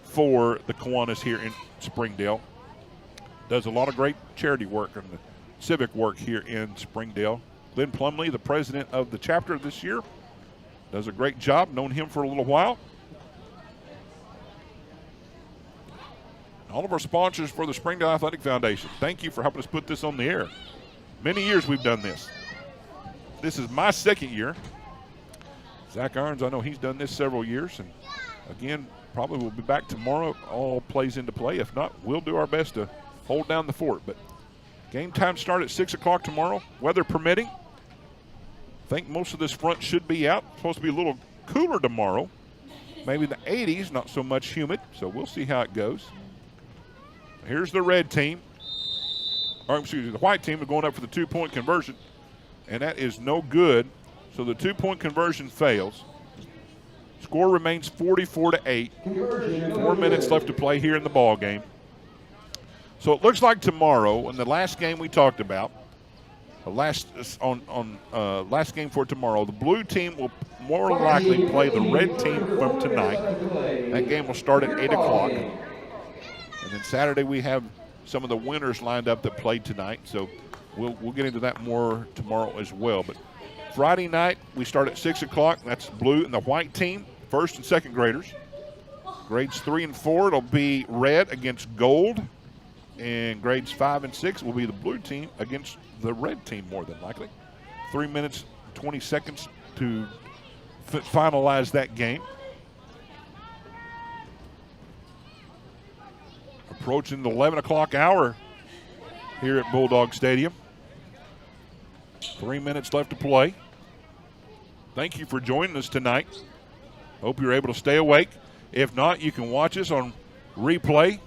for the Kiwanis here in Springdale. Does a lot of great charity work and civic work here in Springdale. Glenn Plumley, the president of the chapter this year, does a great job. Known him for a little while. All of our sponsors for the Springdale Athletic Foundation, thank you for helping us put this on the air. Many years we've done this. This is my 2nd year. Zach Irons, I know he's done this several years. And again, probably we'll be back tomorrow. All plays into play. If not, we'll do our best to hold down the fort. But game time start at 6 o'clock tomorrow, weather permitting. I think most of this front should be out. It's supposed to be a little cooler tomorrow. Maybe the 80s, not so much humid. So we'll see how it goes. Here's the red team. Or excuse me, the white team are going up for the 2-point conversion. And that is no good. So the 2-point conversion fails. Score remains 44-8. 4 minutes left to play here in the ball game. So it looks like tomorrow, in the last game we talked about, last game for tomorrow, the blue team will more likely play the red team from tonight. That game will start at 8 o'clock. And then Saturday we have some of the winners lined up that played tonight. So we'll get into that more tomorrow as well. But Friday night we start at 6 o'clock. That's blue and the white team, 1st and 2nd graders. Grades 3 and 4, it'll be red against gold. And grades 5 and 6 will be the blue team against the red team more than likely. 3 minutes, 20 seconds to finalize that game. Approaching the 11 o'clock hour here at Bulldog Stadium. 3 minutes left to play. Thank you for joining us tonight. Hope you're able to stay awake. If not, you can watch us on replay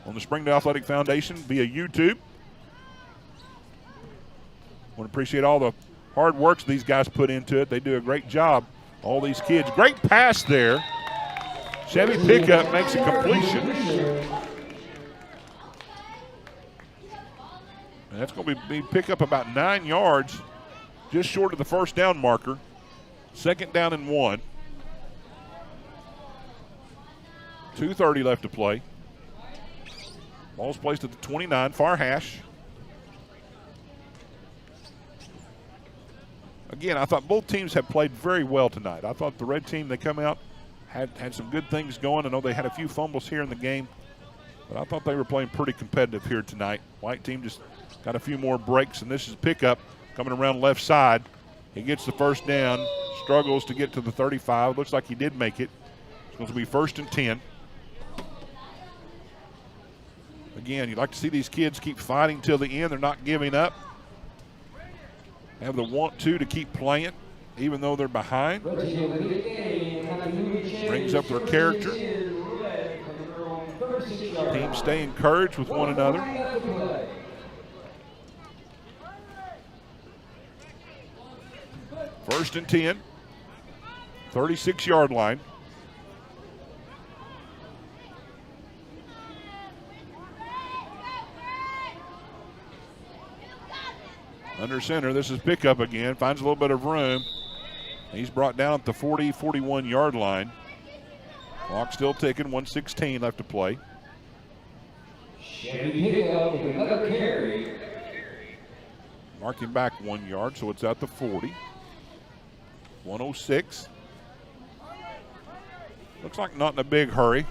on the Springdale Athletic Foundation via YouTube. I want to appreciate all the hard work these guys put into it. They do a great job, all these kids. Great pass there. Chevy pickup makes a completion. And that's going to be pick up about 9 yards, just short of the first down marker. 2nd down and 1. 2:30 left to play. Ball's placed at the 29, far hash. Again, I thought both teams have played very well tonight. I thought the red team, they come out, had some good things going. I know they had a few fumbles here in the game, but I thought they were playing pretty competitive here tonight. White team just got a few more breaks, and this is pickup coming around left side. He gets the first down, struggles to get to the 35. Looks like he did make it. It's going to be 1st and 10. Again, you'd like to see these kids keep fighting till the end. They're not giving up. Have the want-to keep playing, even though they're behind. Brings up their character. Teams stay encouraged with one another. First and 10. 36-yard line. Under center, this is pickup again. Finds a little bit of room. He's brought down at the 40, 41-yard line. Clock still ticking, 1:16 left to play. Pickup with another carry. Marking back 1 yard, so it's at the 40. 1:06. Looks like not in a big hurry.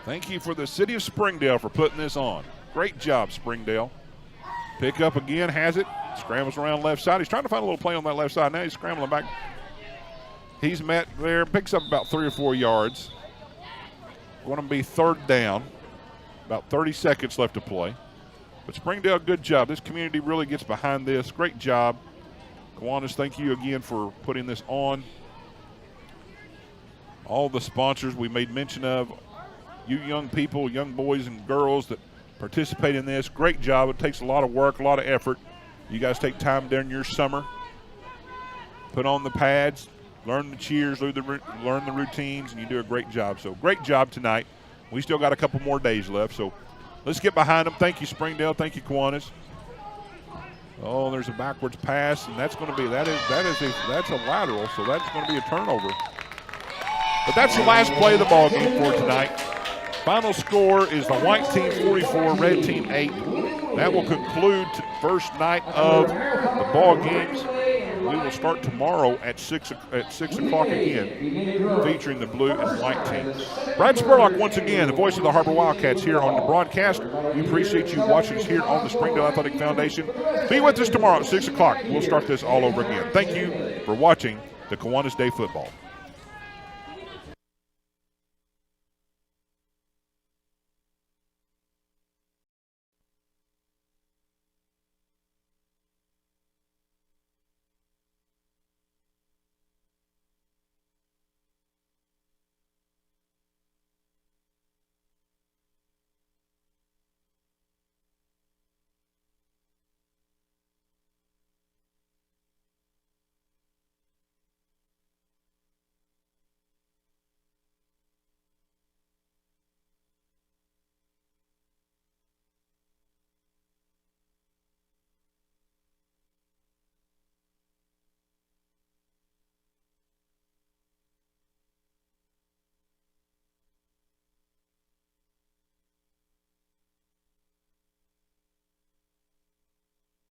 Thank you for the City of Springdale for putting this on. Great job, Springdale. Pick up again, has it. Scrambles around left side. He's trying to find a little play on that left side. Now he's scrambling back. He's met there, picks up about 3 or 4 yards. Going to be 3rd down. About 30 seconds left to play. But Springdale, good job. This community really gets behind this. Great job. Kiwanis, thank you again for putting this on. All the sponsors we made mention of. You young people, young boys and girls that participate in this, great job. It takes a lot of work, a lot of effort. You guys take time during your summer, put on the pads, learn the cheers, learn the routines, and you do a great job. So great job tonight. We still got a couple more days left, so let's get behind them. Thank you, Springdale. Thank you, Kiwanis. Oh, there's a backwards pass, and that's going to be that's a lateral, so that's going to be a turnover. But that's the last play of the ball game for tonight. Final score is the white team 44, red team 8. That will conclude first night of the ball games. We will start tomorrow at 6 o'clock again, featuring the blue and white team. Brad Spurlock once again, the voice of the Harbor Wildcats here on the broadcast. We appreciate you watching us here on the Springdale Athletic Foundation. Be with us tomorrow at 6 o'clock. We'll start this all over again. Thank you for watching the Kiwanis Day Football.